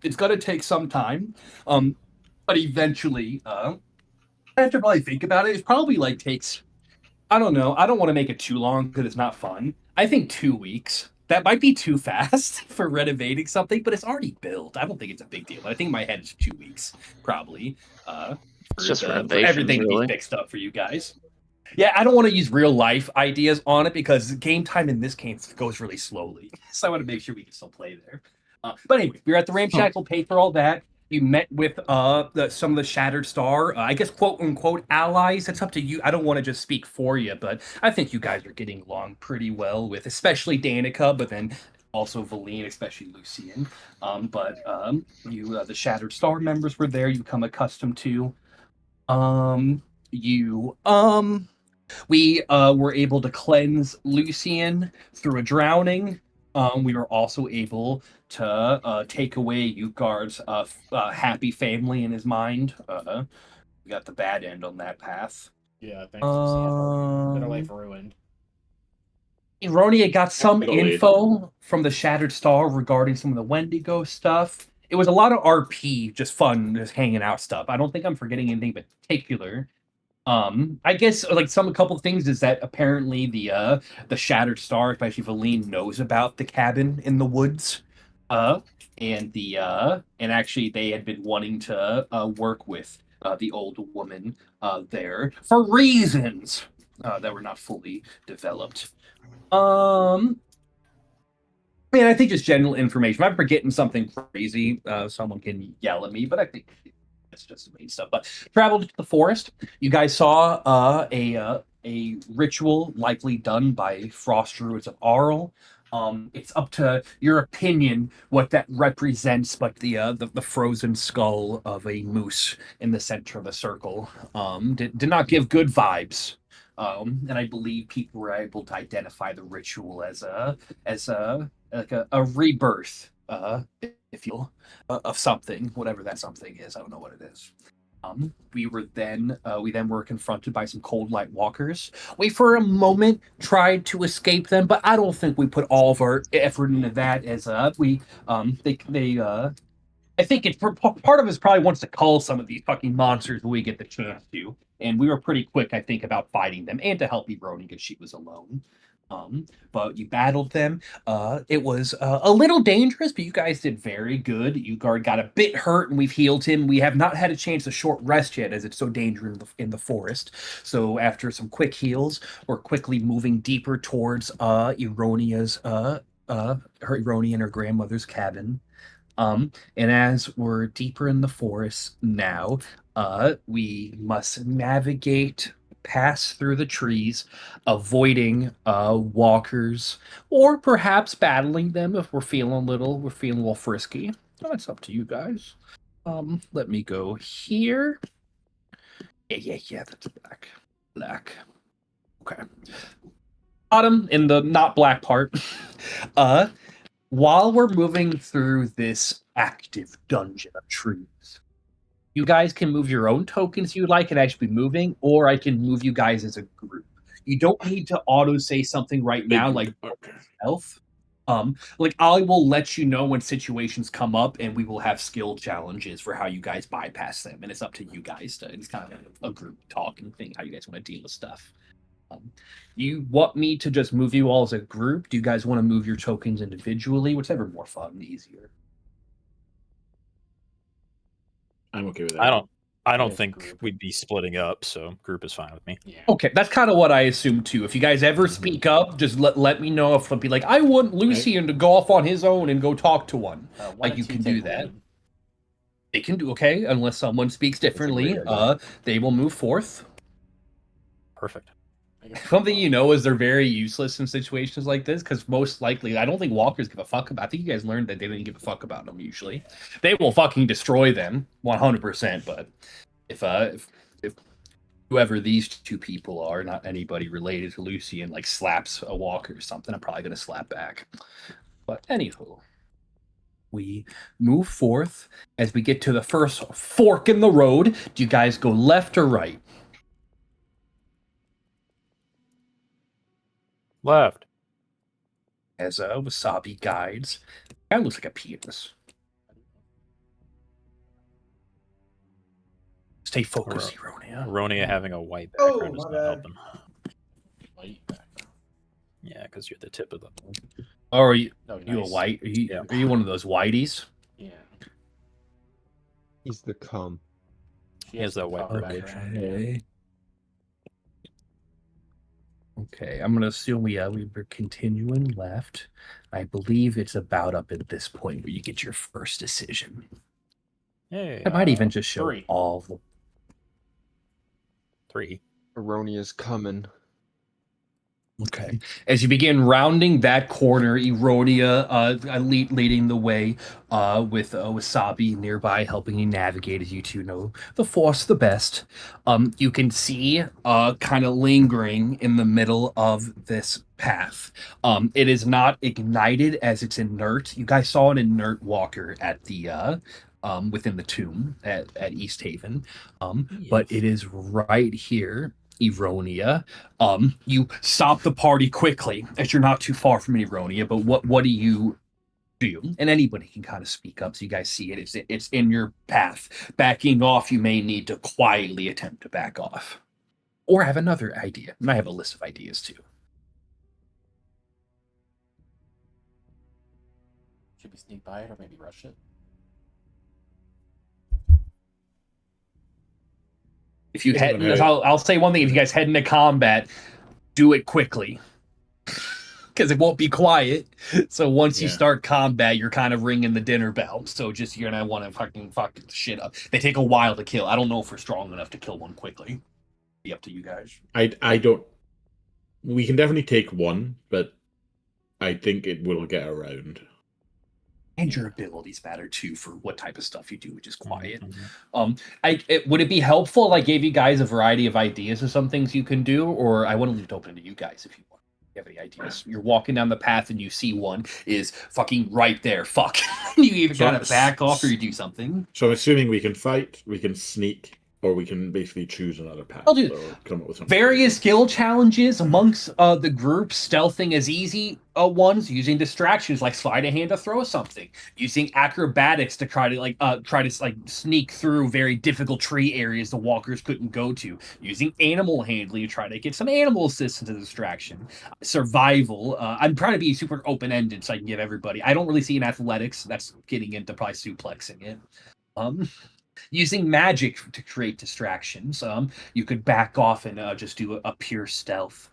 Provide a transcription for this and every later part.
It's gonna take some time, but eventually, I have to probably think about it. It probably like takes. I don't know. I don't want to make it too long because it's not fun. I think 2 weeks. That might be too fast for renovating something, but it's already built. I don't think it's a big deal. I think in my head it's 2 weeks probably It's just for renovations, everything to be really. fixed up for you guys. Yeah, I don't want to use real life ideas on it because game time in this game goes really slowly. So I want to make sure we can still play there. But anyway, we are at the Huh. Ramshackle, paid for all that. You met with some of the Shattered Star, I guess, quote unquote allies. It's up to you. I don't want to just speak for you, but I think you guys are getting along pretty well with, especially Danica, but then also Valine, especially Lucian. The Shattered Star members were there. You become accustomed to. Um, you we were able to cleanse Lucian through a drowning. We were also able to take away Utgard's happy family in his mind. We got the bad end on that path. Yeah, thanks to Sandra. Their life Um, ruined. Ironia got some Italy. info from the Shattered Star regarding some of the Wendigo stuff. It was a lot of RP, just fun, just hanging out stuff. I don't think I'm forgetting anything particular. I guess like a couple of things is that apparently the Shattered Star, especially Valine, knows about the cabin in the woods. Uh and actually they had been wanting to work with the old woman there for reasons that were not fully developed. Um I mean, I think just general information. If I'm forgetting something crazy, someone can yell at me, but I think that's just the main stuff. But traveled to the forest. You guys saw a ritual likely done by frost druids of Arl. It's up to your opinion what that represents, but the frozen skull of a moose in the center of the circle did not give good vibes. And I believe people were able to identify the ritual as a rebirth, if you will, of something, whatever that something is. I don't know what it is. We then were confronted by some cold light walkers. We for a moment tried to escape them, but I don't think we put all of our effort into that. As we they I think it's part of us probably wants to call some of these fucking monsters when we get the chance to. And we were pretty quick, I think, about fighting them and to help Eroni because she was alone. But you battled them. It was a little dangerous, but you guys did very good. Ugard got a bit hurt, and we've healed him. We have not had a chance to short rest yet, as it's so dangerous in the forest. So after some quick heals, we're quickly moving deeper towards her Eroni and her grandmother's cabin. And as we're deeper in the forest now, we must navigate, pass through the trees, avoiding walkers, or perhaps battling them if we're feeling a little frisky. That's up to you guys. Let me go here. Yeah, that's black. Black. Okay. Bottom in the not black part. uh while we're moving through this active dungeon of trees, you guys can move your own tokens you like and actually be moving, or I can move you guys as a group. You don't need to auto say something right Big now, group. like Okay. health. Like I will let you know when situations come up, and we will have skill challenges for how you guys bypass them, and it's up to you guys to. It's kind of like a group talking thing, how you guys want to deal with stuff. Um, you want me to just move you all as a group? Do you guys want to move your tokens individually? Whichever more fun and easier. I'm okay with I that. don't I don't Yes, think group. we'd be splitting up, so group is fine with me. Yeah. Okay, that's kind of what I assume too. If you guys ever speak up, just let me know. If I'll be like, I want Lucian to go off on his own and go talk to one. One Like of you two can take do that. lead. They can do okay, unless someone speaks differently. That's a great idea. They will move forth. Perfect. I guess Something you know is they're very useless in situations like this because most likely I don't think walkers give a fuck about. I think you guys learned that they didn't give a fuck about them usually. They will fucking destroy them 100%. But if whoever these two people are, not anybody related to Lucian, like slaps a walker or something, I'm probably gonna slap back. But anywho, we move forth as we get to the first fork in the road. Do you guys go left or right? Left. As Wasabi guides, kind of looks like a penis. Stay focused, Eronia. Ronia having a white Oh, background is my not bad. helping. White background. Yeah, because you're the tip of the. Oh, are you, No, you a nice. white? Yeah. Are you one of those whiteys? Yeah. He's the cum. She He has that the white color privilege. background, yeah. Okay, I'm gonna assume we were continuing left. I believe it's about up at this point where you get your first decision. Hey, I might even just show 3. all the 3. Erroneous coming. Okay. As you begin rounding that corner, Eronia leading the way with Wasabi nearby, helping you navigate as you two know the Force the best. You can see kind of lingering in the middle of this path. It is not ignited as it's inert. You guys saw an inert walker at the within the tomb at East Haven. But it is right here, Eronia. You stop the party quickly as you're not too far from Eronia, but what do you do? And anybody can kind of speak up so you guys see it. It's in your path. Backing off, you may need to quietly attempt to back off. Or have another idea. And I have a list of ideas too. Should we sneak by it or maybe rush it? If you It's head, gonna hurt. I'll say one thing: if you guys head into combat, do it quickly, because it won't be quiet. So once you Yeah. start combat, you're kind of ringing the dinner bell. So just you're gonna want to fucking fuck the shit up. They take a while to kill. I don't know if we're strong enough to kill one quickly. Be up to you guys. I don't. We can definitely take one, but I think it will get around. And your abilities matter too for what type of stuff you do, which is quiet. Mhm. Would it be helpful if I gave you guys a variety of ideas of some things you can do, or I want to leave it open to you guys if you want. You have any ideas? You're walking down the path and you see one is fucking right there. Fuck. You either So gotta it's- back off or you do something. So I'm assuming we can fight, we can sneak, or we can basically choose another path. I'll do or come up with something. various skill challenges amongst the group. Stealthing is easy ones, using distractions like sleight of hand to throw something, using acrobatics to try to sneak through very difficult tree areas the walkers couldn't go to, using animal handling to try to get some animal assistance as distraction, survival. I'm trying to be super open-ended so I can give everybody. I don't really see in athletics. That's getting into probably suplexing it. Using magic to create distractions. You could back off and just do a pure stealth.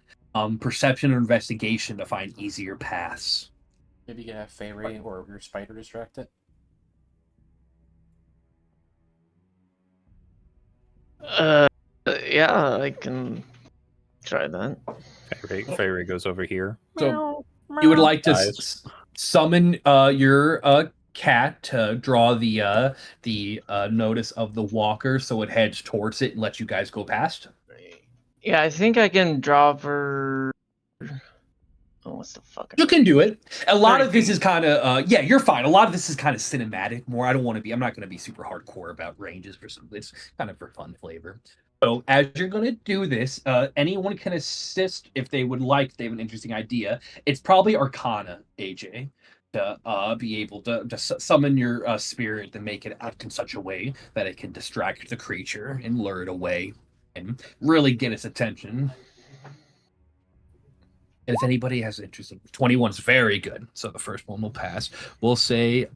Perception or investigation to find easier paths. Maybe you can have Fairy or your spider distract it. Yeah, I can try that. Fairy goes over here. So you would like to Guys. summon your cat to draw the notice of the walker so it heads towards it and lets you guys go past. Yeah, I think I can draw for. Oh, what's the fuck? You can do it. A lot of this 30 is kind of yeah, you're fine. A lot of this is kind of cinematic. More, I don't want to be. I'm not going to be super hardcore about ranges for some. It's kind of for fun flavor. So as you're going to do this, anyone can assist if they would like. If they have an interesting idea. It's probably Arcana, AJ, to be able to summon your spirit and make it act in such a way that it can distract the creature and lure it away and really get its attention. And if anybody has interesting, 21's very good. So the first one will pass. We'll say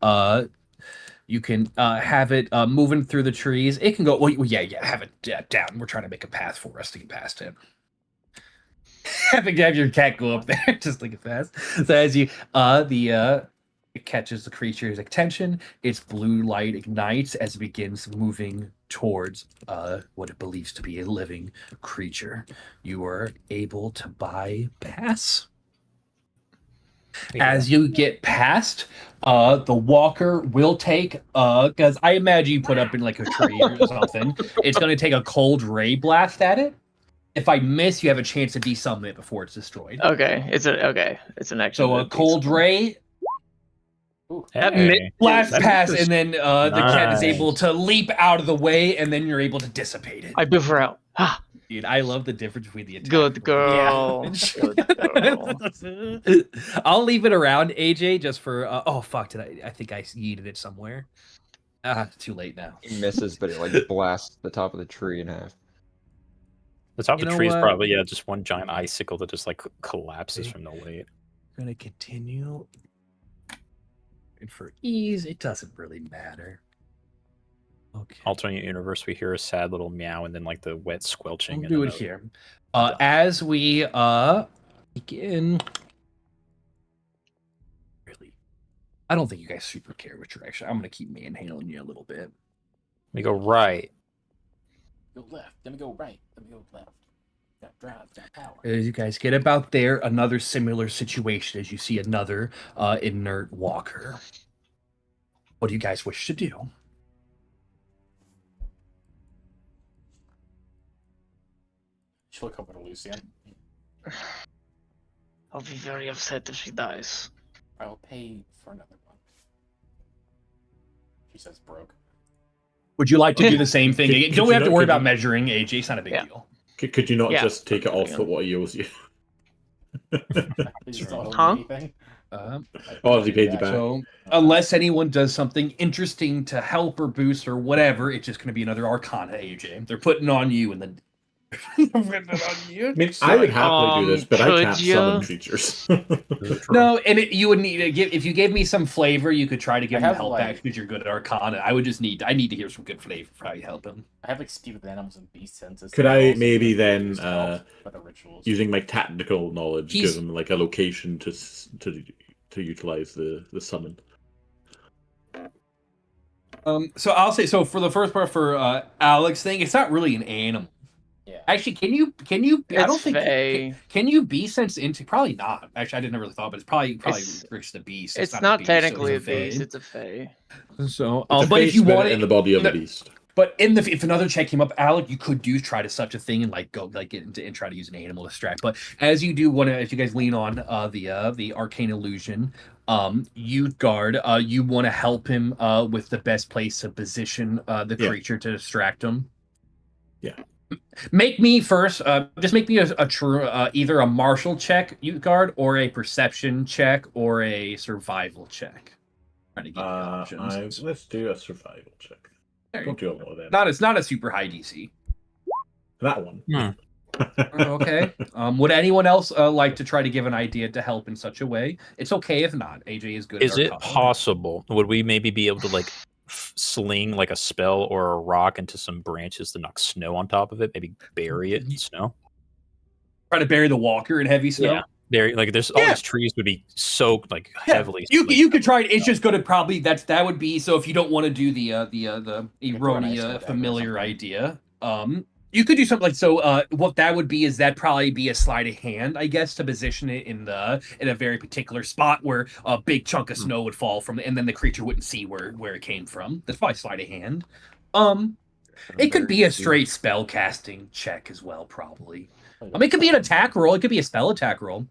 you can have it moving through the trees. It can go, well, yeah, have it down. We're trying to make a path for us to get past him. Have your cat go up there just like it fast. So as you it catches the creature's attention, its blue light ignites as it begins moving towards what it believes to be a living creature. You are able to bypass. As you get past, the walker will take because I imagine you put up in like a tree or something. It's going to take a cold ray blast at it. If I miss, you have a chance to desummon it before it's destroyed. Okay, it's an action. So a cold ray Hey, blast that's pass, just- and then the cat is able Nice. to leap out of the way, and then you're able to dissipate it. I buffer out. Ah, Dude, I love the difference between the attack. good and girl. damage. Good girl. I'll leave it around, AJ, just for. Oh fuck! I think I yeeted it somewhere. Too late now. He misses, but it like blasts the top of the tree in half. The top of You the know tree is what? probably just one giant icicle that just like collapses from the weight. I'm gonna continue. And for ease, it doesn't really matter. Okay. Alternate universe, we hear a sad little meow and then like the wet squelching. We'll do it here. As we begin. Really, I don't think you guys super care which direction. I'm gonna keep manhandling you a little bit. We go right. Go left. Then we go right. Then we go left. Got drive. Got power. As you guys get about there, another similar situation as you see another inert walker. What do you guys wish to do? She'll look over to Lucian. I'll be very upset if she dies. I'll pay for another one. She says broke. Would you like to do the same thing? Could Don't you have to not- worry could about you- measuring AJ. It's not a big Yeah. deal. Could you not Yeah. just take it off for what he owes you? Please don't owe me Huh? anything. Oh, he paid you back. So, unless anyone does something interesting to help or boost or whatever, it's just going to be another Arcana, AJ. They're putting on you, and then putting it on you. I mean, I would happily do this, but I could can't you? summon creatures. No, and you would need to give if you gave me some flavor, you could try to give I him have, help like- back because you're good at Arcana. I would just I need to hear some good flavor for how you help him. I have like speed with animals and beast senses. Could and I also maybe use then, stealth for the rituals. Using my tactical knowledge, He's- give him like a location to utilize the summon. So I'll say for the first part for Alex thing, it's not really an animal. Yeah. Actually, can you? I don't It's think. Fae. Can you be sensed into? Probably not. Actually, I didn't really thought, but it's probably It's- restricts the beast. It's a not beast, so technically a it's fae. beast, it's a fae. So, It's a but if face you spirit want in the body of no, the beast. but if another check came up, Alec, you could do try to such a thing and like go like get into and try to use an animal to distract. But as you do want to, if you guys lean on the arcane illusion, youth guard, you want to help him with the best place to position the Yeah. creature to distract him. Yeah. Make me first. Just make me a true either a martial check, youth guard, or a perception check, or a survival check. Trying to give you options. Let's do a survival check. There you Don't do a lot of that. It's not a super high DC. That one. Okay. Would anyone else like to try to give an idea to help in such a way? It's okay if not. AJ is good. Is at it Arcana. possible? Would we maybe be able to like sling like a spell or a rock into some branches to knock snow on top of it? Maybe bury it in snow. Try to bury the walker in heavy snow? Yeah. There, like, there's all these trees would be soaked like Yeah, heavily. you could try it. It's just going to probably that would be so. If you don't want to do the throw an ice erroneous dagger or familiar something. idea, you could do something like so. What that would be is that probably be a sleight of hand, I guess, to position it in a very particular spot where a big chunk of snow would fall from, and then the creature wouldn't see where it came from. That's probably sleight of hand. It could be a straight spell casting check as well, probably. It could be an attack roll. It could be a spell attack roll.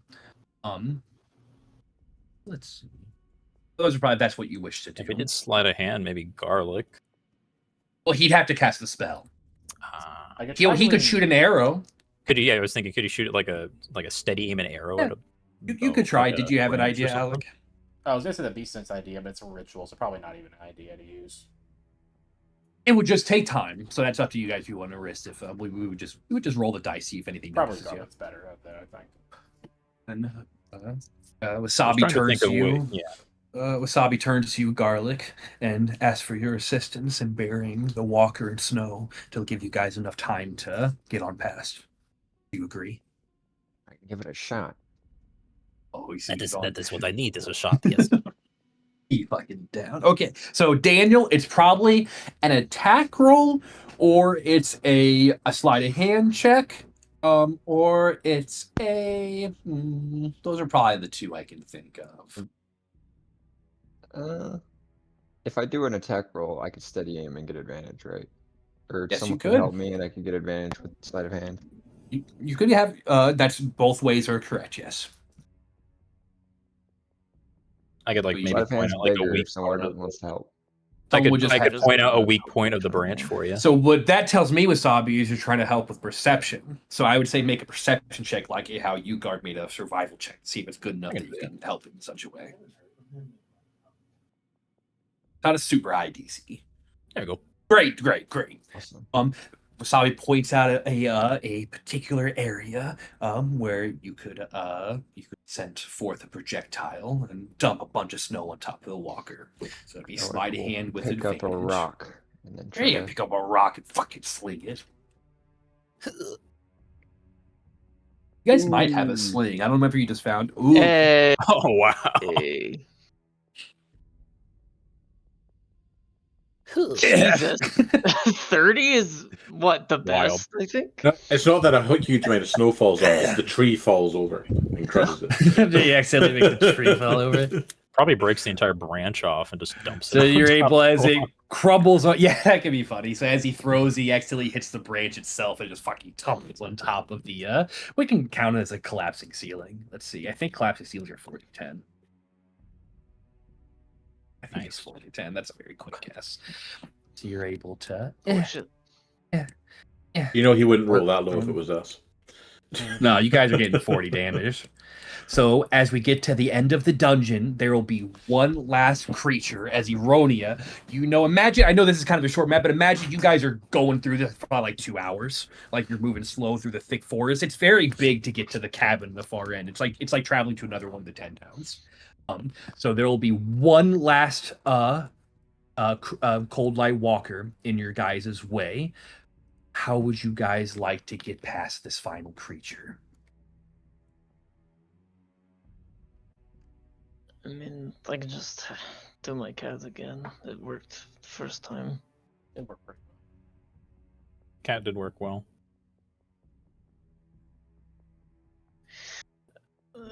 Let's see. Those are probably that's what you wish to do. If it did sleight of hand, maybe garlic. Well, he'd have to cast the spell. I could He try could doing- shoot an arrow. Could you? Yeah, I was thinking, could you shoot it like a steady aim and arrow? Yeah. At a You could bow, try. like Did a you have an range or idea, something? Alec? I was gonna say the beast sense idea, but it's a ritual, so probably not even an idea to use. It would just take time, so that's up to you guys if you want to risk. If we would just roll the dice, see if anything Probably notices you. Garlet's better at that, I think. And I was Wasabi trying to turns think to of you. way- Yeah. Wasabi turns to you, Garlic, and asks for your assistance in burying the walker in snow to give you guys enough time to get on past. Do you agree? I can give it a shot. Oh, you see, That is what I need is a shot. Yes. He fucking down. Okay, so Daniel, it's probably an attack roll, or it's a sleight of hand check, or it's a. Those are probably the two I can think of. If I do an attack roll, I could steady aim and get advantage, right? Or Yes, you someone could could. help me and I could get advantage with sleight of hand. You could have. That's both ways are correct. Yes. I could like Sleight maybe Sleight of point hand's out like a bigger weak if someone part of wants to help. I Someone would could, just I could have- point out a weak point of the branch for you. So what that tells me, Wasabi, is you're trying to help with perception. So I would say make a perception check, like how you guard made a survival check, see if it's good enough that you can help him in such a way. Not a super high DC. There you go. Great. Awesome. Wasabi points out a particular area where you could send forth a projectile and dump a bunch of snow on top of the walker. So it'd be Or sleight of we'll hand with pick up advantage. a rock and then There try you to. go, pick up a rock and fucking sling it. You guys might have a Ooh. sling. I don't remember you just found. Ooh, Hey. Oh wow. Jesus. 30 is what the Wild. best, I think. No, it's not that a huge amount of snow falls on. It's the tree falls over and crushes it. you accidentally make the tree fall over. Probably breaks the entire branch off and just dumps it. So on you're top able, of as the it crumbles on. Yeah, that could be funny. So as he throws, he accidentally hits the branch itself and just fucking tumbles on top of the. We can count it as a collapsing ceiling. Let's see. I think collapsing ceilings are 40-10. I think it's 40-10. That's a very quick guess. So you're able to. Oh shit. You know he wouldn't roll that low if it was us. No, you guys are getting 40 damage. So as we get to the end of the dungeon, there will be one last creature as Eronia. Imagine, I know this is kind of a short map, but imagine you guys are going through this for probably like 2 hours. Like you're moving slow through the thick forest. It's very big to get to the cabin, the far end. It's like traveling to another one of the 10 towns. So there will be one last cold light walker in your guys' way. How would you guys like to get past this final creature? I mean, I can just do my cat again. It worked the first time. It worked pretty Cat did work well.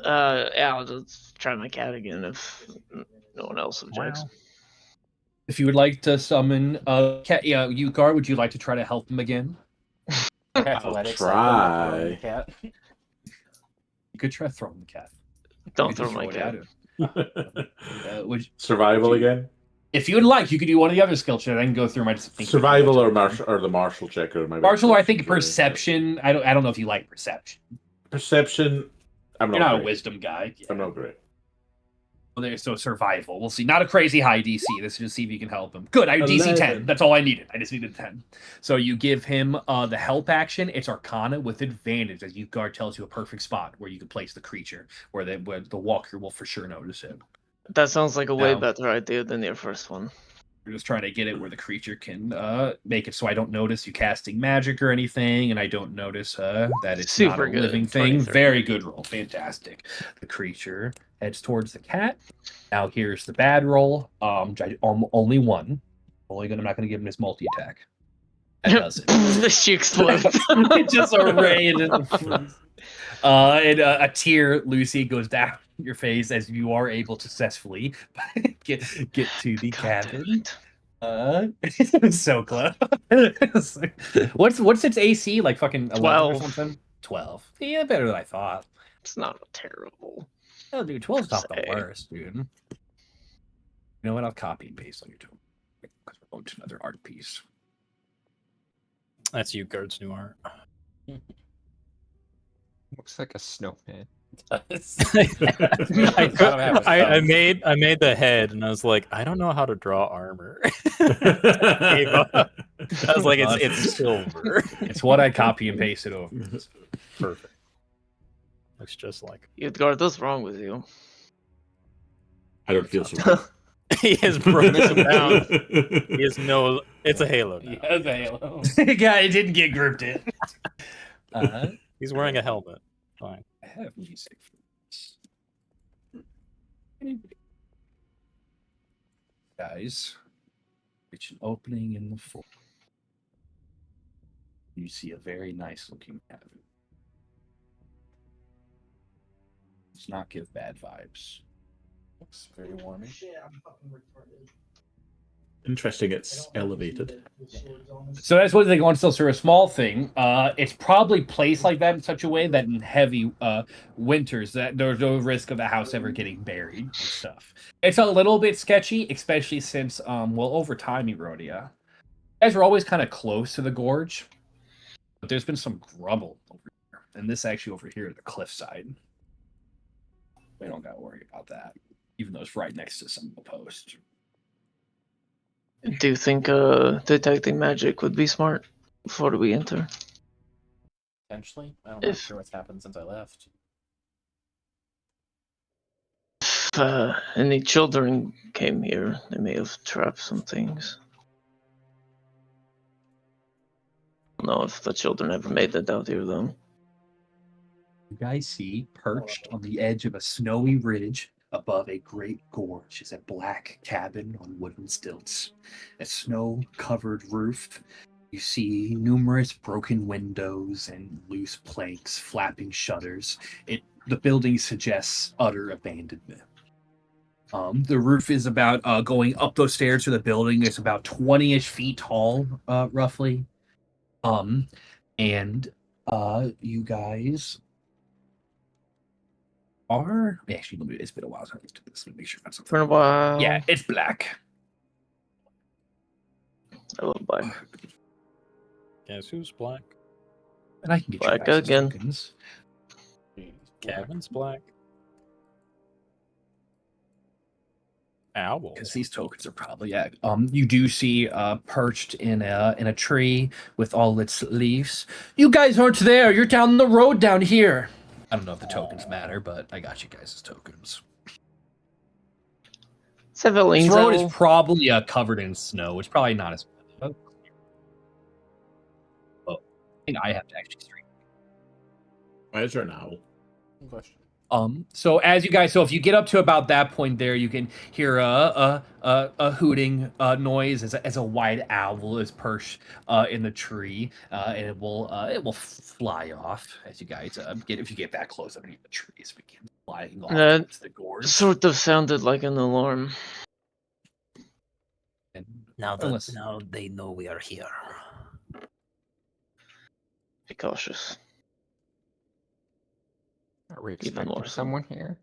Yeah, I'll just try my cat again if no one else objects. Wow. If you would like to summon cat, Yukar, would you like to try to help him again? well. I'll Athletics, like, I'm not throwing the try. cat. You could try throwing the cat. Don't You could throw just my it cat. at him. Survival again? If you would like, you could do one of the other skill checks. I can go through my Survival or the martial check or my martial. I think perception. I don't know if you like perception. Perception. I'm You're not not a great. wisdom guy. Yeah. I'm not great. Well, there's no survival. We'll see. Not a crazy high DC. This is just see if you can help him. Good. I DC 10. 11. That's all I needed. I just needed 10. So you give him the help action. It's Arcana with advantage, as Yukar tells you a perfect spot where you can place the creature, where the walker will for sure notice it. That sounds like a way No. better idea than your first one. We're just trying to get it where the creature can make it so I don't notice you casting magic or anything, and I don't notice that it's Super not a good. living thing. 23. Very good roll. Fantastic. The creature heads towards the cat. Now here's the bad roll. Only one. I'm not gonna give him his multi-attack. That does it. She explodes. It's just a ray and a tear, Lucy, goes down your face as you are able to successfully get to the cabin. It's so close. What's its AC? Like fucking 11 or 12. something? 12. Yeah, better than I thought. It's not terrible. Oh, dude, 12's not the Say. worst, dude. You know what? I'll copy and paste on your tool because we're going to another art piece. That's Yukar's new art. Looks like a snowman. I made the head and I was like, I don't know how to draw armor. Gave up. I was like, it's silver. It's what I copy and pasted over. Perfect. Looks just like Edgar, what's wrong with you? I don't feel so good. he has broken down. He has no. It's a halo now. Yeah, the halo. Yeah, it didn't get grouped in. He's wearing a helmet. Fine. I have music for this. Guys, reach an opening in the floor. You see a very nice looking cabin. Does not give bad vibes. Looks very warm. Interesting, it's elevated. So that's what they want to sell for a small thing. It's probably placed like that in such a way that in heavy winters that there's no risk of the house ever getting buried and stuff. It's a little bit sketchy, especially since over time, Erodia. You guys are always kind of close to the gorge, but there's been some rubble over here, and this actually over here at the cliffside. We don't gotta worry about that, even though it's right next to some of the posts. Do you think detecting magic would be smart before we enter? Potentially. I'm not If- sure what's happened since I left. If any children came here, they may have trapped some things. I don't know if the children ever made it out here, though. You guys see, perched on the edge of a snowy ridge above a great gorge, is a black cabin on wooden stilts. A snow-covered roof. You see numerous broken windows and loose planks, flapping shutters. The building suggests utter abandonment. The roof is about going up those stairs to the building. It's about 20-ish feet tall, roughly. And you guys are actually, it's been a while since I looked at this. Let me make sure that's For a something. while. Yeah, it's black. I love black. Guess who's black? And I can get Black you guys again. tokens. Jeez, black. Kevin's black. Owl. Because these tokens are probably you do see perched in a tree with all its leaves. You guys aren't there. You're down the road down here. I don't know if the tokens matter, but I got you guys' tokens. This Civilians. road is probably covered in snow. It's probably not as. Oh, I think I have to actually stream. Why is there an owl? Good question. So as you guys, so if you get up to about that point there, you can hear a hooting noise as a white owl is perched in the tree, and it will fly off as you guys if you get that close underneath the trees, begin flying off That towards the gorge. Sort of sounded like an alarm. And Now unless- now they know we are here. Be cautious. Are we Even expecting more so. someone here?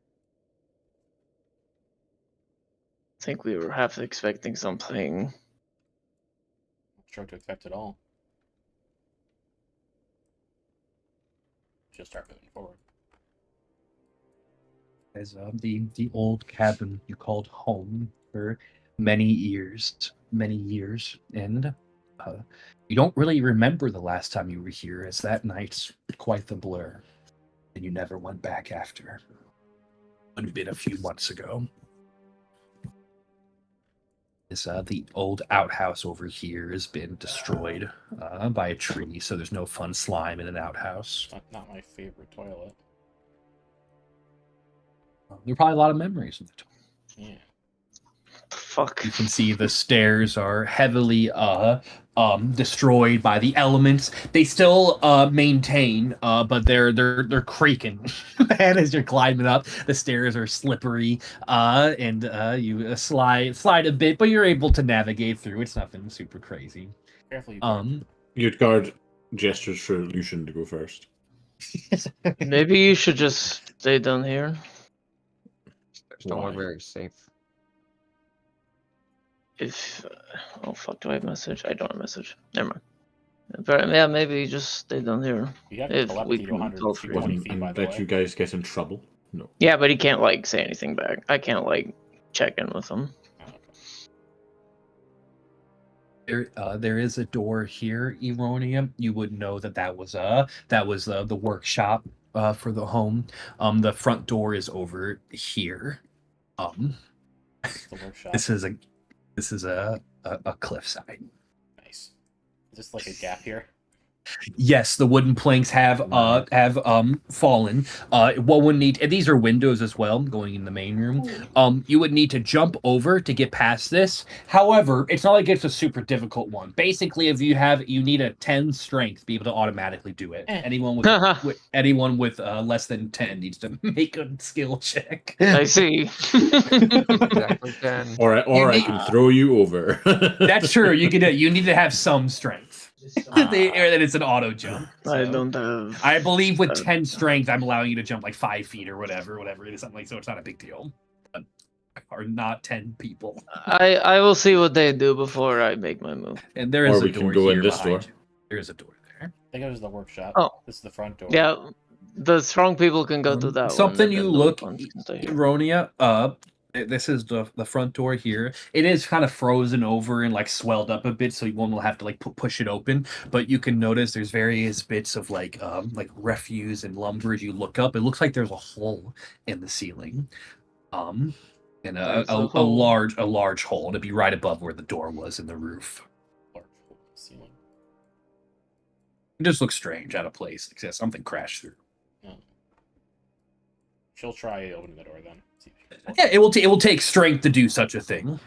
I think we were half expecting something. Not sure what to expect at all. Just start moving forward. as the old cabin you called home for many years, and you don't really remember the last time you were here, as that night's quite the blur, and you never went back after. It had been a few months ago. This the old outhouse over here has been destroyed by a tree, so there's no fun slime in an outhouse. Not my favorite toilet. There are probably a lot of memories in the toilet. Yeah. Fuck. You can see the stairs are heavily destroyed by the elements. They still maintain, but they're creaking. And as you're climbing up, the stairs are slippery, and you slide a bit, but you're able to navigate through. It's nothing super crazy. Careful, you Utgard gestures for Lucian to go first. Maybe you should just stay down here. There's no one Why? very safe. If oh fuck, do I have a message? I don't have a message. Never mind. But yeah, maybe you just stay down here. You have If telepathy we to can 100 tell feet, free. 20 Wouldn't feet, by and the let way. you guys get in trouble. No. Yeah, but he can't like say anything back. I can't like check in with him. Oh, okay. There is a door here, Eronia. You would know that was the workshop for the home. The front door is over here. The workshop. This is a cliffside. Nice. Is this like a gap here? Yes, the wooden planks have fallen. What would need, and these are windows as well going in the main room. You would need to jump over to get past this. However, it's not like it's a super difficult one. Basically, if you need a 10 strength to be able to automatically do it. Anyone with less than 10 needs to make a skill check. I see. Exactly, then. Or I need- can throw you over. That's true. You need to have some strength. Or that it's an auto jump. I so. don't have. I believe with 10 strength, I'm allowing you to jump like 5 feet or whatever it is, something like so. It's not a big deal. But are not 10 people, I will see what they do before I make my move. and there is Or a we can door go in here this behind door. you. There is a door there. I think it was the workshop. Oh. This is the front door. Yeah, the strong people can go to that. Something one, you and then the look, ones can stay here. Eronia. This is the front door here. It is kind of frozen over and like swelled up a bit, so one will have to like push it open. But you can notice there's various bits of like refuse and lumber as you look up. It looks like there's a hole in the ceiling, and There's a a hole. large hole. It'd be right above where the door was in the roof. Large hole in the ceiling. It just looks strange, out of place. Like something crashed through. She'll try opening the door then. See if she can. Yeah, it will take strength to do such a thing.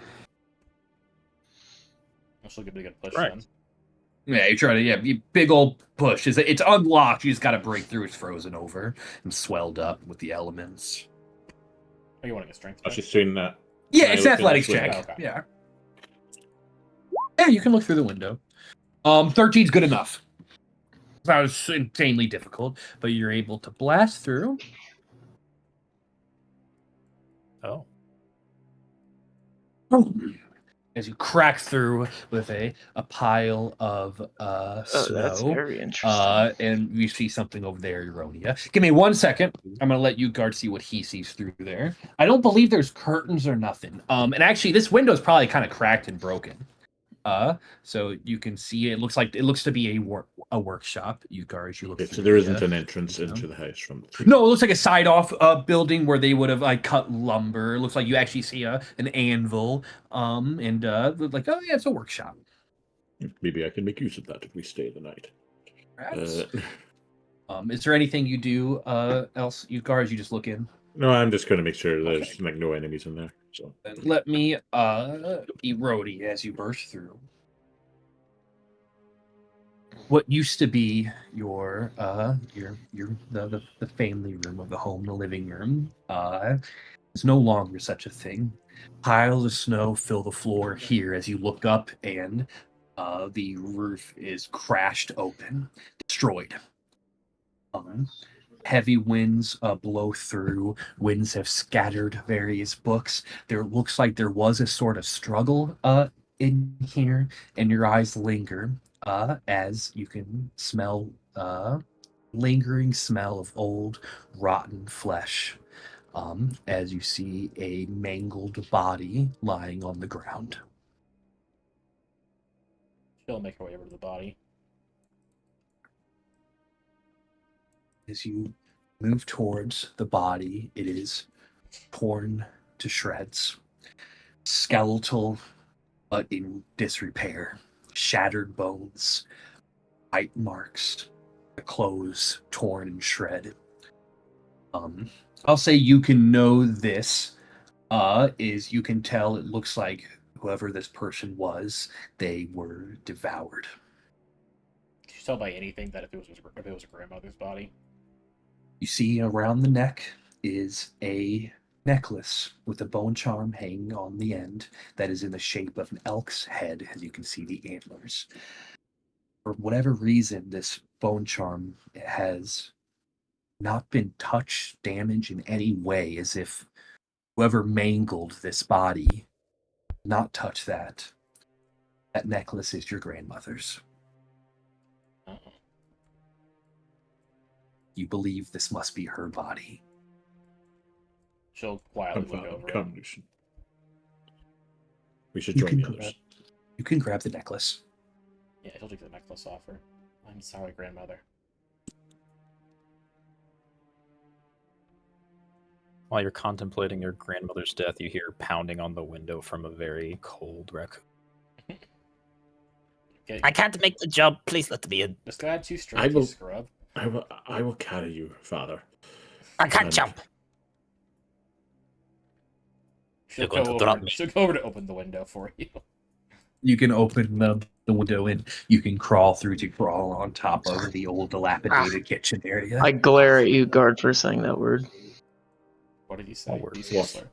She'll give it a good push Right. then. Yeah, you try to big old push. It's unlocked. You just got to break through. It's frozen over and swelled up with the elements. Are you wanting a strength I check? was just doing that. Yeah, Can I it's look in athletics this check. window? Okay. Yeah. Yeah, you can look through the window. 13's good enough. That was insanely difficult, but you're able to blast through. Oh. As you crack through with a pile of Oh, snow. that's very interesting. And you see something over there, Eronia. Give me 1 second. I'm gonna let you guard see what he sees through there. I don't believe there's curtains or nothing. And actually, this window is probably kind of cracked and broken. So you can see it looks to be a workshop. You guards, you look. Okay, through so there the, isn't an entrance window. into the house from the No, it looks like a side-off building where they would have like cut lumber. It looks like you actually see an anvil. And like, oh yeah, it's a workshop. Maybe I can make use of that if we stay the night. Perhaps. Is there anything you do else, you guards? You just look in. No, I'm just going to make sure there's Okay. like no enemies in there. So Then let me erode as you burst through. What used to be your the family room of the home, the living room, is no longer such a thing. Piles of snow fill the floor here as you look up, and the roof is crashed open, destroyed. Heavy winds blow through. Winds have scattered various books. There looks like there was a sort of struggle in here, and your eyes linger as you can smell lingering smell of old rotten flesh as you see a mangled body lying on the ground. She'll make her way over to the body. As you move towards the body, it is torn to shreds, skeletal but in disrepair, shattered bones, bite marks, the clothes torn and shred. I'll say you can know this is you can tell it looks like whoever this person was, they were devoured. Can you tell by anything that if it was a grandmother's body? You see around the neck is a necklace with a bone charm hanging on the end that is in the shape of an elk's head, as you can see the antlers. For whatever reason, this bone charm has not been touched, damaged in any way, as if whoever mangled this body not touch that. That necklace is your grandmother's. Uh-oh. You believe this must be her body. She'll quietly come, look Father, over come, it. Lucian. We should You join can the grab- others. You can grab the necklace. Yeah, she'll take the necklace off her. I'm sorry, grandmother. While you're contemplating your grandmother's death, you hear pounding on the window from a very cold raccoon. Okay, I can't make the jump. Please let me in. this guy had 2 I strength, will- you scrub. I will carry you, Father. I can't And- jump. She'll You're going go to drop over. me. She'll go over to open the window for you. You can open the window and you can crawl through to crawl on top of the old dilapidated kitchen area. I glare at you, guard, for saying that word. What did he say? What word? Did he say What? slur?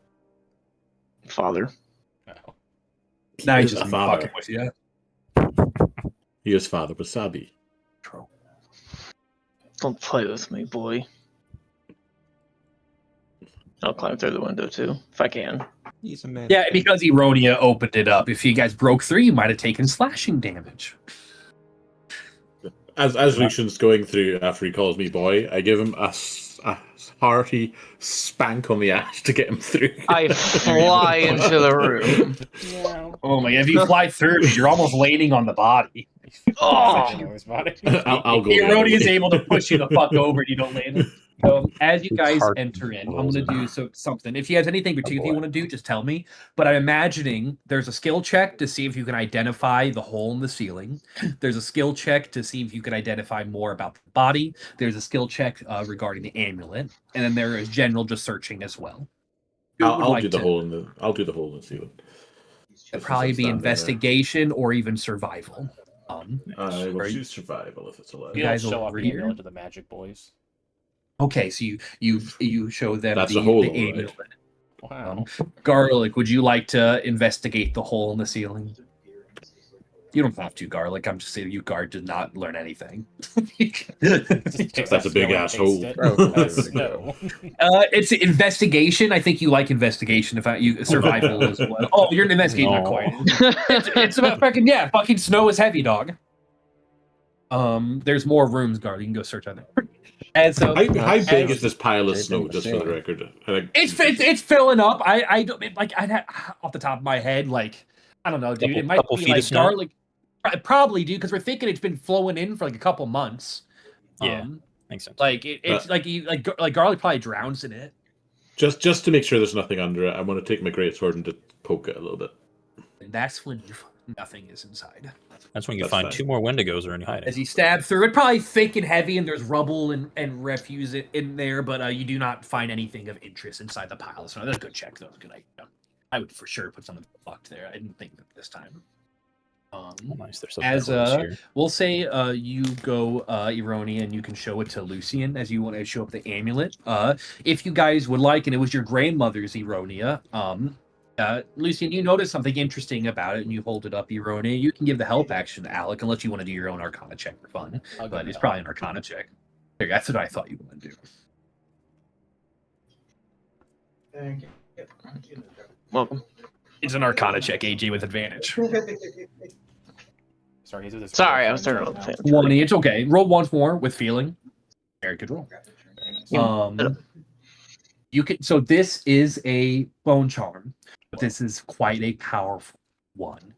Father. No. Now He he's is just a father. fucking with you. He is Father Wasabi. True. Don't play with me, boy. I'll climb through the window too, if I can. He's a man. Yeah, because Eronia opened it up. If you guys broke through, you might have taken slashing damage. As Lucian's going through after he calls me boy, I give him a a hearty spank on the ass to get him through. I fly into the room. Yeah. Oh my god, if you fly through, you're almost landing on the body. Oh! Section of his body. I'll go. the other Erodi is way. able to push you the fuck over and you don't land. So as you guys Heart enter in, I'm blows gonna in. do something. If you have anything particular you boy. want to do, just tell me. But I'm imagining there's a skill check to see if you can identify the hole in the ceiling. There's a skill check to see if you can identify more about the body. There's a skill check regarding the amulet, and then there is general just searching as well. Who would I'll like do the to- hole in the. I'll do the hole in the ceiling. It'd probably be investigation or even survival. I will Are you- choose survival if it's allowed. You He'll guys show over up here? amulet to the magic boys. Okay, so you show them That's the, a hole, the all right. amulet. Wow. Garlic, would you like to investigate the hole in the ceiling? You don't have to, Garlic. I'm just saying you guard did not learn anything. That's a big ass hole. No. It's investigation. I think you like investigation. If you survival as well. Oh, you're an investigator, not No. quite. It's about fucking snow is heavy, dog. There's more rooms, Garlic. You can go search on there. And so, How big as- is this pile of Shaping snow? the Just for the ceiling. record, It's filling up. I don't like off the top of my head, like I don't know, dude. It might Couple be feet of like snow? Garlic. Probably, dude, because we're thinking it's been flowing in for like a couple months. Yeah. Makes sense. Like it's like Garlic probably drowns in it. just to make sure there's nothing under it, I want to take my greatsword and to poke it a little bit. And that's when nothing is inside. That's when you That's find fine. 2 more Wendigos are in hiding. As you stab through it, probably thick and heavy, and there's rubble and refuse in there, but you do not find anything of interest inside the pile. So that's a good check, though. Good idea. I would for sure put something fucked there. I didn't think of it this time. Oh, nice. There's as, some here. We'll say you go Ironi, and you can show it to Lucian as you want to show up the amulet. If you guys would like, and it was your grandmother's Ironia, Lucian, you notice something interesting about it, and you hold it up, Ironia. You can give the help action to Alec, unless you want to do your own Arcana check for fun. I'll But give it's it probably an Arcana check. There, that's what I thought you would do. Welcome. It's an Arcana check, AG with advantage. Sorry, he's with his Sorry, I was girlfriend turning on the right fan. One, it's okay. Roll once more with feeling. Very good roll. now. Very nice. You can. So this is a bone charm, but this is quite a powerful one.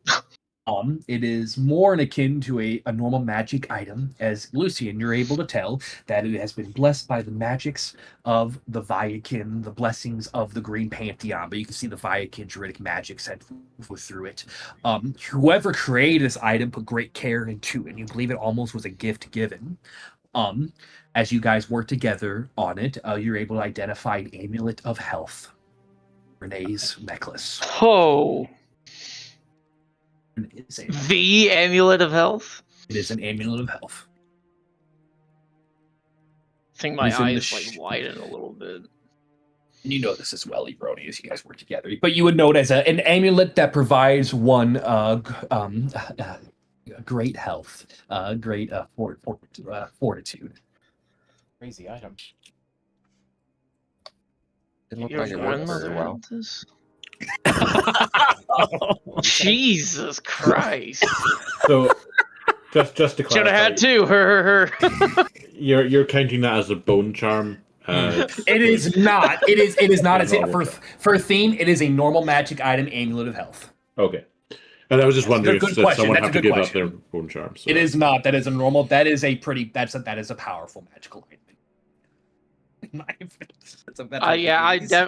It is more akin to a normal magic item, as Lucian, you're able to tell that it has been blessed by the magics of the Viakin, the blessings of the Green Pantheon. But you can see the Viakin Druidic magics that flow through it. Whoever created this item put great care into it, and you believe it almost was a gift given. As you guys work together on it, you're able to identify an amulet of health. Renee's necklace. Oh, It is, the amulet of health. it is an amulet of health. I think my It's in the eyes like widen a little bit. And you know this as well, Ebroni, as you guys work together. But you would know it as an amulet that provides one great health, great fortitude. Crazy item. It looked Your like it worked grandmother very well. had this? Jesus Christ! So, just to clarify, Should have had two. Her. you're counting that as a bone charm. It is not. It is not. It's Normal for a theme. It is a normal magic item, amulet of health. Okay. And I was just wondering Good if question. someone That's had a to good give question. up their bone charm. So. It is not. That is a normal. That is a pretty. That is a powerful magical item.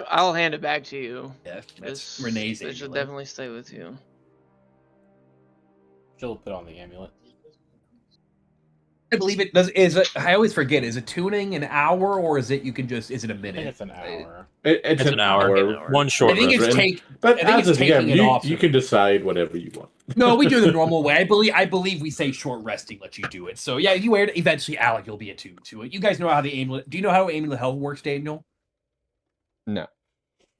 I'll hand it back to you. Yeah, that's This, Renee's It should amulet. definitely stay with you. She'll put on the amulet. I believe it does. I always forget. Is it tuning an hour or is it you can just? Is it a I think minute? it's an hour. It's It's an hour. One short I think rest. it's written. take. But I think as it's is, again, taking it off. you can decide whatever you want. No, we do it the normal way. I believe we say short resting lets you do it. So yeah, if you wear it, eventually Alec, you'll be attuned to it. You guys know how the amulet. Do you know how amulet health works, Daniel? No.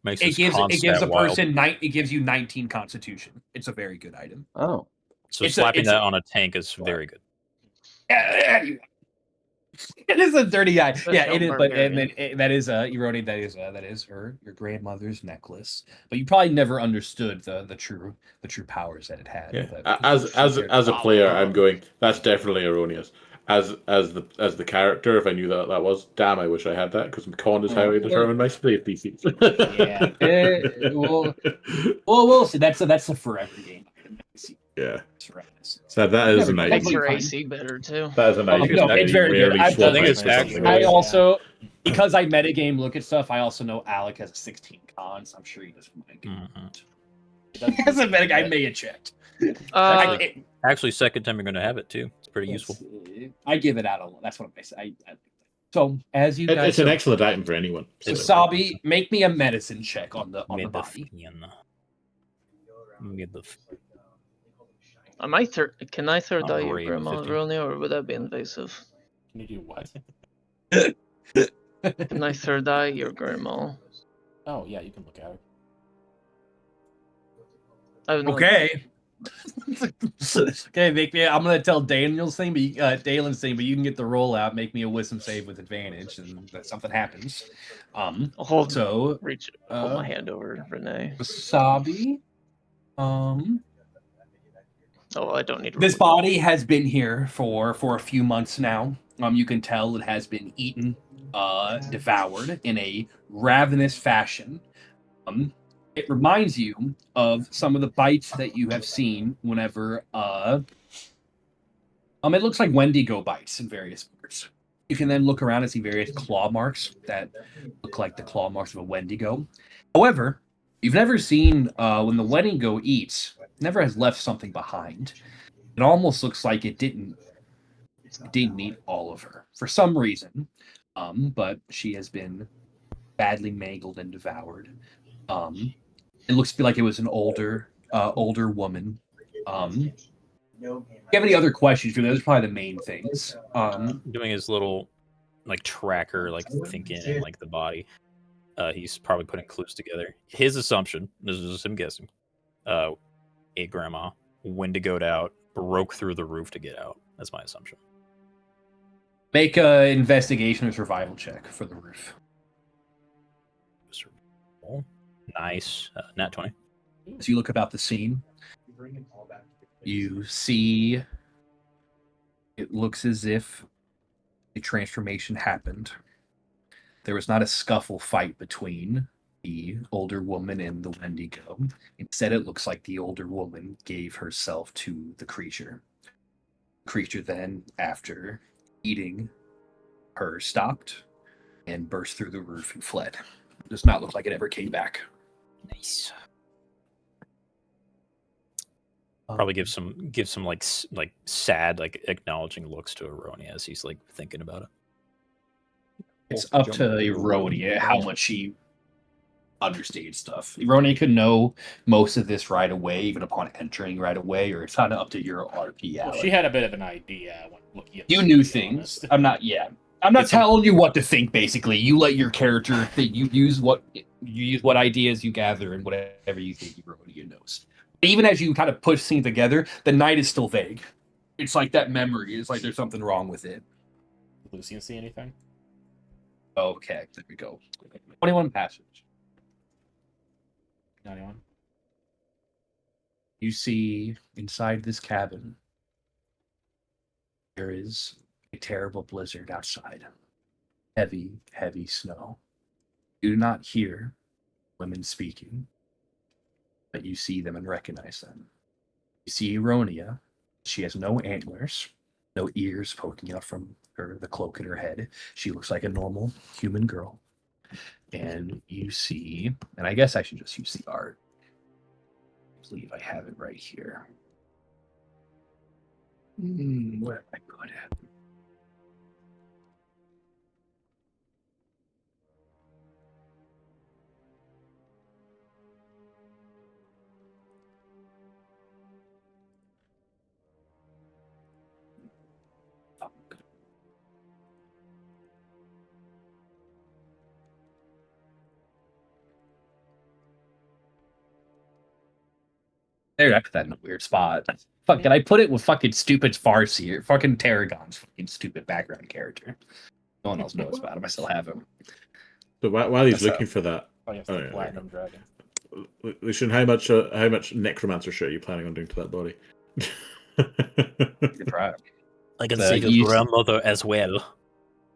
Makes It his gives constat a wild. person it gives you 19 constitution. It's a very good item. Oh. So it's a- slapping it's a- that on a tank is very good. Anyway. It is a dirty eye. Special Yeah, it is. But barbarian. that is Erode. That is your grandmother's necklace. But you probably never understood the true powers that it had. Yeah. But- As a player, I'm going. That's definitely erroneous. as the character, if I knew that was, damn, I wish I had that because con is how I determine my slave species. Yeah. Well, we'll see. That's a forever game. Yeah. Horrendous. So that is a Never- nice. Makes That'd your be fine. AC better too. That is a nice. no, it's very good. Rarely I swap think out it's for something actually- I else. also, because I metagame look at stuff, I also know Alec has a 16 con, so I'm sure he doesn't mind. Mhm. As a metagame, I may have checked. Actually, second time you're going to have it too. It's pretty useful. I give it out a lot. That's what I say. So as you guys, It's an excellent item for anyone. So. Wasabi, make me a medicine check on the body. Am I can I third Oh, eye your great, grandma 50. really, or would that be invasive? Can you do what? Can I third eye your grandma? Oh yeah, you can look at it. I would know- Okay. Okay, make me. I'm gonna tell Daniel's thing, but Dalen's thing, but you can get the roll out. Make me a wisdom save with advantage, and that something happens. I'll hold So hold my hand over Renee. Wasabi. Oh, I don't need. This body has been here for a few months now. You can tell it has been eaten, devoured in a ravenous fashion. It reminds you of some of the bites that you have seen whenever it looks like Wendigo bites in various parts. You can then look around and see various claw marks that look like the claw marks of a Wendigo. However, you've never seen when the Wendigo eats, it never has left something behind. It almost looks like it didn't eat all of her for some reason. But she has been badly mangled and devoured. It looks like it was an older woman. If you have any other questions, those are probably the main things. Doing his little like tracker, like thinking in like the body. He's probably putting clues together. His assumption, this is just him guessing, a grandma wendigoed out, broke through the roof to get out. That's my assumption. Make an investigation or survival check for the roof. Nice. Nat 20. As you look about the scene, you see it looks as if a transformation happened. There was not a scuffle fight between the older woman and the Wendigo. Instead, it looks like the older woman gave herself to the creature. The creature then, after eating her, stopped and burst through the roof and fled. It does not look like it ever came back. Nice. Probably give some like sad, like acknowledging looks to Aroni as he's like thinking about it. It's up to Ironia how much she understands stuff. Ironia could know most of this right away, even upon entering right away, or it's kind of up to your RP. Well, she had a bit of an idea when looking at You this, knew to be things. honest. I'm not. Yeah, I'm not It's some- telling you what to think. Basically, you let your character think. You use what ideas you gather and whatever you think Ironia knows. Even as you kind of push things together, the night is still vague. It's like that memory. It's like there's something wrong with it. Did Lucian see anything? Okay, there we go. 21 passage. 91. You see inside this cabin, there is a terrible blizzard outside. Heavy, heavy snow. You do not hear women speaking, but you see them and recognize them. You see Ironia. She has no antlers, no ears poking out from the cloak in her head. She looks like a normal human girl. And you see, and I guess I should just use the art. I believe I have it right here. Where did I put it? There, I put that in a weird spot. Fucking, I put it with fucking stupid Farsi or fucking Tarragon's fucking stupid background character. No one else knows about him. I still have him. So while he's That's looking for that, Oh, yes, Oh, the yeah, platinum dragon. Lucian, how much necromancer shit are you planning on doing to that body? Good try. I can So see your you- grandmother as well.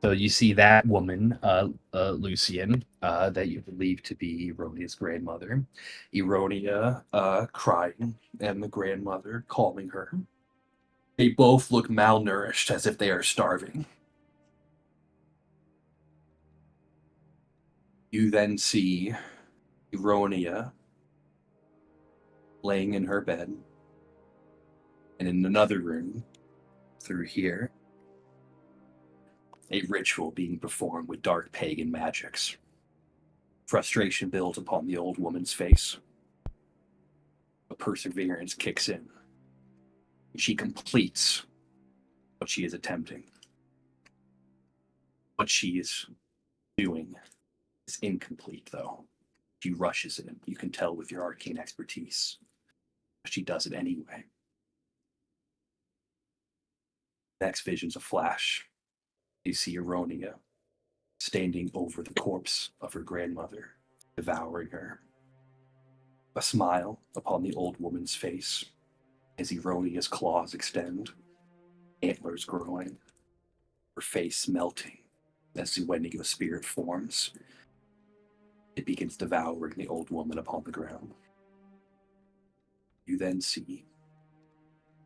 So you see that woman, Lucian, that you believe to be Eronia's grandmother. Eronia crying, and the grandmother calming her. They both look malnourished, as if they are starving. You then see Eronia laying in her bed, and in another room, through here, a ritual being performed with dark pagan magics. Frustration builds upon the old woman's face. But perseverance kicks in. She completes what she is attempting. What she is doing is incomplete, though. She rushes it. You can tell with your arcane expertise. But she does it anyway. Next vision's a flash. You see Eronia standing over the corpse of her grandmother, devouring her. A smile upon the old woman's face as Eronia's claws extend, antlers growing, her face melting as the Wendigo spirit forms. It begins devouring the old woman upon the ground. You then see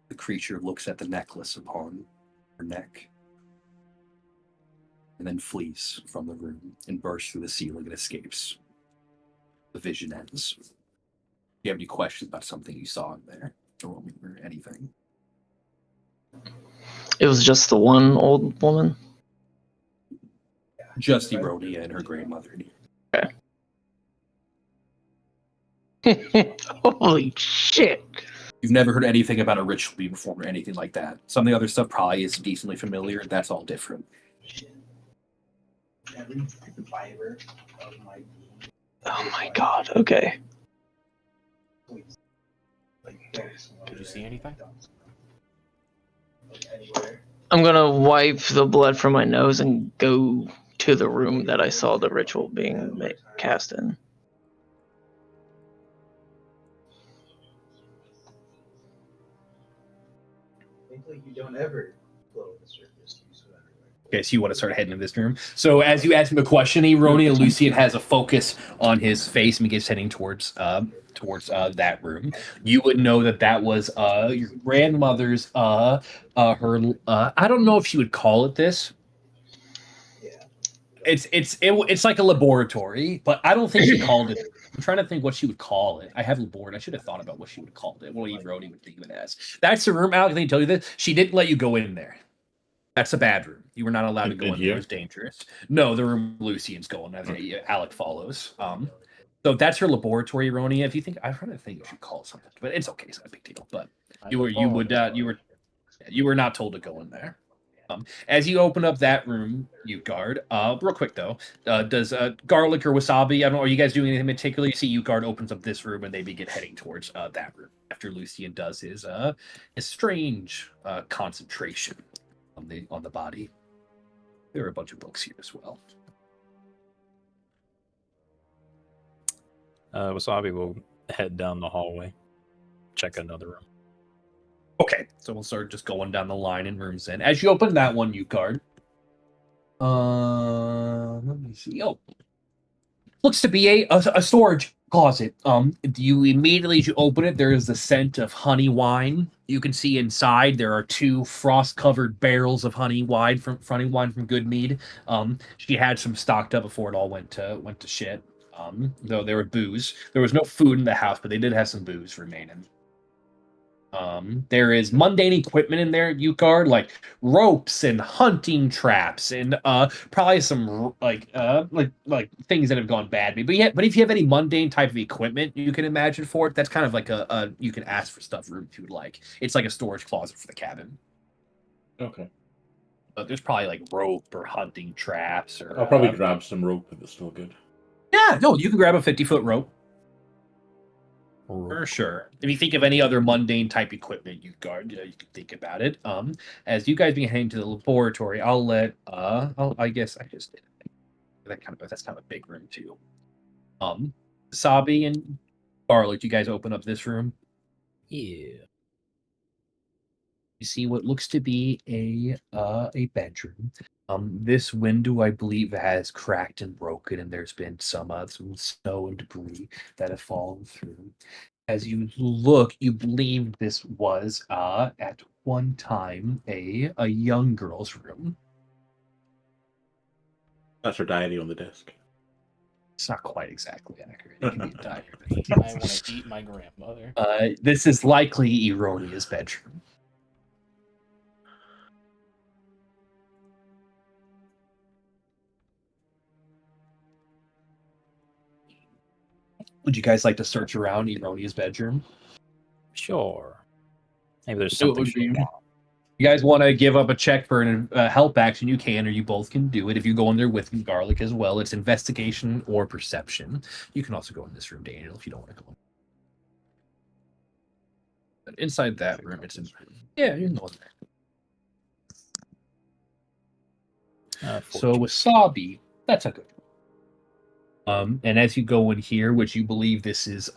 the creature looks at the necklace upon her neck and then flees from the room and bursts through the ceiling and escapes. The vision ends. Do you have any questions about something you saw in there or anything? It was just the one old woman. Just Eronia and her grandmother. Holy shit! You've never heard anything about a ritual being performed or anything like that. Some of the other stuff probably is decently familiar. That's all different. Oh my god, okay. Did you see anything? I'm gonna wipe the blood from my nose and go to the room that I saw the ritual being cast in. You don't ever flow the surface. Okay, so you want to start heading in this room. So as you ask him a question, Eronia, Lucian has a focus on his face and begins heading towards that room. You would know that was your grandmother's her I don't know if she would call it this. It's like a laboratory, but I don't think she called it. I'm trying to think what she would call it. I have laboratory. I should have thought about what she would have called it. What Eronia would think of it as. That's the room. Alex, let me tell you this. She didn't let you go in there. That's a bad room. You were not allowed to go in there. Here? It was dangerous. No, the room Lucian's going. Alec follows. So that's her laboratory, Eronia. If you think, I'm trying to think, you should call it something, but it's okay. It's not a big deal. But you were not told to go in there. As you open up that room, you guard. Real quick though, does garlic or wasabi? I don't know. Are you guys doing anything particular? You see, you guard opens up this room, and they begin heading towards that room after Lucian does his strange concentration on the body. There are a bunch of books here as well. Wasabi will head down the hallway, check another room. Okay, so we'll start just going down the line in rooms then. As you open that one, you guard. Let me see. Oh, looks to be a storage closet. You immediately, as you open it, there is the scent of honey wine. You can see inside there are 2 frost-covered barrels of honey wine from Good Mead. She had some stocked up before it all went to shit. Though there were booze. There was no food in the house, but they did have some booze remaining. There is mundane equipment in there, you guard, like ropes and hunting traps and probably some like things that have gone bad. But if you have any mundane type of equipment you can imagine for it, that's kind of like a you can ask for stuff room if you would like. It's like a storage closet for the cabin. Okay. But there's probably like rope or hunting traps or I'll probably grab some rope if it's still good. Yeah, no, you can grab a 50-foot rope. For sure. If you think of any other mundane type equipment you guard, you can think about it. As you guys begin heading to the laboratory, I'll let I guess I just did that's kind of a big room too. Sabi and Garlic, you guys open up this room. Yeah. You see what looks to be a bedroom. This window, I believe, has cracked and broken, and there's been some snow and debris that have fallen through. As you look, you believe this was at one time a young girl's room. That's her diary on the desk. It's not quite exactly accurate. It can be a diary. I want to eat my grandmother. This is likely Eronia's bedroom. Would you guys like to search around Eronia's bedroom? Sure. Maybe there's So it something. would she'll be- want. You guys want to give up a check for a help action, you can, or you both can do it. If you go in there with Garlic as well, it's investigation or perception. You can also go in this room, Daniel, if you don't want to go in. But inside that room, it's yeah, you can go in there. So 14. Wasabi, that's a good one. And as you go in here, which you believe this is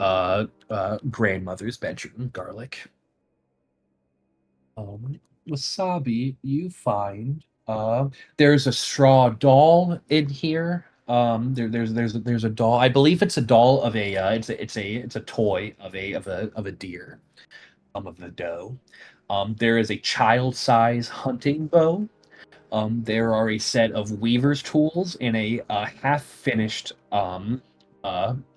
grandmother's bedroom, Garlic. Wasabi, you find there's a straw doll in here. There's a doll. I believe it's a doll of a it's a toy of a deer, of the doe. There is a child size hunting bow. There are a set of weaver's tools and a half finished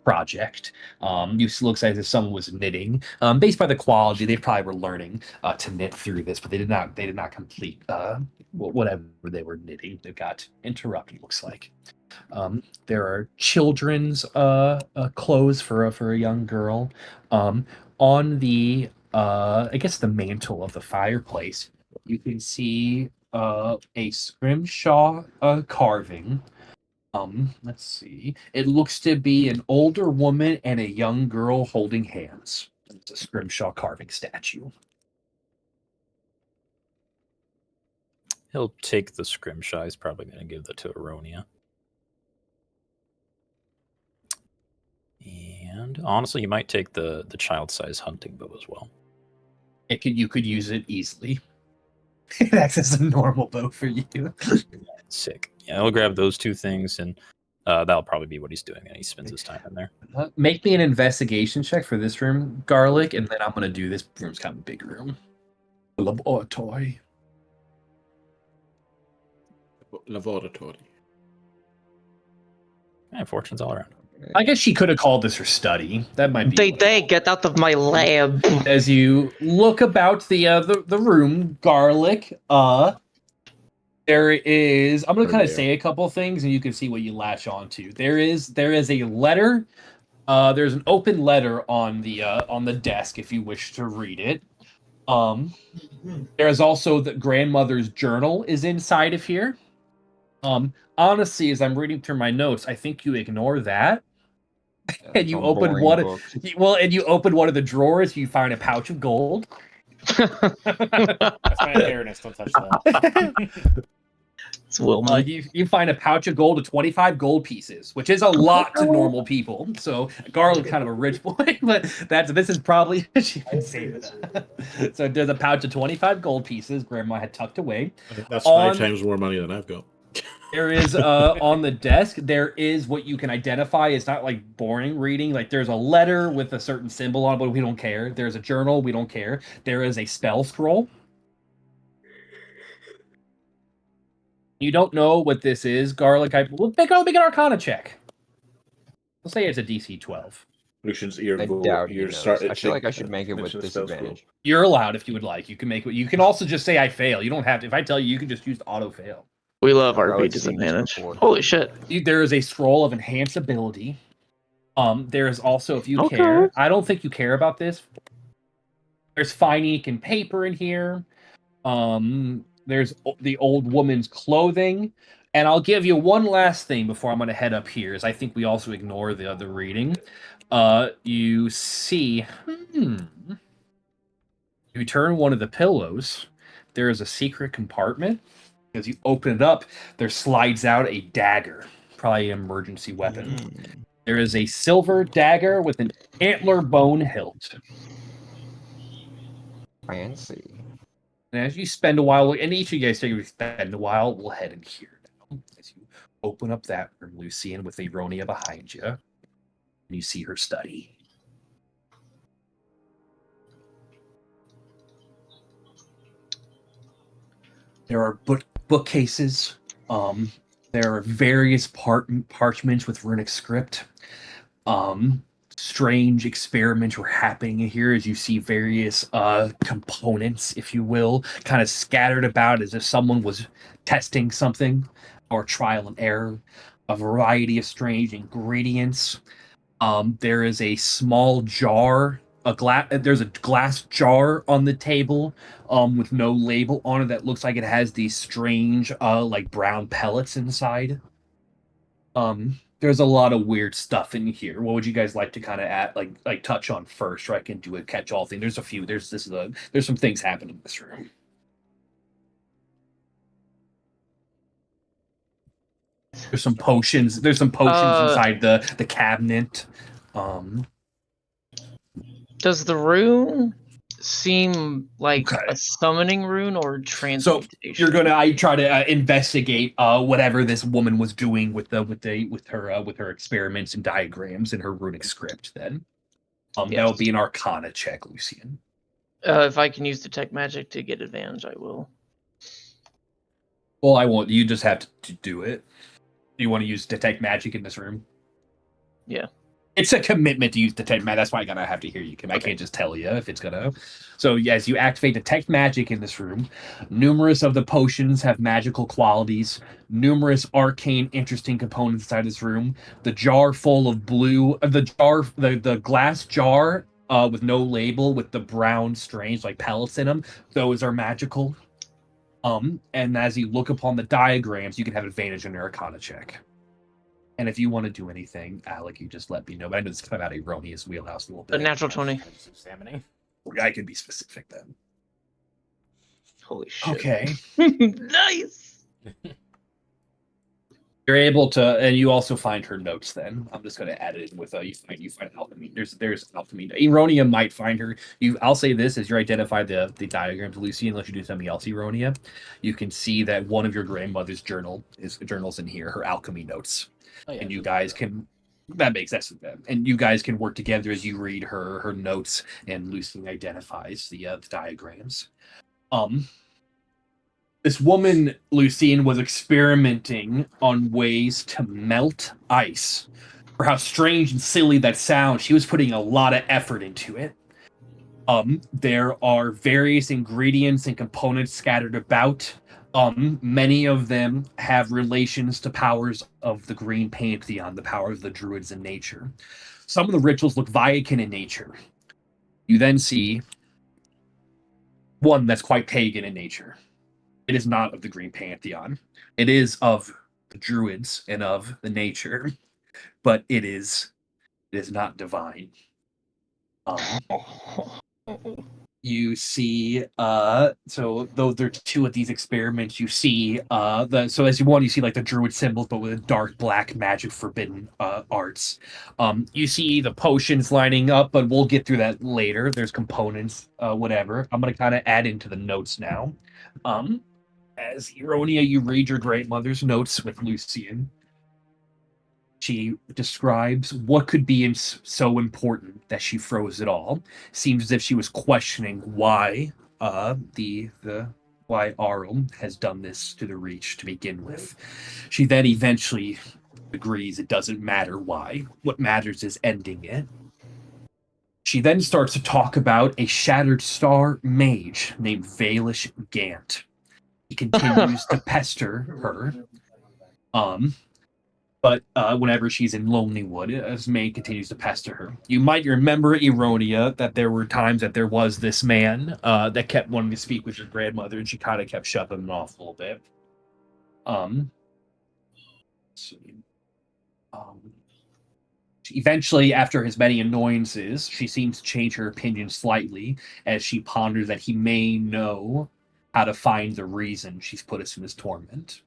project. Looks as if someone was knitting. Based by the quality, they probably were learning to knit through this, but they did not complete whatever they were knitting. They got interrupted. Looks like. There are children's clothes for a young girl. On the I guess the mantle of the fireplace, you can see a scrimshaw carving. Let's see. It looks to be an older woman and a young girl holding hands. It's a scrimshaw carving statue. He'll take the scrimshaw. He's probably going to give that to Aronia. And honestly, you might take the child-size hunting bow as well. You could use it easily. It acts as a normal bow for you. Sick. Yeah, he'll grab those two things, and that'll probably be what he's doing. And he spends his time in there. Make me an investigation check for this room, Garlic, and then I'm gonna do this room's kind of a big room. Laboratory. Laboratory. Yeah, fortunes all around. I guess she could have called this her study. That might be. They get out of my lab. As you look about the room, Garlic, there is. I'm gonna kind of say a couple things, and you can see what you latch onto. There is a letter. There's an open letter on the desk if you wish to read it. There is also the grandmother's journal is inside of here. Honestly, as I'm reading through my notes, I think you ignore that. And you open one. And you open one of the drawers. You find a pouch of gold. That's my inheritance. Don't touch that. It's Wilma. You find a pouch of gold of 25 gold pieces, which is a lot to normal people. So Garlic's kind of a rich boy, but this is probably she can save it. So there's a pouch of 25 gold pieces Grandma had tucked away. That's 5 times more money than I've got. There is on the desk, there is what you can identify. It's not like boring reading. Like there's a letter with a certain symbol on it, but we don't care. There's a journal, we don't care. There is a spell scroll. You don't know what this is, Garlic. We'll make an Arcana check. We'll say it's a DC 12. Lucian's ear I go. doubt he Ear knows. start I feel like I should make it with mention the spell disadvantage. You're allowed if you would like. You can make it. You can also just say I fail. You don't have to. If I tell you, you can just use auto fail. We love I've RP always seen this disadvantage. before. Holy shit. There is a scroll of enhance ability. There is also, if you Okay. care, I don't think you care about this. There's fine ink and paper in here. There's the old woman's clothing. And I'll give you one last thing before I'm going to head up here, is I think we also ignore the other reading. You see, you turn one of the pillows. There is a secret compartment. As you open it up, there slides out a dagger, probably an emergency weapon. There is a silver dagger with an antler bone hilt. Fancy. And as you spend a while, and each of you guys take you spend a while, we'll head in here now. As you open up that room, Lucian, with Aronia behind you, and you see her study. There are bookcases. There are various parchments with runic script. Strange experiments were happening in here as you see various components, if you will, kind of scattered about as if someone was testing something or trial and error. A variety of strange ingredients. There is a small jar, there's a glass jar on the table, with no label on it that looks like it has these strange, like brown pellets inside. There's a lot of weird stuff in here. What would you guys like to kind of add, like touch on first, or I can do a catch-all thing? There's a few. There's some things happening in this room. There's some potions. There's some potions inside the cabinet. Does the rune seem like Okay. a summoning rune or transmutation? I try to investigate whatever this woman was doing with her experiments and diagrams in her runic script. Then, that Yes. will be an Arcana check, Lucian. If I can use detect magic to get advantage, I will. Well, I won't. You just have to do it. Do you want to use detect magic in this room? Yeah. It's a commitment to use detect magic. That's why I'm gonna have to hear you. I can't just tell you if it's gonna. So yes, you activate detect magic in this room. Numerous of the potions have magical qualities. Numerous arcane, interesting components inside this room. The jar full of blue. The glass jar with no label with the brown strange like pellets in them. Those are magical. And as you look upon the diagrams, you can have advantage on your Arcana check. And if you want to do anything, Alec, you just let me know. But I know it's kind of out of Eronia's wheelhouse a little A bit. natural 20. Just examining. I can be specific then. Holy shit. Okay. Nice. You're able to, and you also find her notes. Then I'm just going to add it in with you find alchemy. There's alchemy. Eronia might find her. I'll say this as you identify the diagrams, Lucy. Unless you do something else, Eronia, you can see that one of your grandmother's journals in here. Her alchemy notes. Oh, yeah. And you guys can, that makes sense to them. And you guys can work together as you read her notes, and Lucy identifies the diagrams. This woman, Lucine, was experimenting on ways to melt ice. For how strange and silly that sounds, she was putting a lot of effort into it. There are various ingredients and components scattered about. Many of them have relations to powers of the Green Pantheon, the powers of the druids in nature. Some of the rituals look Viacan in nature. You then see one that's quite pagan in nature. It is not of the Green Pantheon. It is of the druids and of the nature, but it is not divine. You see, so those are two of these experiments. You see, so as you see like the druid symbols, but with dark black magic forbidden arts. You see the potions lining up, but we'll get through that later. There's components, whatever. I'm gonna kind of add into the notes now. As Eronia, you read your great mother's notes with Lucian. She describes what could be so important that she froze it all. Seems as if she was questioning why why Arl has done this to the Reach to begin with. She then eventually agrees it doesn't matter why. What matters is ending it. She then starts to talk about a Shattered Star mage named Valish Gant. He continues to pester her. But whenever she's in Lonelywood, Esme continues to pester her. You might remember, Eronia, that there were times that there was this man that kept wanting to speak with your grandmother, and she kind of kept shoving him off a little bit. Eventually, after his many annoyances, she seems to change her opinion slightly as she ponders that he may know how to find the reason she's put us in this torment.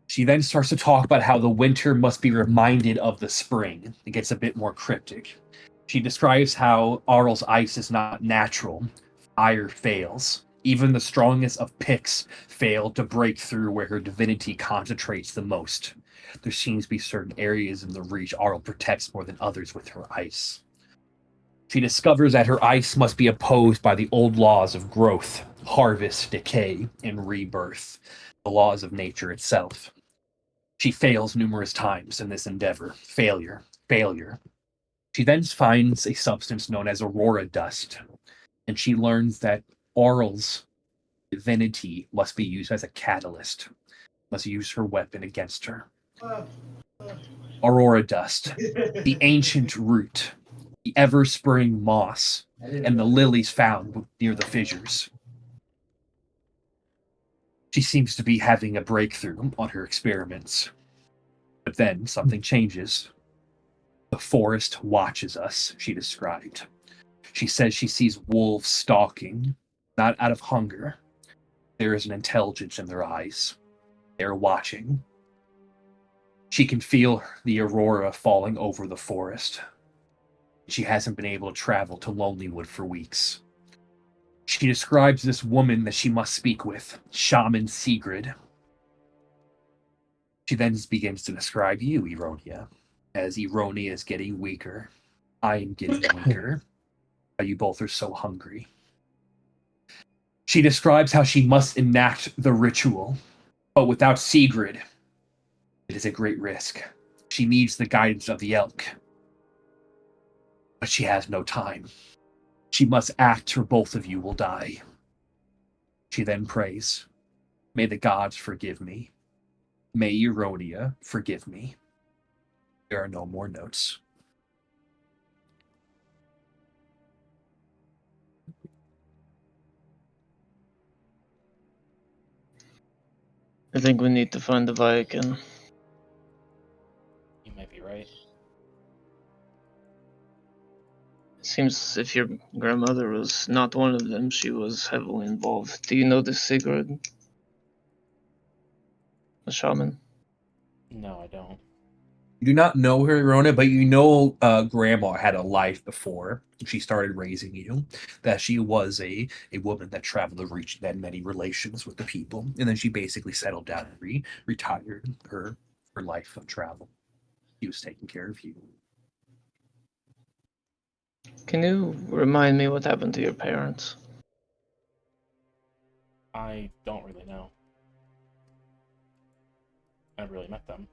She then starts to talk about how the winter must be reminded of the spring. It gets a bit more cryptic. She describes how Arl's ice is not natural. Fire fails. Even the strongest of picks fail to break through where her divinity concentrates the most. There seems to be certain areas in the reach Arl protects more than others with her ice. She discovers that her ice must be opposed by the old laws of growth, harvest, decay, and rebirth, the laws of nature itself. She fails numerous times in this endeavor. Failure, failure. She then finds a substance known as aurora dust, and she learns that Arl's divinity must be used as a catalyst, must use her weapon against her. Aurora dust, the ancient root, the ever-spring moss, and the lilies found near the fissures. She seems to be having a breakthrough on her experiments. But then something changes. The forest watches us, she described. She says she sees wolves stalking, not out of hunger. There is an intelligence in their eyes. They're watching. She can feel the aurora falling over the forest. She hasn't been able to travel to Lonelywood for weeks. She describes this woman that she must speak with, Shaman Sigrid. She then begins to describe you, Eronia, as Eronia is getting weaker. I am getting weaker. You both are so hungry. She describes how she must enact the ritual, but without Sigrid, it is a great risk. She needs the guidance of the elk, but she has no time. She must act or both of you will die. She then prays, may the gods forgive me. May Eronia forgive me. There are no more notes. I think we need to find the Viking. You might be right. Seems if your grandmother was not one of them, she was heavily involved. Do you know this Sigurd? The shaman? No, I don't. You do not know her, Rona, but you know Grandma had a life before she started raising you, that she was a woman that traveled the region, that had many relations with the people, and then she basically settled down and retired her life of travel. She was taking care of you. Can you remind me what happened to your parents? I don't really know. I never really met them.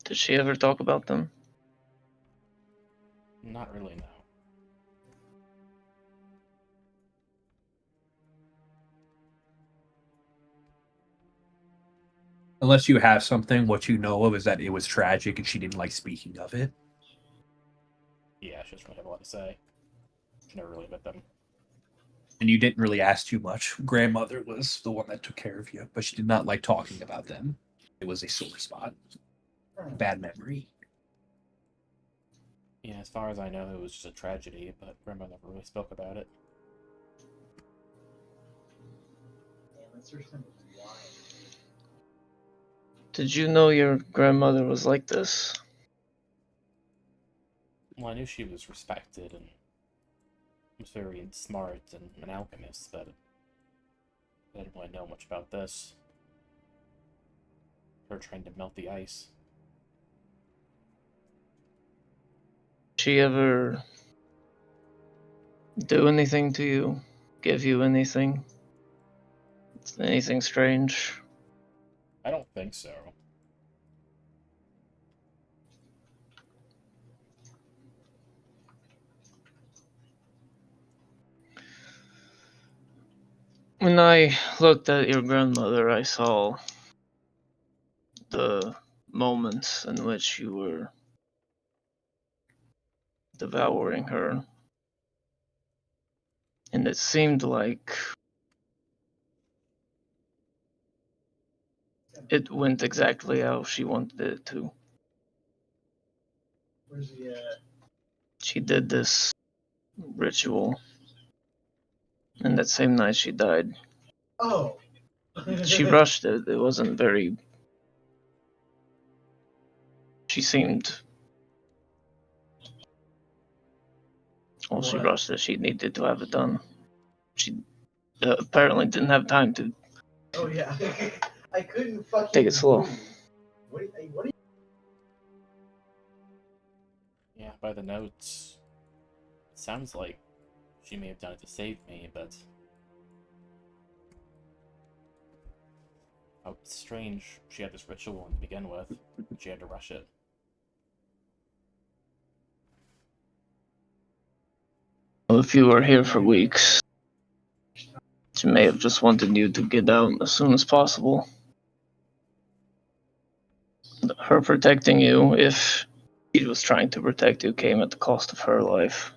Did she ever talk about them? Not really, no. Unless you have something, what you know of is that it was tragic and she didn't like speaking of it. Yeah, she doesn't really have a lot to say. She never really met them. And you didn't really ask too much. Grandmother was the one that took care of you, but she did not like talking about them. It was a sore spot. Bad memory. Yeah, as far as I know, it was just a tragedy, but Grandma never really spoke about it. Did you know your grandmother was like this? Well, I knew she was respected and was very smart and an alchemist, but I didn't really know much about this. Her trying to melt the ice. She ever do anything to you? Give you anything? Anything strange? I don't think so. When I looked at your grandmother, I saw the moments in which you were devouring her. And it seemed like it went exactly how she wanted it to. Where's he at? She did this ritual, and that same night she died. Oh. She rushed it. It wasn't very. She seemed Well, she What? rushed it. She needed to have it done. She apparently didn't have time to. Oh yeah. I couldn't fucking Take it slow. move. What are you? Yeah, by the notes, it sounds like she may have done it to save me, but oh, it's strange. She had this ritual to begin with. She had to rush it. Well, if you were here for weeks, she may have just wanted you to get out as soon as possible. Her protecting you, if she was trying to protect you, came at the cost of her life.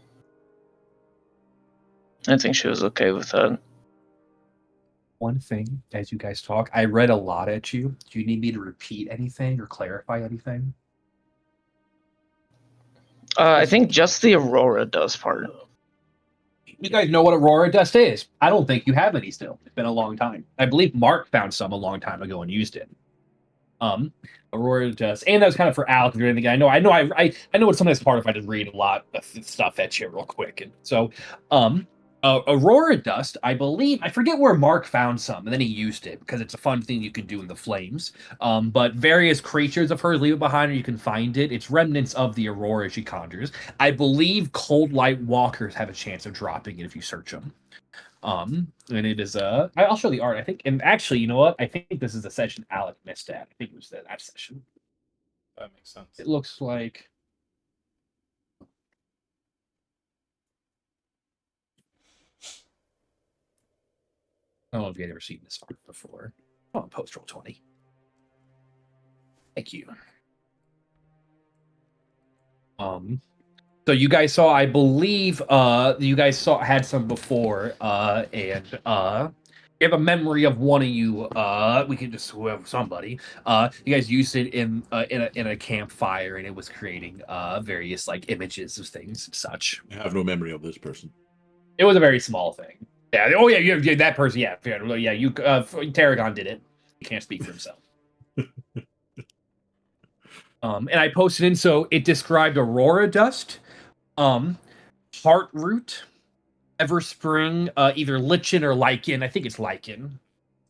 I think she was okay with that. One thing, as you guys talk, I read a lot at you. Do you need me to repeat anything or clarify anything? I think just the Aurora does part. You guys know what Aurora Dust is. I don't think you have any still. It's been a long time. I believe Mark found some a long time ago and used it. Aurora Dust, and that was kind of for Alex or anything. I know what some of this part if I just read a lot of stuff at you real quick. And so, Aurora Dust, I believe, I forget where Mark found some, and then he used it because it's a fun thing you can do in the flames. But various creatures of hers leave it behind, or you can find it. It's remnants of the Aurora she conjures. I believe Cold Light Walkers have a chance of dropping it if you search them. And it is I'll show the art. I think, and actually, you know what? I think this is the session Alec missed at. I think it was that session. That makes sense. It looks like. I don't know if you've ever seen this art before. Oh, post roll 20. Thank you. So you guys saw, I believe, you guys had some before, and you have a memory of one of you. We can just have somebody. You guys used it in a campfire, and it was creating various like images of things and such. I have no memory of this person. It was a very small thing. Yeah. Oh yeah. That person. Yeah. Yeah. You. Tarragon did it. He can't speak for himself. And I posted in, so it described Aurora Dust, Heartroot, Everspring, either Lichen or Lichen. I think it's Lichen.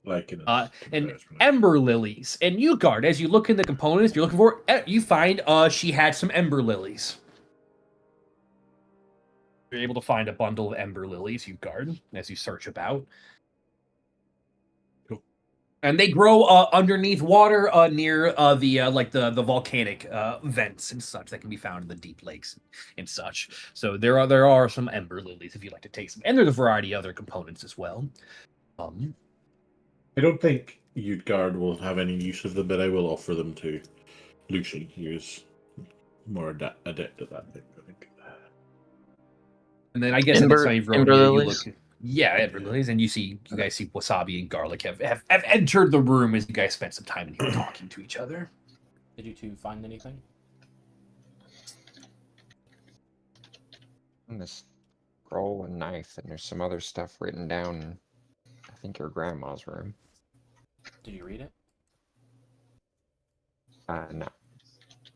Lichen. And Ember Lilies. And Uguard, as you look in the components you're looking for, you find she had some Ember Lilies. You're able to find a bundle of Ember Lilies, Uguard, as you search about. And they grow underneath water near the volcanic vents and such that can be found in the deep lakes and such. So there are some Ember Lilies if you'd like to take some, and there's a variety of other components as well. I don't think Utgard will have any use of them, but I will offer them to Lucian. He is more adept at that thing, I think. And then I guess Ember Lilies. Ember Lilies, and you guys see Wasabi and Garlic have entered the room as you guys spent some time in here talking to each other. Did you two find anything? And this scroll and knife, and there's some other stuff written down in, I think, your grandma's room. Did you read it? No.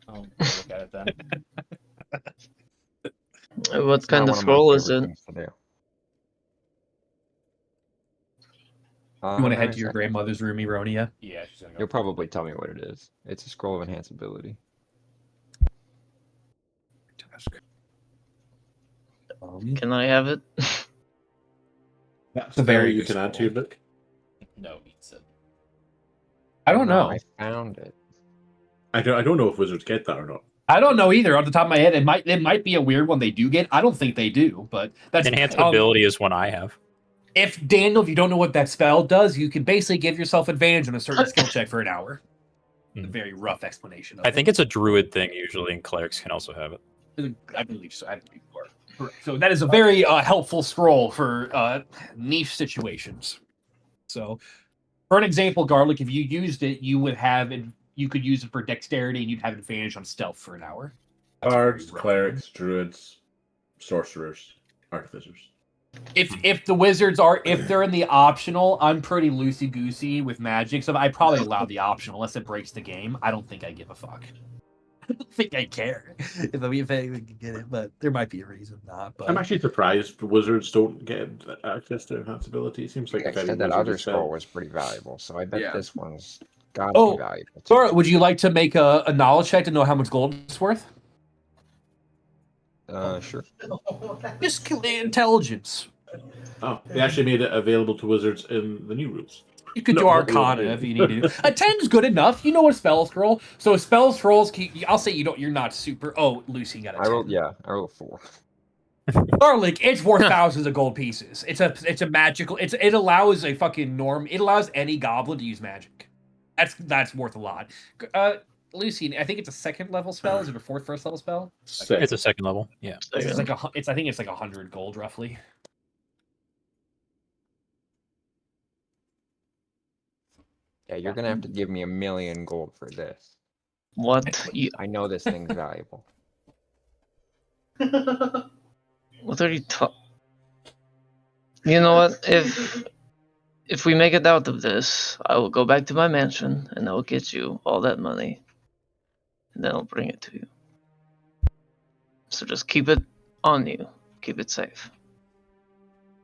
Oh, look at it then. What It's kind not of one my scroll is favorite it? things to do. You want to head to your I think grandmother's room, Eronia? Yeah, she's gonna go. You'll probably tell me what it is. It's a scroll of enhanceability. Can I have it? That's a very you good can add to scroll. your book. No, eats it. I don't know. I found it. I don't know if wizards get that or not. I don't know either. On the top of my head, it might be a weird one they do get. I don't think they do, but that's Enhanced ability is one I have. If you don't know what that spell does, you can basically give yourself advantage on a certain skill check for an hour. A very rough explanation of I think it's a druid thing usually, and clerics can also have it. I believe so. I believe you are correct. So that is a very helpful scroll for niche situations. So, for an example, Garlic, if you used it, you could use it for dexterity, and you'd have advantage on stealth for an hour. That's Bards, very clerics, druids, sorcerers, artificers. If the wizards if they're in the optional, I'm pretty loosey goosey with magic, so I probably allow the optional unless it breaks the game. I don't think I give a fuck. don't think I care if I can get it, but there might be a reason not. But I'm actually surprised wizards don't get access to enhanced ability. It seems like I if any said that wizard other is scroll spelled. was pretty valuable, so I bet Yeah. this one's got to Oh, be valuable too. Laura, would you like to make a knowledge check to know how much gold it's worth? Sure. Just intelligence. Oh, they actually made it available to wizards in the new rules. You could No, do not the old Arcana rules. if you need to. A 10's good enough. You know a spell scroll. So spell scrolls, I'll say you're not super. Oh, Lucy got a 10. I rolled 4. Garlic, it's worth thousands of gold pieces. It's a magical. It allows a fucking norm. It allows any goblin to use magic. That's worth a lot. Lucy, I think it's a second level spell. Is it a first level spell? It's a second level. Yeah. It's like I think it's like 100 gold roughly. Yeah, you're gonna have to give me 1,000,000 gold for this. What? I know this thing's valuable. What are you talking? You know what? If we make it out of this, I will go back to my mansion and I will get you all that money, and then I'll bring it to you. So just keep it on you. Keep it safe.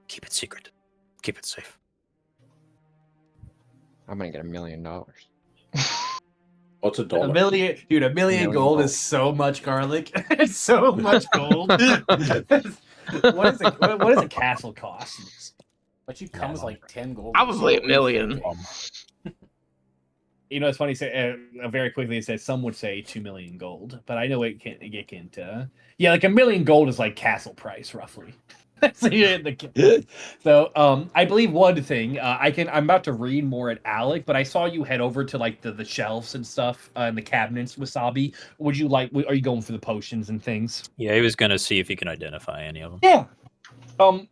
Keep it secret. Keep it safe. I'm gonna get $1 million. What's a A dollar? million, dude. A million gold is so much garlic. It's so much gold. What is a castle cost? But you come with like 10 gold. Probably $1 million. You know, it's funny. Say very quickly. It says some would say 2 million gold, but I know it can't get into. Yeah, like 1 million gold is like castle price roughly. So I believe one thing I'm about to read more at Alec, but I saw you head over to like the shelves and stuff and the cabinets, Wasabi. Would you like? Are you going for the potions and things? Yeah, he was gonna see if he can identify any of them. Yeah.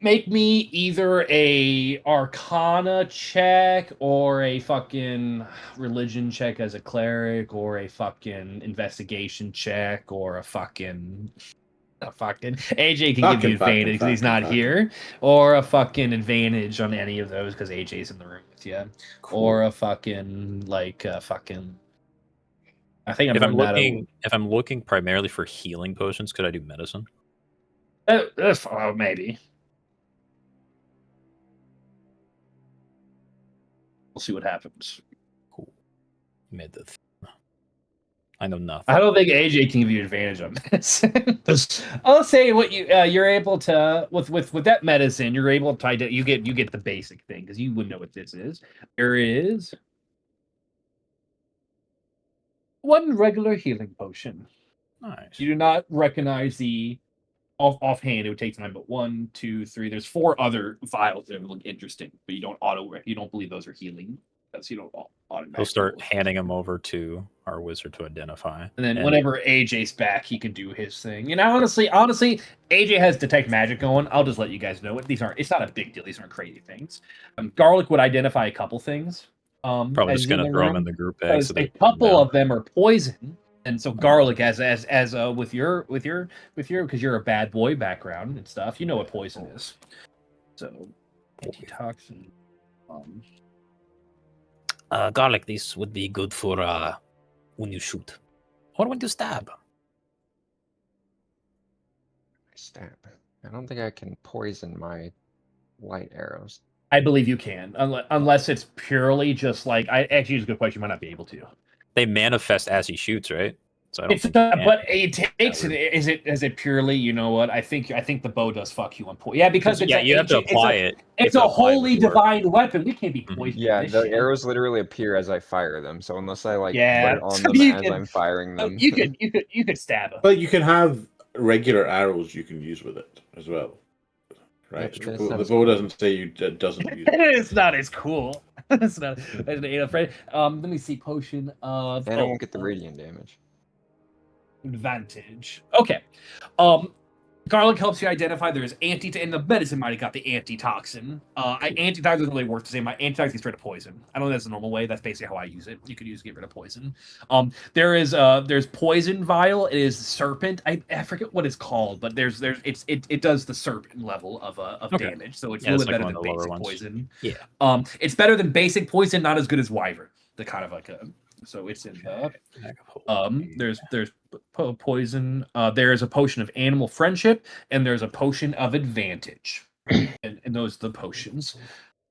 Make me either a Arcana check or a fucking religion check as a cleric, or a fucking investigation check, or a fucking AJ can give you advantage because he's not here, or a fucking advantage on any of those because AJ's in the room with you, or a fucking I think If I'm looking primarily for healing potions, could I do medicine? Maybe. We'll see what happens. Cool. Made the. I know nothing. I don't think AJ can give you advantage on this. I'll say what you're able to with that medicine. You're able to you get the basic thing because you wouldn't know what this is. There is one regular healing potion. Nice. You do not recognize the offhand. It would take time, but 1, 2, 3. There's 4 other vials that look interesting, but you don't believe those are healing. So you don't automatically. He'll start handing them over to our wizard to identify. And then whenever AJ's back, he can do his thing. And honestly, AJ has detect magic going. I'll just let you guys know it. It's not a big deal. These aren't crazy things. Garlic would identify a couple things. Probably just gonna throw them in the group bag. So a couple of them are poison, and so Garlic, as with your because you're a bad boy background and stuff, you know what poison is. So antitoxin. Garlic, this would be good for when you shoot or when you stab. Stab. I don't think I can poison my light arrows. I believe you can, unless it's purely just like actually, it's a good question. You might not be able to. They manifest as he shoots, right? So I don't think but it takes it. Is it purely? You know what? I think the bow does fuck you on point. Yeah, because you have to apply it. It's a holy divine weapon. We can't be poisoned. Yeah, the arrows literally appear as I fire them. So unless I put it on them as I'm firing them, you could stab them. But you can have regular arrows you can use with it as well, right? The bow doesn't say it doesn't use it. It's not as cool. It's not. Let me see. Potion of. and I won't get the radiant damage. Advantage. Okay. Garlic helps you identify there's and the medicine might have got the antitoxin. Antitoxin doesn't really work the same. My antitoxin is straight to poison. I don't know that's the normal way. That's basically how I use it. You could use to get rid of poison. There's poison vial. It is serpent. I forget what it's called, but it does the serpent level of damage. So it's a little bit better than basic poison. Yeah. It's better than basic poison, not as good as wyvern. The kind of like a So it's in the Magpul. there's poison. There is a potion of animal friendship, and there's a potion of advantage, and those are the potions.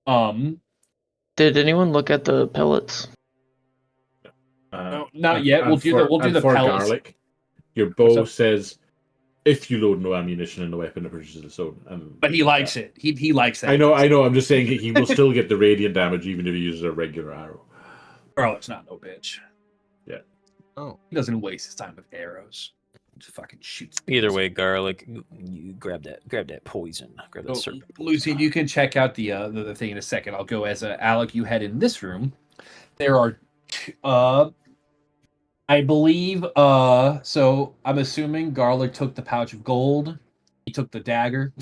Did anyone look at the pellets? No, not yet. We'll do the for pellets. garlic. Your What's bow up? says, "If you load no ammunition in the weapon, it produces its own." But he likes it. He likes that. I know. I'm just saying he will still get the radiant damage even if he uses a regular arrow. Bro, it's not no bitch. Yeah. Oh, He doesn't waste his time with arrows. Just fucking shoots. Either things. way, garlic, you grab that poison. Grab that So, serpent Lucy, poison. you can check out the thing in a second. I'll go as Alec. You head in this room. There are, I believe. So I'm assuming Garlic took the pouch of gold. He took the dagger,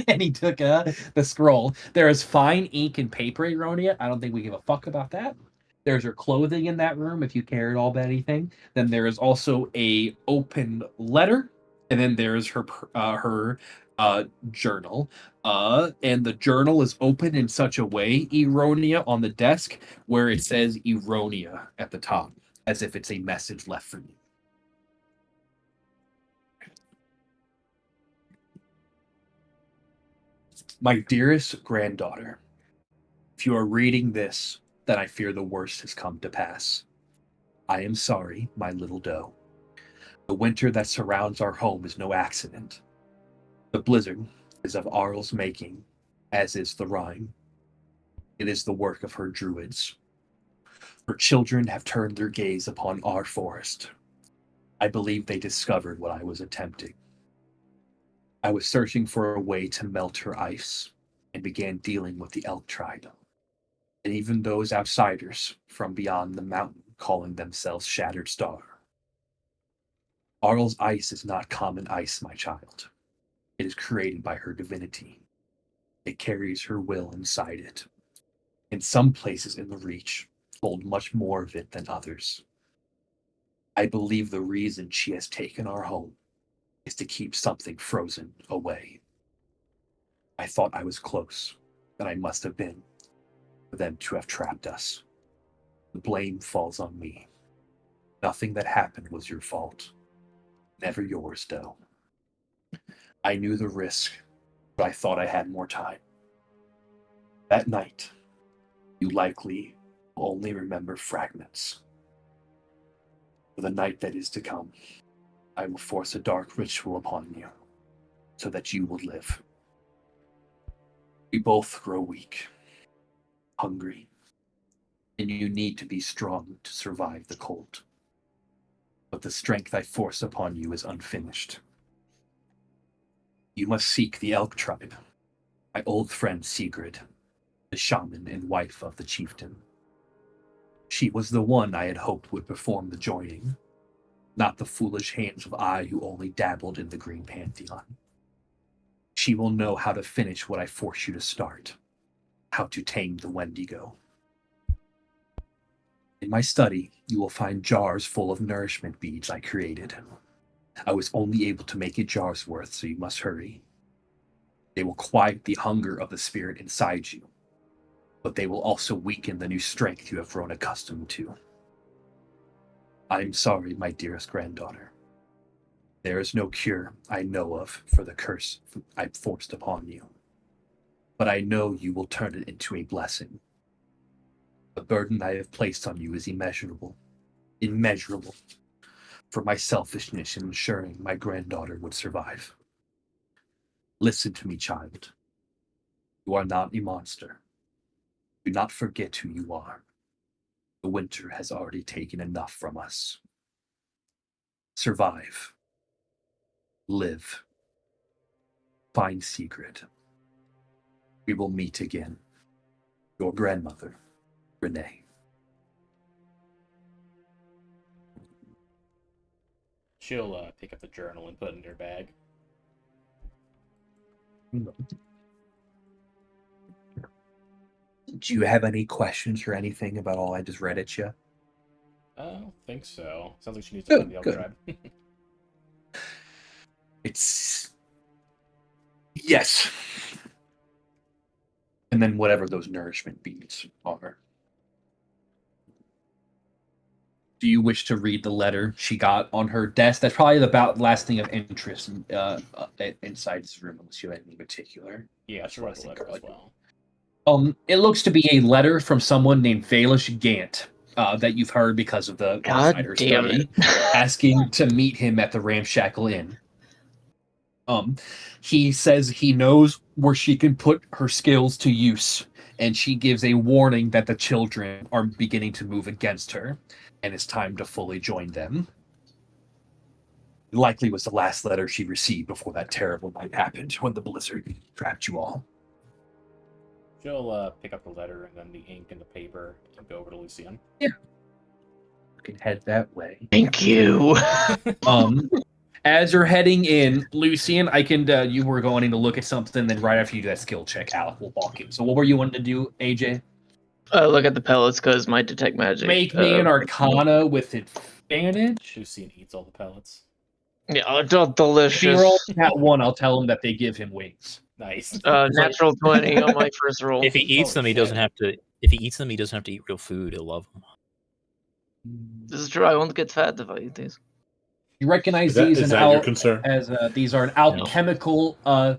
and he took the scroll. There is fine ink and paper, Ironia. I don't think we give a fuck about that. There's her clothing in that room if you care at all about anything. Then there is also a open letter, and then there's her journal. And the journal is open in such a way, Ironia, on the desk where it says Ironia at the top, as if it's a message left for you. My dearest granddaughter, if you are reading this, then I fear the worst has come to pass. I am sorry, my little doe. The winter that surrounds our home is no accident. The blizzard is of Arl's making, as is the Rime. It is the work of her druids. Her children have turned their gaze upon our forest. I believe they discovered what I was attempting. I was searching for a way to melt her ice and began dealing with the elk tribe. And even those outsiders from beyond the mountain calling themselves Shattered Star. Arl's ice is not common ice, my child. It is created by her divinity. It carries her will inside it. And some places in the Reach hold much more of it than others. I believe the reason she has taken our home is to keep something frozen away. I thought I was close, and I must have been, for them to have trapped us. The blame falls on me. Nothing that happened was your fault. Never yours, though. I knew the risk, but I thought I had more time. That night, you likely will only remember fragments. For the night that is to come, I will force a dark ritual upon you, so that you will live. We both grow weak, hungry, and you need to be strong to survive the cold. But the strength I force upon you is unfinished. You must seek the elk tribe, my old friend Sigrid, the shaman and wife of the chieftain. She was the one I had hoped would perform the joining, not the foolish hands of I who only dabbled in the Green Pantheon. She will know how to finish what I force you to start, how to tame the Wendigo. In my study, you will find jars full of nourishment beads I created. I was only able to make a jar's worth, so you must hurry. They will quiet the hunger of the spirit inside you, but they will also weaken the new strength you have grown accustomed to. I am sorry, my dearest granddaughter. There is no cure I know of for the curse I forced upon you, but I know you will turn it into a blessing. The burden I have placed on you is immeasurable, for my selfishness in ensuring my granddaughter would survive. Listen to me, child. You are not a monster. Do not forget who you are. The winter has already taken enough from us. Survive. Live. Find Sigrid. We will meet again. Your grandmother, Renee. She'll pick up the journal and put it in her bag. Do you have any questions or anything about all I just read at you? I don't think so. Sounds like she needs to find the elk Good. tribe. It's yes. And then whatever those nourishment beads are. Do you wish to read the letter she got on her desk? That's probably about the last thing of interest inside this room, unless you have anything particular. Yeah, I That's should what read I the think letter I as like. well. It looks to be a letter from someone named Valish Gant that you've heard because of the last night God her damn study, it. asking to meet him at the Ramshackle Inn. He says he knows where she can put her skills to use, and she gives a warning that the children are beginning to move against her, and it's time to fully join them. Likely was the last letter she received before that terrible night happened when the blizzard trapped you all. She'll pick up the letter and then the ink and the paper and go over to Lucian. You can head that way. Thank you. As you're heading in, Lucian, I can. You were going to look at something, then right after you do that skill check, Alec will walk in. So, what were you wanting to do, AJ? Look at the pellets because my detect magic. Make me an Arcana with advantage. Lucian eats all the pellets. Yeah, it's all If you delicious. roll that one, I'll tell him that they give him wings. Nice. Natural 20 on my first roll. If he eats Holy them, he shit. doesn't have to. If he eats them, he doesn't have to eat real food. He'll love them. This is true. I won't get fat if I eat these. You recognize Is these that in your concern? as these are an alchemical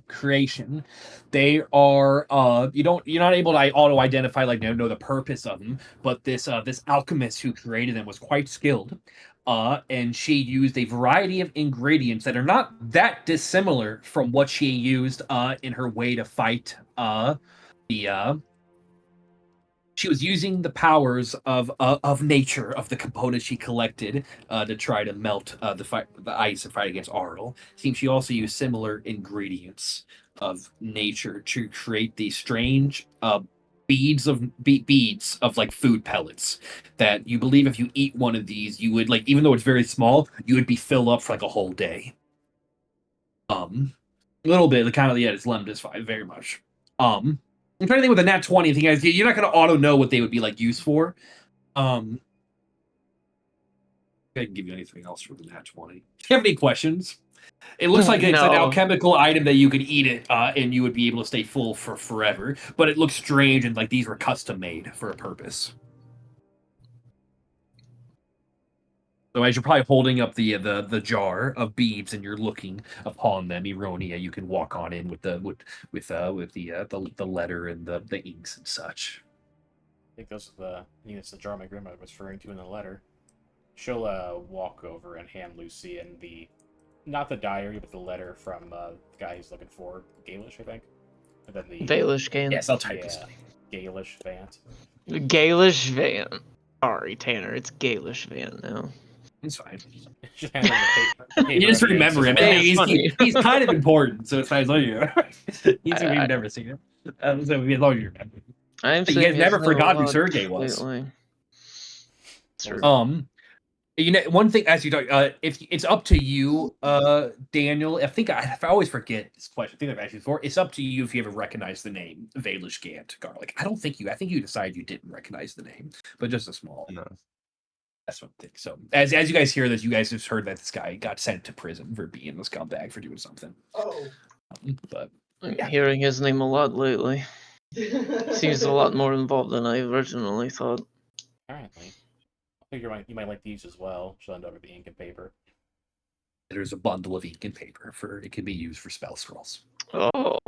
creation. They are you're not able to auto identify know the purpose of them, but this alchemist who created them was quite skilled. And she used a variety of ingredients that are not that dissimilar from what she used in her way to fight the she was using the powers of nature, of the components she collected to try to melt the ice and fight against Arl. Seems she also used similar ingredients of nature to create these strange beads of like food pellets that you believe if you eat one of these, you would even though it's very small, you would be filled up for like a whole day. A little bit, kind of it's lemon very much. I'm trying to think with a nat 20 thing, guys. You're not going to auto know what they would be used for. I can give you anything else for the nat 20. Do you have any questions? It looks like it's an No. alchemical item that you could eat it, and you would be able to stay full for forever. But it looks strange, and these were custom made for a purpose. So as you're probably holding up the jar of beads and you're looking upon them, Ironia, you can walk on in with the letter and the inks and such. I think those are it's the jar my grandmother was referring to in the letter. She'll walk over and hand Lucian not the diary, but the letter from the guy he's looking for, Galish, I think. And then the Valish Gant. Yes, I'll type this. Galish Vant. Galish Van. Sorry, Tanner. It's Galish Van now. It's fine. Just hand him the paper You just at the end, remember says, him. "Well, It's funny. He's kind of important, so it's fine as long as you. We've I- never seen him. So as long as you remember. I'm You saying guys never he's no forgot who lot Sergey was. lately. True. One thing as you talk, if it's up to you, Daniel. I always forget this question. I think I've asked you before. It's up to you if you ever recognize the name Valish Gant Garlic. I don't think you. I think you decided you didn't recognize the name, but just a small. No. That's one thing. So as you guys hear this, you guys have heard that this guy got sent to prison for being a scumbag for doing something. Oh. But I'm yeah. hearing his name a lot lately. Seems a lot more involved than I originally thought. Apparently. I figure you might like these as well. She'll end over the ink and paper. There's a bundle of ink and paper it can be used for spell scrolls. Oh.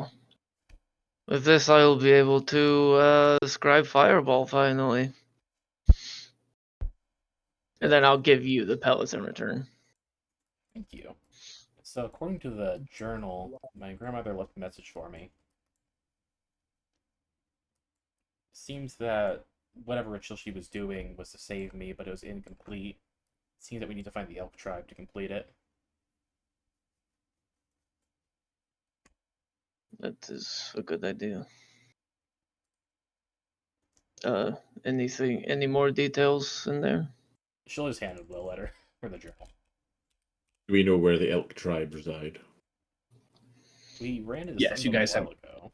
With this, I will be able to scribe Fireball finally. And then I'll give you the pellets in return. Thank you. So according to the journal, my grandmother left a message for me. Seems that whatever ritual she was doing was to save me, but it was incomplete. Seems that we need to find the elk tribe to complete it. That is a good idea. Any more details in there? She'll just hand him the letter for the journal. Do we know where the elk tribe reside? We ran into Yes, some you of them guys a have- while ago.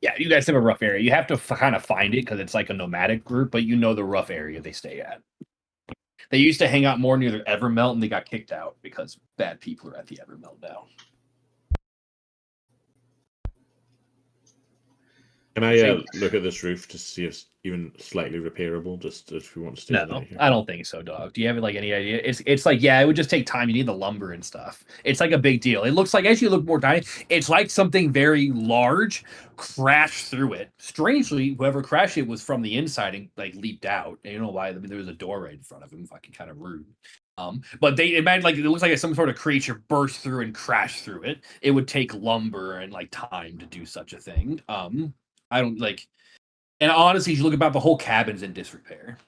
Yeah, you guys have a rough area. You have to kind of find it because it's like a nomadic group, but you know the rough area they stay at. They used to hang out more near the Evermelt, and they got kicked out because bad people are at the Evermelt now. Can I look at this roof to see if it's even slightly repairable, just if we want to stay the No, night here? I don't think so, dog. Do you have like any idea? It's like, yeah, it would just take time. You need the lumber and stuff. It's like a big deal. It looks like, as you look more tiny, it's like something very large crashed through it. Strangely, whoever crashed it was from the inside and like leaped out. And you know why? I mean, there was a door right in front of him. Fucking kind of rude. But they imagine like it looks like some sort of creature burst through and crashed through it. It would take lumber and like time to do such a thing. I don't like, and honestly, you look about the whole cabin's in disrepair.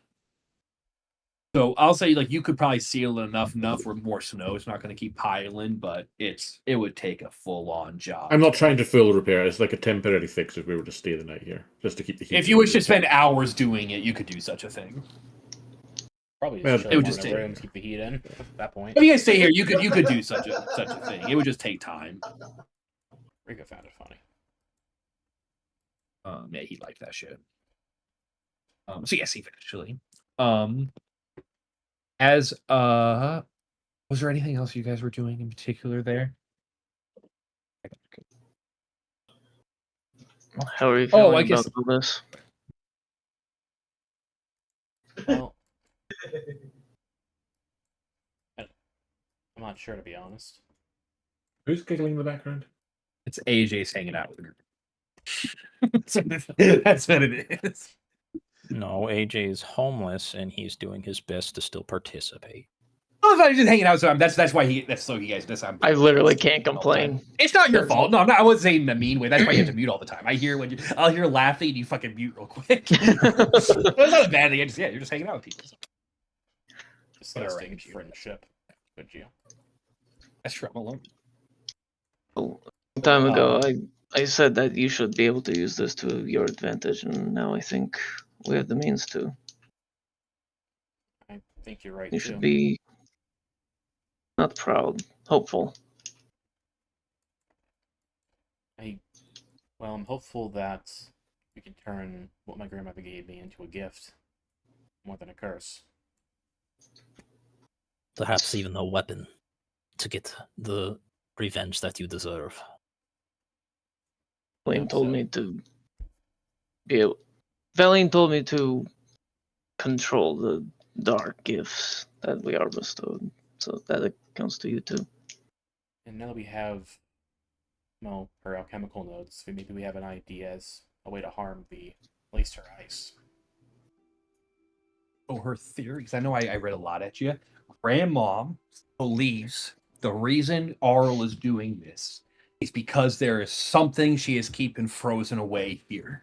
So I'll say like you could probably seal it enough where more snow is not going to keep piling, but it would take a full on job. I'm not trying to full repair. It's like a temporary fix if we were to stay the night here, just to keep the heat. If you wish to spend hours doing it, you could do such a thing. Probably Well, just it chill would in just the take- room, keep the heat in at that point. If you guys stay here, you could do such a thing. It would just take time. Rico found it funny. Yeah, he liked that shit. So yes, eventually. As was there anything else you guys were doing in particular there? How are you Oh, feeling I guess- about all this? Well, I'm not sure, to be honest. Who's giggling in the background? It's AJ's hanging out with her. That's what it is. No, AJ is homeless and he's doing his best to still participate. Oh, if I'm just hanging out, so that's why that's so you guys. That's how I'm I literally can't complain. It's not your That's fault. No, I wasn't saying in a mean way. That's why you have to mute all the time. I hear when I'll hear laughing and you fucking mute real quick. It's not a bad thing. You're just hanging out with people. Disgusting range you. friendship. Could you? That's true. I'm alone. A long time ago, I said that you should be able to use this to your advantage, and now I think we have the means to. I think you're right, You too. should be not proud, hopeful. Well, I'm hopeful that we can turn what my grandmother gave me into a gift more than a curse. Perhaps even a weapon to get the revenge that you deserve. Valine told so. me to be able. Valine told me to control the dark gifts that we are bestowed, so that counts to you too. And now that we have, well, her alchemical notes, maybe we have an idea as a way to harm at least her ice. Oh, her theories. I know I read a lot at you. Grandma believes the reason Arl is doing this is because there is something she is keeping frozen away here.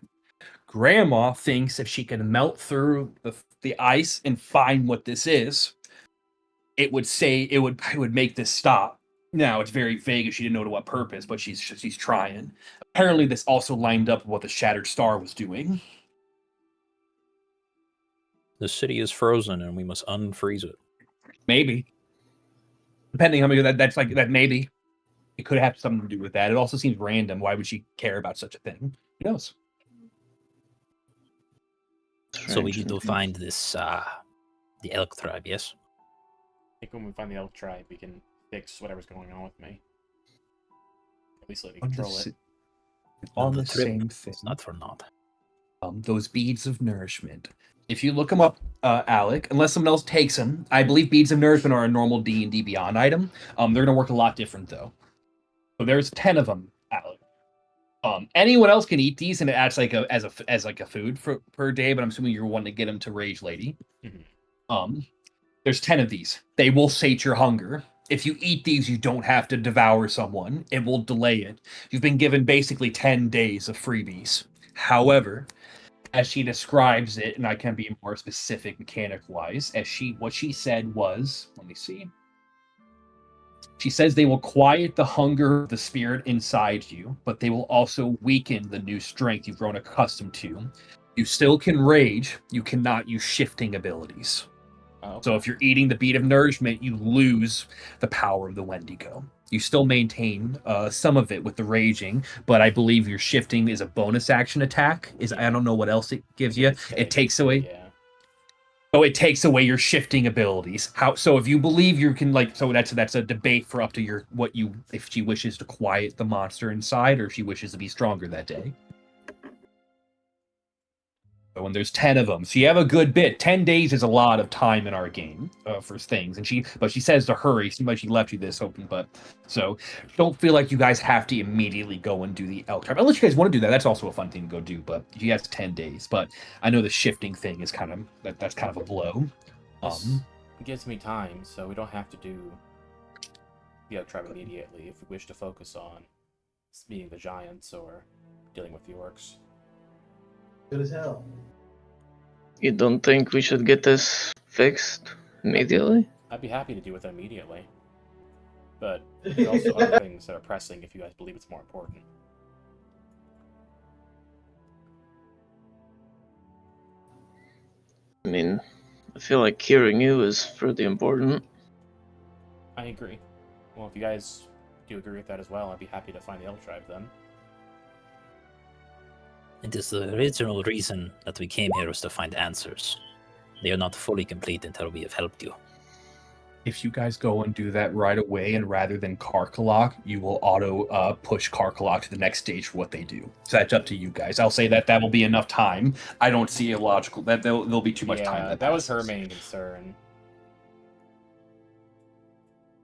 Grandma thinks if she can melt through the ice and find what this is, it would make this stop. Now it's very vague if she didn't know to what purpose, but she's trying. Apparently, this also lined up with what the Shattered Star was doing. The city is frozen and we must unfreeze it. Maybe, depending how many that's like that. Maybe it could have something to do with that. It also seems random. Why would she care about such a thing? Who knows? So we Strange need to indeed. find this, the elk tribe, yes? I think when we find the elk tribe, we can fix whatever's going on with me. At least let me control it. On The the trip same thing. It's not for naught. Those beads of nourishment. If you look them up, Alec, unless someone else takes them, I believe beads of nourishment are a normal D&D Beyond item. They're gonna work a lot different though. So there's 10 of them, Alec. Anyone else can eat these, and it acts like as a food per day. But I'm assuming you're wanting to get them to Rage Lady. Mhm. There's 10 of these. They will sate your hunger. If you eat these, you don't have to devour someone. It will delay it. You've been given basically 10 days of freebies. However, as she describes it, and I can be more specific mechanic-wise, what she said was, let me see. She says they will quiet the hunger of the spirit inside you, but they will also weaken the new strength you've grown accustomed to. You still can rage, you cannot use shifting abilities. Oh, So if you're eating the bead of nourishment, you lose the power of the Wendigo. You still maintain some of it with the raging, but I believe your shifting is a bonus action attack. I don't know what else it gives you. It takes away. Yeah. So it takes away your shifting abilities. So if you believe you can that's a debate for up to if she wishes to quiet the monster inside or if she wishes to be stronger that day. and there's 10 of them. So you have a good bit. 10 days is a lot of time in our game for things. And she says to hurry. Seems like she left you this open, but so don't feel like you guys have to immediately go and do the elk tribe. Unless you guys want to do that. That's also a fun thing to go do, but you have 10 days. But I know the shifting thing is kind of that's kind of a blow. This gives me time, so we don't have to do the elk tribe immediately if we wish to focus on beating the giants or dealing with the orcs. Good as hell. You don't think we should get this fixed immediately? I'd be happy to deal with it immediately. But there's also other things that are pressing if you guys believe it's more important. I mean, I feel like hearing you is pretty important. I agree. Well, if you guys do agree with that as well, I'd be happy to find the elk tribe then. It is the original reason that we came here was to find answers. They are not fully complete until we have helped you. If you guys go and do that right away, and rather than Karkalok, you will auto push Karkalok to the next stage for what they do. So that's up to you guys. I'll say that will be enough time. I don't see a logical that there'll be too much time. That was her main concern.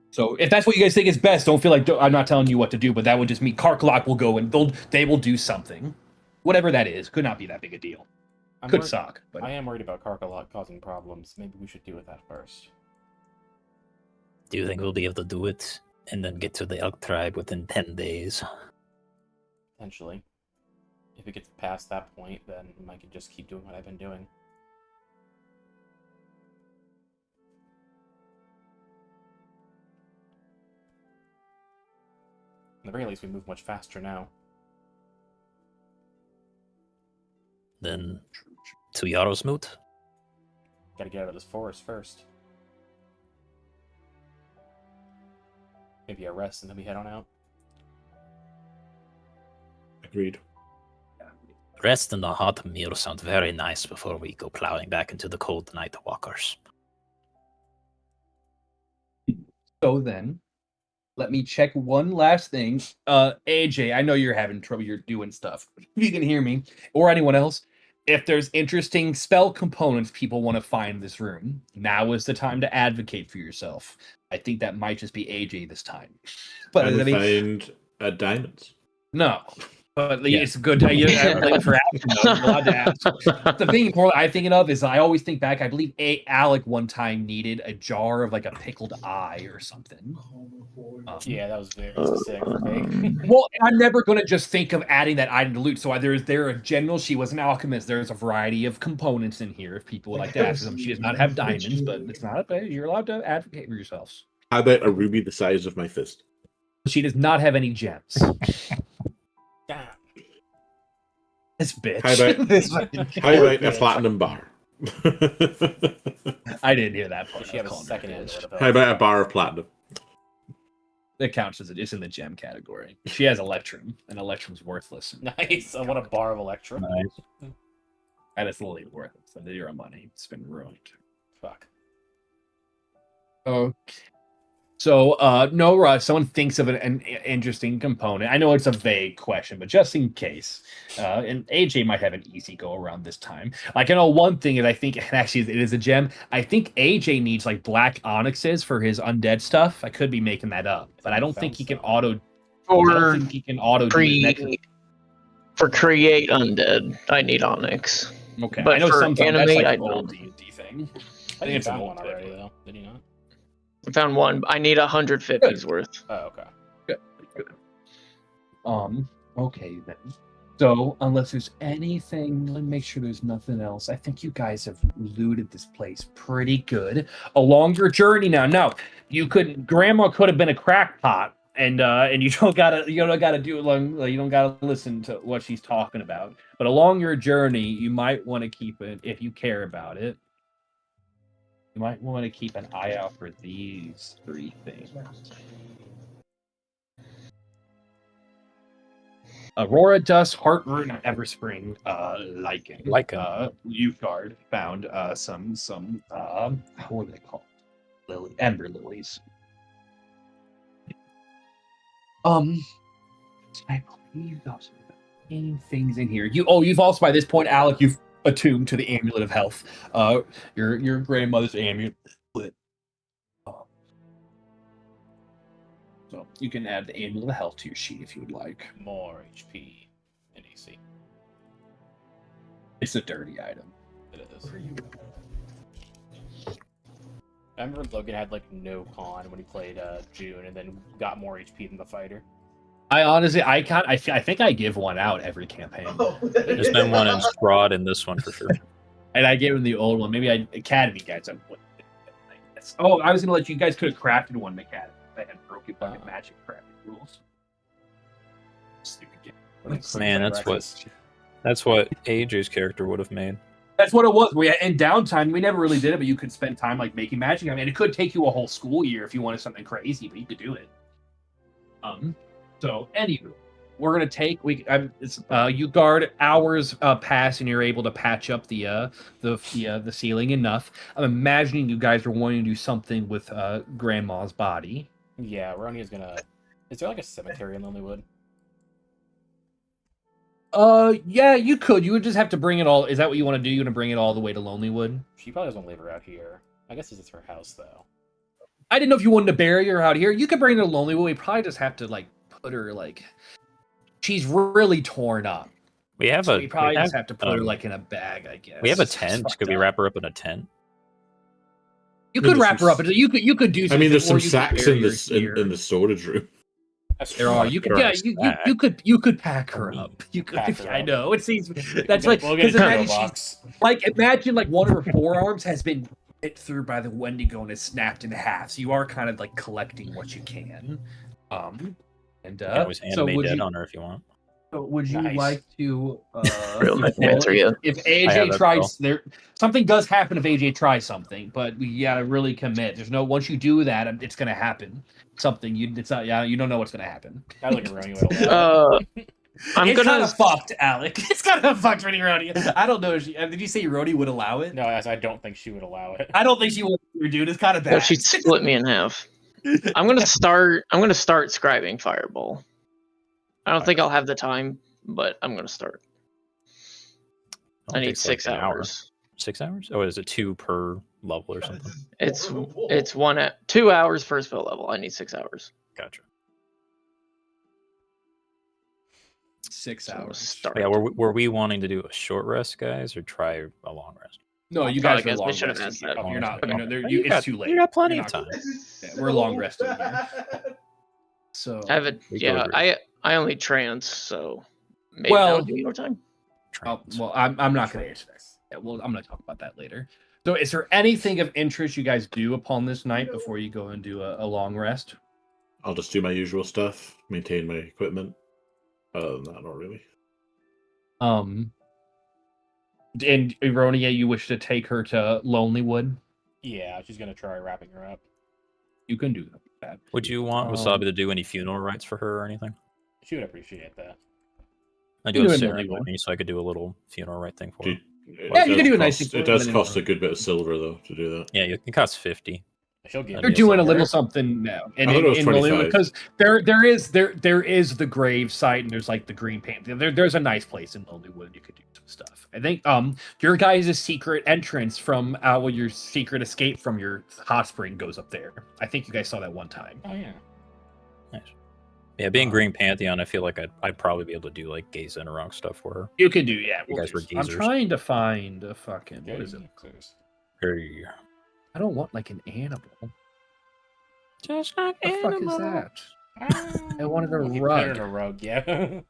So if that's what you guys think is best, don't feel like I'm not telling you what to do. But that would just mean Karkalok will go and they will do something, whatever that is. Could not be that big a deal. Could suck. But I am worried about Karkalok causing problems. Maybe we should deal with that first. Do you think we'll be able to do it and then get to the elk tribe within 10 days? Potentially. If it gets past that point, then I could just keep doing what I've been doing. At the very least, we move much faster now. Then to Yarosmoot? Gotta get out of this forest first. Maybe a rest and then we head on out. Agreed. Rest and a hot meal sound very nice before we go plowing back into the cold night walkers. So then, let me check one last thing. AJ, I know you're having trouble. You're doing stuff. If you can hear me, or anyone else, if there's interesting spell components people want to find in this room, now is the time to advocate for yourself. I think that might just be AJ this time. But And we find diamonds. No. But it's good to you for asking. You're allowed to ask. The thing I'm thinking of is I always think back. I believe Alec one time needed a jar of like a pickled eye or something. Yeah, that was very specific for me. Well, I'm never going to just think of adding that item to loot. So there a general. She was an alchemist. There's a variety of components in here. If people would like to ask them, she does not have diamonds, but it's not a bad. You're allowed to advocate for yourselves. How about a ruby the size of my fist? She does not have any gems. Damn. This bitch. How about a platinum bar? I didn't hear that part. She have a second hand. How about a bar of platinum? That counts as it's in the gem category. She has Electrum, and Electrum's worthless. Nice. I want a bar of Electrum. Nice. And it's literally worthless. So your money. It's been ruined. Fuck. Okay. So, no, someone thinks of an interesting component. I know it's a vague question, but just in case, and AJ might have an easy go around this time. Like, I know one thing is I think, and actually it is a gem. I think AJ needs like black onyxes for his undead stuff. I could be making that up, but I don't think he can auto. For create undead, I need onyx. Okay, but I know for sometimes that's animate, like I an old don't. D&D thing. I think it's found an one old already, thing. though. Did he not? I found one. I need 150s worth. Oh, okay. Good. Okay then. So, unless there's anything, let me make sure there's nothing else. I think you guys have looted this place pretty good. A longer journey now. Now, Grandma could have been a crackpot, and you don't gotta do it long. You don't gotta listen to what she's talking about. But along your journey, you might want to keep it if you care about it. You might want to keep an eye out for these three things. Aurora Dust, Heartroot, and Everspring Lichen. Youthguard found some what are they called? Ember lilies. I believe those are the main things in here. You've also by this point, Alec, you've attuned to the amulet of health. Your grandmother's amulet. So you can add the amulet of health to your sheet if you would like. More HP and AC. It's a dirty item. It is. I remember Logan had like no con when he played June, and then got more HP than the fighter. I honestly, I think I give one out every campaign, There's been one in Strahd and this one for sure. and I gave him the old one. Maybe Academy guys. Oh, I was gonna let you guys could have crafted one in Academy. They had broken bucket magic crafting rules. Stupid game. Man, that's what AJ's character would have made. That's what it was. We in downtime, we never really did it, but you could spend time like making magic. I mean, it could take you a whole school year if you wanted something crazy, but you could do it. So anywho, we're gonna take you guard hours pass and you're able to patch up the ceiling enough. I'm imagining you guys are wanting to do something with Grandma's body. Yeah, Ronia's gonna. Is there like a cemetery in Lonelywood? Yeah, you could. You would just have to bring it all. Is that what you want to do? You want to bring it all the way to Lonelywood? She probably doesn't want to leave her out here. I guess this is her house, though. I didn't know if you wanted to bury her out here. You could bring her to Lonelywood. We probably just have to like put her like. She's really torn up. We have so we probably just have to put her like in a bag, I guess. We have a tent. Could we wrap her up in a tent? You could wrap her up. You could do. I mean, there's some sacks in the storage room. There are. You could. Yeah. You could pack her up. You could. I know. It seems that's like because imagine like one of her forearms has been hit through by the Wendigo and is snapped in half. So you are kind of like collecting what you can. And always animate dead on her if you want. So would you like to? Real nice answer, yeah. If AJ tries, something does happen if AJ tries something, but we gotta really commit. There's no once you do that, it's gonna happen. Something it's not. Yeah, you don't know what's gonna happen. I look at Roni It's kind of fucked, Alec. It's kind of fucked, Roni. I don't know. Did you say Roni would allow it? No, I don't think she would allow it. I don't think she would, dude. It's kind of bad. No, she'd split me in half. I'm gonna start scribing Fireball. I don't think I'll have the time, but I'm gonna start. I need 6 hours. 6 hours? Oh, is it 2 per level or something? It's 2 hours per spell level. I need 6 hours. Gotcha. 6 hours. Start. Yeah, were we wanting to do a short rest, guys, or try a long rest? No, you guys I are guess long we should have resting. asked that. You're not. It's too late. You got plenty of time. Yeah, we're long resting here. So I have it. Yeah, I only trance, so maybe Well- that'll give me more time. well, I'm not going to answer that. Yeah, well, I'm going to talk about that later. So, is there anything of interest you guys do upon this night before you go and do a long rest? I'll just do my usual stuff, maintain my equipment. Other than that, not really. And Ironia, you wish to take her to Lonelywood? Yeah, she's gonna try wrapping her up. You can do that. Would you want Wasabi to do any funeral rites for her or anything? She would appreciate that. I do have Sarah with me, so I could do a little funeral rite thing for her. Yeah, you can do a nice. It does cost a good bit of silver though to do that. Yeah, it costs 50. She'll get. They're doing a little something now, and in Lonelywood because there is the grave site and there's like the green paint. There's a nice place in Lonelywood you could do some stuff. I think your guys' secret entrance from your secret escape from your hot spring goes up there. I think you guys saw that one time. Oh yeah. Nice. Yeah, being Green Pantheon, I feel like I'd probably be able to do like gaze and rock stuff for her. You could do, yeah. You guys were I'm geezers. trying to find a fucking what is it? Hey. I don't want like an animal. Just like What the fuck is that? I wanted a You rug. put her in a rug, yeah.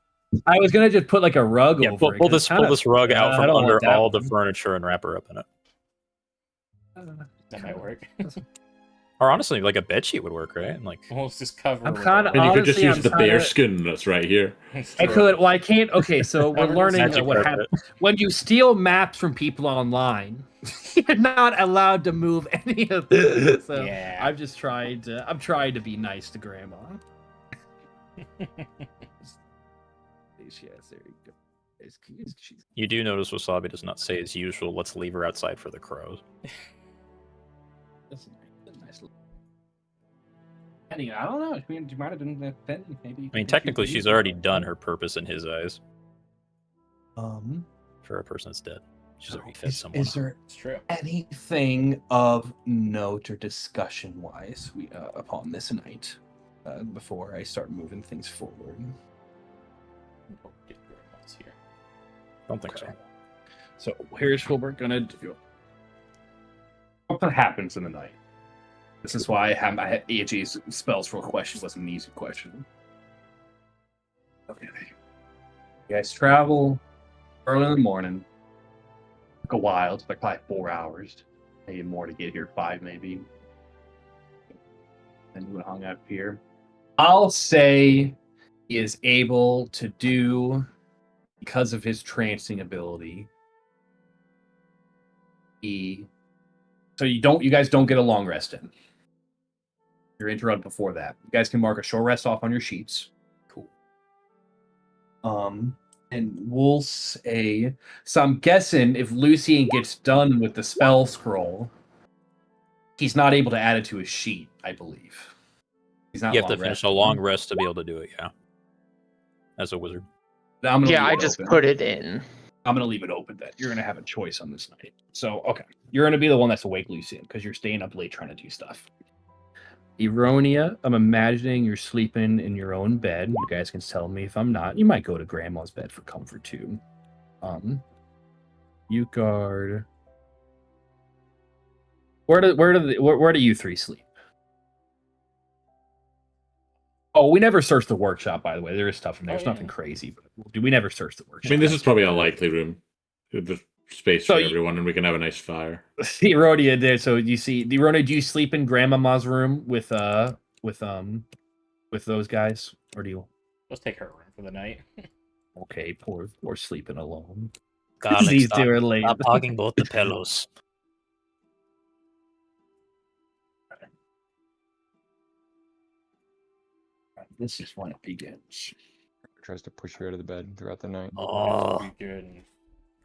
I was gonna just put like a rug Yeah, over it. pull this rug out I from don't under want that all the one. furniture and wrap her up in it. That might work. Or honestly, like a bed sheet would work, right? And like, We'll just cover. her I'm with kinda- a And you could just Honestly, use I'm the trying bear to- skin that's right here. rug. I could. Well, I can't. Okay, so we're learning Magic what carpet. happens when you steal maps from people online. You're not allowed to move any of this. So Yeah. I'm just trying to. I'm trying to be nice to Grandma. Yes, there you go. She's you do notice Wasabi does not say as usual, let's leave her outside for the crows. that's a nice little. Anyway, I don't know. I mean, you might have done that then. Maybe. I mean, technically, she's already done her purpose in his eyes for a person that's dead. She's already fed someone. Is there It's true. anything of note or discussion-wise upon this night before I start moving things forward? We'll get through it once here. Don't think so. So here's what we're gonna do. Something happens in the night. This is why I have my AG's spells for a question wasn't an easy question. Okay. You guys travel early in the morning. Took a while. It's like probably 4 hours. Maybe more to get here. 5 maybe. And we hung out here. I'll say he is able to do, because of his trancing ability. So you guys don't get a long rest in. You're interrupted before that. You guys can mark a short rest off on your sheets. Cool. And we'll say, so I'm guessing if Lucian gets done with the spell scroll, he's not able to add it to his sheet, I believe. He's not. You have to finish a long rest to be able to do it, yeah. As a wizard. Yeah, I just put it in. I'm going to leave it open then. You're going to have a choice on this night. So, okay. You're going to be the one that's awake, Lucian, because you're staying up late trying to do stuff. Eronia, I'm imagining you're sleeping in your own bed. You guys can tell me if I'm not. You might go to Grandma's bed for comfort, too. Utgard. Where do you three sleep? Oh, we never searched the workshop, by the way. There is stuff in there. There's nothing crazy, but we never searched the workshop. I mean, this is probably a likely room. There's space So for everyone, and we can have a nice fire. Eronia did. So you see, Eronia, do you sleep in Grandmama's room with those guys, or do you? Let's take her room for the night. Okay, poor sleeping alone. Garlic, He's stop, doing late. stop hogging both the pillows. This is when it begins. Tries to push you out of the bed throughout the night. Oh, Be good.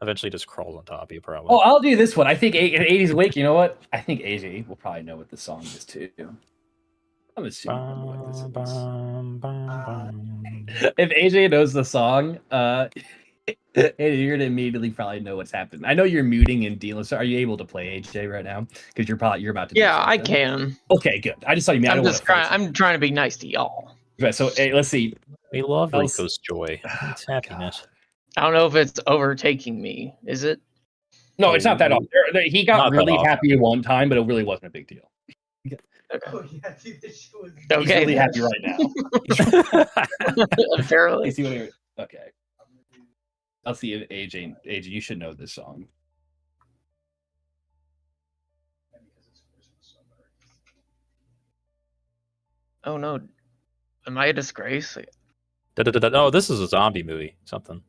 eventually just crawls on top of you, probably. Oh, I'll do this one. I think 80's awake. You know what? I think AJ will probably know what the song is too. I'm assuming I know what this is. If AJ knows the song, you're gonna immediately probably know what's happened. I know you're muting and dealing. So are you able to play AJ right now? Because you're about to. Yeah, do I something. can. Okay, good. I just thought you meant. I'm trying to be nice to y'all. Okay, so let's see. We love Else- Rico's joy. It's happiness. I don't know if it's overtaking me. Is it? No, it's not that often. He got Not that really often. happy one time, but it really wasn't a big deal. Oh yeah, dude, this shit was. He's Okay. really happy right now. Apparently. You see what okay. I'll see if AJ, you should know this song. Oh no. Am I a disgrace? Oh, this is a zombie movie. Something.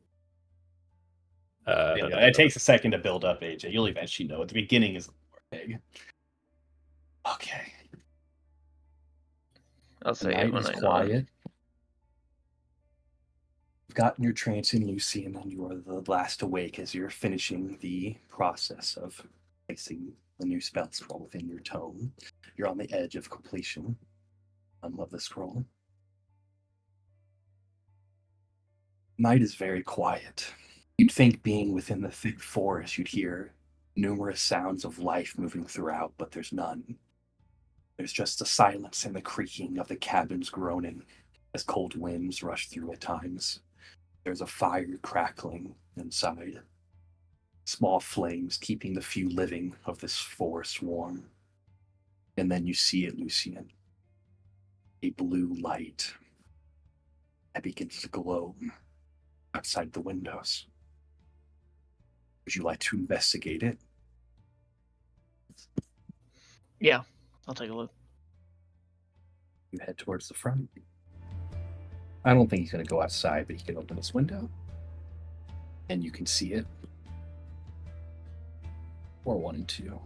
It takes a second to build up, AJ. You'll eventually know. At the beginning is big. Okay. I'll The say it night when is I know. quiet. You've gotten your trance in, Lucian, and you are the last awake as you're finishing the process of placing the new spell scroll within your tome. You're on the edge of completion of the scroll. Night is very quiet. You'd think being within the thick forest, you'd hear numerous sounds of life moving throughout, but there's none. There's just the silence and the creaking of the cabins groaning as cold winds rush through at times. There's a fire crackling inside. Small flames keeping the few living of this forest warm. And then you see it, Lucian. A blue light that begins to glow outside the windows. Would you like to investigate it? Yeah, I'll take a look. You head towards the front. I don't think he's going to go outside, but he can open this window. And you can see it. Or 1 and 2.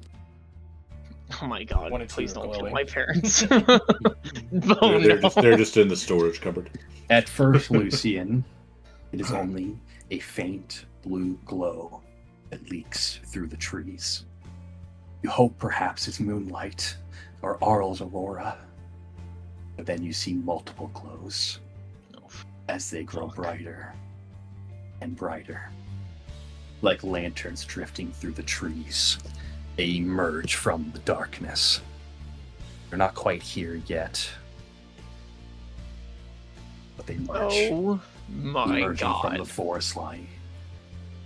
Oh my god, One and two please are don't kill glowing. my parents. Oh they're no. just in the storage cupboard. At first, Lucian, it is only a faint blue glow that leaks through the trees. You hope perhaps it's moonlight or Arl's aurora. But then you see multiple glows as they grow brighter and brighter. like lanterns drifting through the trees. They emerge from the darkness. They're not quite here yet, but they march, Oh my emerging from the god. forest line.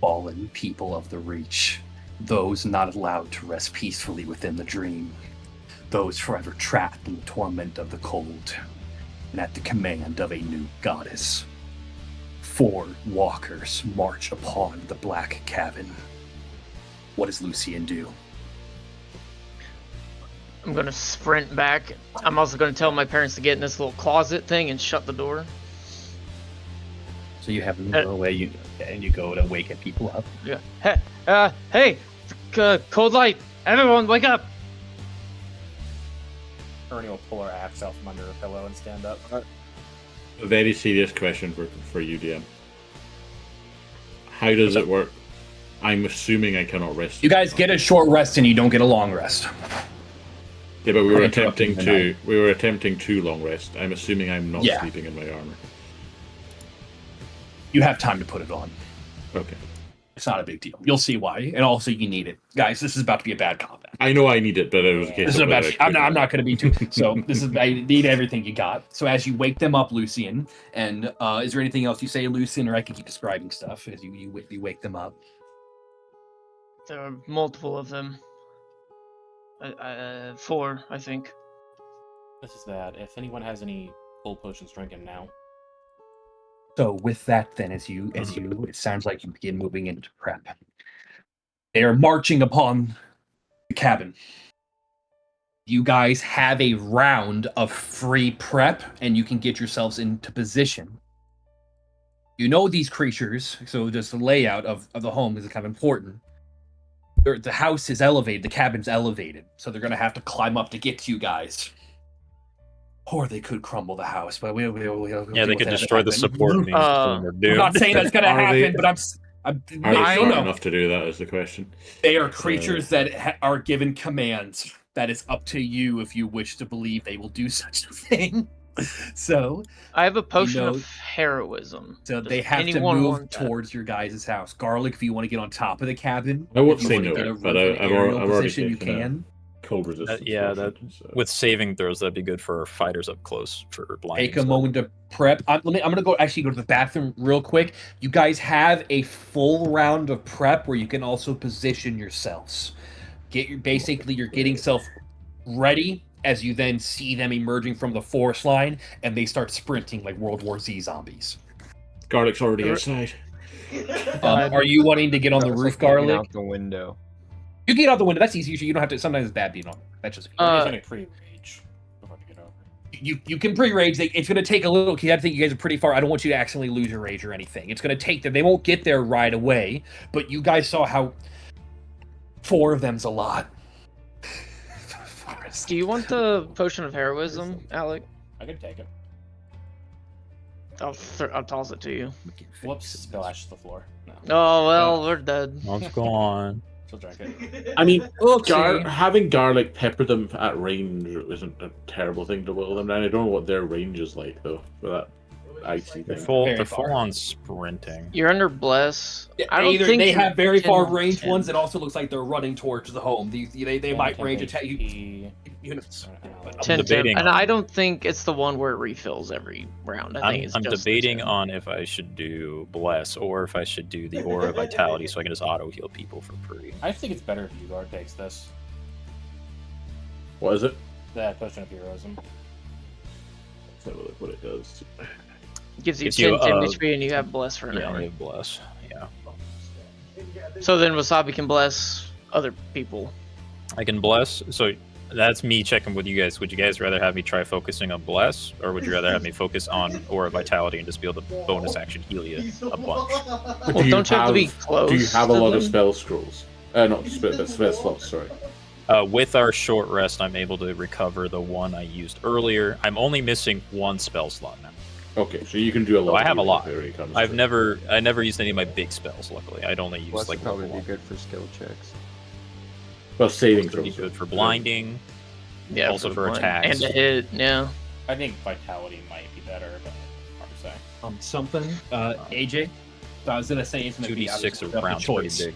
Fallen people of the Reach, those not allowed to rest peacefully within the dream, those forever trapped in the torment of the cold, and at the command of a new goddess. 4 walkers march upon the black cabin. What does Lucian do? I'm gonna sprint back. I'm also gonna tell my parents to get in this little closet thing and shut the door. So you have no way you go to waken people up. Yeah. Hey, cold light. Everyone, wake up. Ernie will pull her axe out from under her pillow and stand up. A very serious question for you, DM. How does it work? I'm assuming I cannot rest. You guys get a short rest and you don't get a long rest. Yeah, but we were interrupting attempting two long rest. I'm assuming I'm not Yeah. sleeping in my armor. You have time to put it on. Okay. It's not a big deal. You'll see why. And also you need it. Guys, this is about to be a bad combat. I know I need it, but it was a case This is of about. whether I'm not going to be too. So this is. I need everything you got. So as you wake them up, Lucian, and is there anything else you say, Lucian, or I can keep describing stuff as you wake them up? There are multiple of them. 4, I think. This is bad. If anyone has any cold potions, drink them now. So with that, then, as you, it sounds like you begin moving into prep. They are marching upon the cabin. You guys have a round of free prep, and you can get yourselves into position. You know these creatures, so just the layout of the home is kind of important. The house is elevated, the cabin's elevated, so they're going to have to climb up to get to you guys. Or they could crumble the house, but we'll Yeah, they could destroy the support beams. Uh, I'm not saying that's going to Are they- happen, but Are I they don't smart know. enough to do that? Is the question. They are creatures that are given commands. That is up to you if you wish to believe they will do such a thing. So I have a potion know- of heroism. Does they have to anyone move want that? towards your guys' house. Garlic, if you want to get on top of the cabin, I won't if you say wanna no, get a but roof and I've aerial already position, you taken a- can. Cold resistance. yeah, potion, so. With saving throws, that'd be good for fighters up close for blinding. Take a stuff. moment to prep. I'm gonna go to the bathroom real quick. You guys have a full round of prep where you can also position yourselves. You're getting self ready as you then see them emerging from the forest line and they start sprinting like World War Z zombies. Garlic's already outside. Are you wanting to get on the It's roof, like looking Garlic? out the window. You get out the window. That's easy. You don't have to. Sometimes it's bad being on. That's just. Or Uh, using a pre-rage before you get over. You can pre-rage. It's going to take a little. I think you guys are pretty far. I don't want you to accidentally lose your rage or anything. It's going to take them. They won't get there right away. But you guys saw how 4 of them's a lot. Do you want the potion of heroism, Alec? I could take it. I'll toss it to you. Whoops, spell ash to the floor. No, Oh well, we're dead. Let's go on. she'll drink it. I mean, Oopsie. having garlic pepper them at range isn't a terrible thing to whittle them down. I don't know what their range is like though for that icy They're thing. full. Very They're far. full on sprinting. You're under bless. I don't Either think they you have very far can range ten. ones. It also looks like they're running towards the home. They might range attack you. Units. But- 10, debating and on- I don't think it's the one where it refills every round. I think it's I'm just the debating 10. on if I should do bless or if I should do the aura of vitality so I can just auto heal people for free. I think it's better if Ugard takes this. What is it? The potion of heroism. Let's have a look what it does. Gives you Gives you, 10 HP and you have bless for an Yeah, hour. you have bless. Yeah, So then Wasabi can bless other people. I can bless. So that's me checking with you guys. Would you guys rather have me try focusing on bless, or would you rather have me focus on aura vitality and just be able to bonus action heal you a bunch? But Well, don't you have to be close? Do you have a to lot of them? spell scrolls? Not spell slots. Sorry. With our short rest, I'm able to recover the one I used earlier. I'm only missing 1 spell slot now. Okay, so you can do a lot. I have a of lot. healing if it comes I to- never used any of my big spells. Luckily, I'd only used Plus, like would probably level be 1. good for skill checks. Well, saving Pretty throws. good for blinding. Yeah, also the for blind. attacks. And to hit, yeah. I think vitality might be better, but hard to say. Something. AJ. So I was gonna say it's gonna be 2d6 obviously of up to rounds pretty choice. big.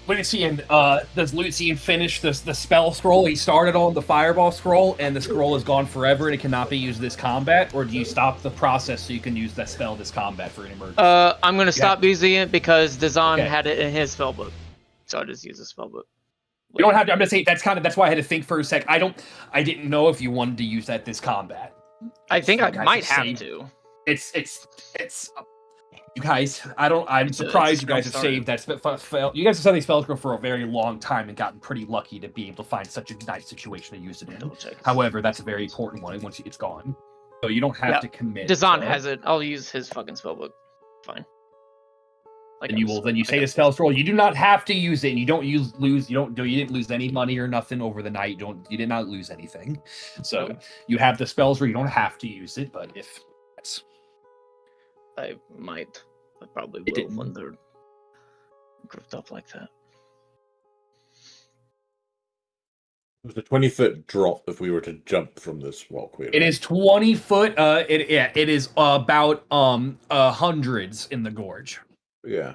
Lucian, does Lucian finish the spell scroll? He started on the fireball scroll, and the scroll is gone forever, and it cannot be used this combat. Or do you stop the process so you can use that spell this combat for an emergency? I'm gonna stop using it because Dazan Okay. had it in his spellbook, so I just use the spellbook. You don't have to. I'm just saying that's why I had to think for a sec. I didn't know if you wanted to use that this combat. I think I You guys might have saved- to. It's you guys. I'm It's surprised you spell guys have starter. saved that spell. You guys have studied these spell scroll for a very long time and gotten pretty lucky to be able to find such a nice situation to use it in. Double check. However, that's a very important one. And once it's gone, so you don't have Yeah. to commit. Dazan to- has it. I'll use his fucking spellbook. Fine. Like And you I will was- then you like say I the said. spell scroll. You do not have to use it, and you don't lose. You didn't lose any money or nothing over the night. You did not lose anything. So Okay. you have the spells where you don't have to use it, but if that's I might. I probably It will didn't. when they're grouped up like that. It was a 20-foot drop if we were to jump from this walkway. it is 20 foot. It is about hundreds in the gorge. Yeah.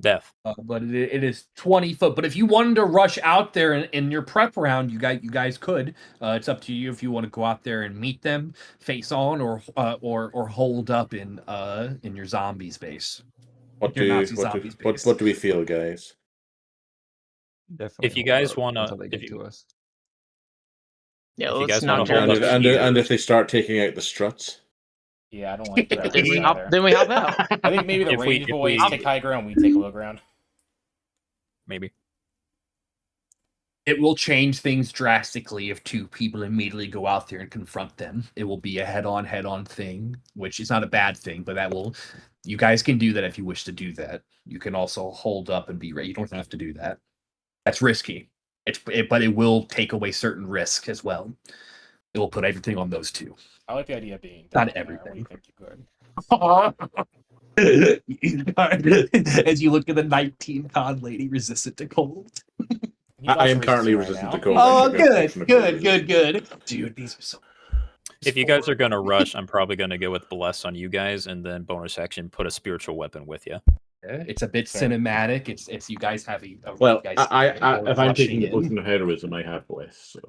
Death. But it is 20 foot. But if you wanted to rush out there in your prep round, you guys could. It's up to you if you want to go out there and meet them face on, or hold up in your zombie space. What Your do Nazi what do, zombies what, based. what do we feel, guys? Definitely If you hold guys out wanna- until they if get you- to us. Yeah, If you let's guys not wanna drag hold it. up And if here. they start taking out the struts, Yeah, I don't like that. Then we hop. either. Then we hop out. I think maybe the If we- range if boys we- take high ground, we take low ground. Maybe. It will change things drastically if two people immediately go out there and confront them. It will be a head-on thing, which is not a bad thing, but you guys can do that if you wish to do that. You can also hold up and be ready. You don't have to do that. That's risky. But it will take away certain risk as well. It will put everything on those two. I like the idea of being Not down there. everything. What do you think you could? As you look at the 19 con lady resistant to cold. He's I also am currently resistant resistant to right cold. now. Oh, I took a good, potion of good, cold good. Dude, these are so. If you guys are gonna rush, I'm probably gonna go with bless on you guys, and then bonus action put a spiritual weapon with you. It's a bit Fair. cinematic. It's you guys having. Well, you guys if I'm taking the rushing in. potion of heroism, I have bliss. So.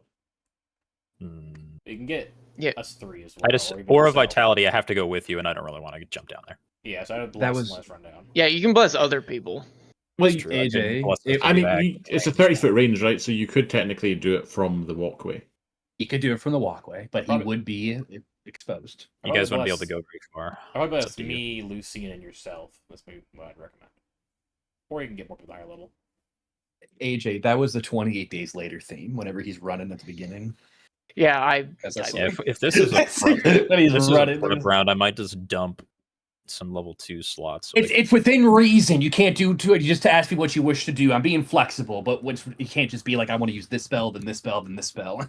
Hmm. You can get Yeah. us 3 as well. I just or even or a yourself. vitality. I have to go with you, and I don't really want to jump down there. Yeah, so I would That bless was- and let's run down. Yeah, you can bless other people. Well, It's true, I can AJ, bless those I mean, back. it's a 30-foot range, right? So you could technically do it from the walkway. He could do it from the walkway, but he Probably- would be exposed. You guys wouldn't be able to go very far. How about It's bless up to you. me, Lucian, and yourself? That's maybe what I'd recommend. Or you can get more people higher level. AJ, that was the 28 days later theme. Whenever he's running at the beginning, Yeah, I. That's a Yeah, if this is a when he's this is a running. prep round, I might just dump some level 2 slots. So It's within reason. You can't do to it. You just ask me what you wish to do. I'm being flexible, but you can't just be like, I want to use this spell, then this spell, then this spell.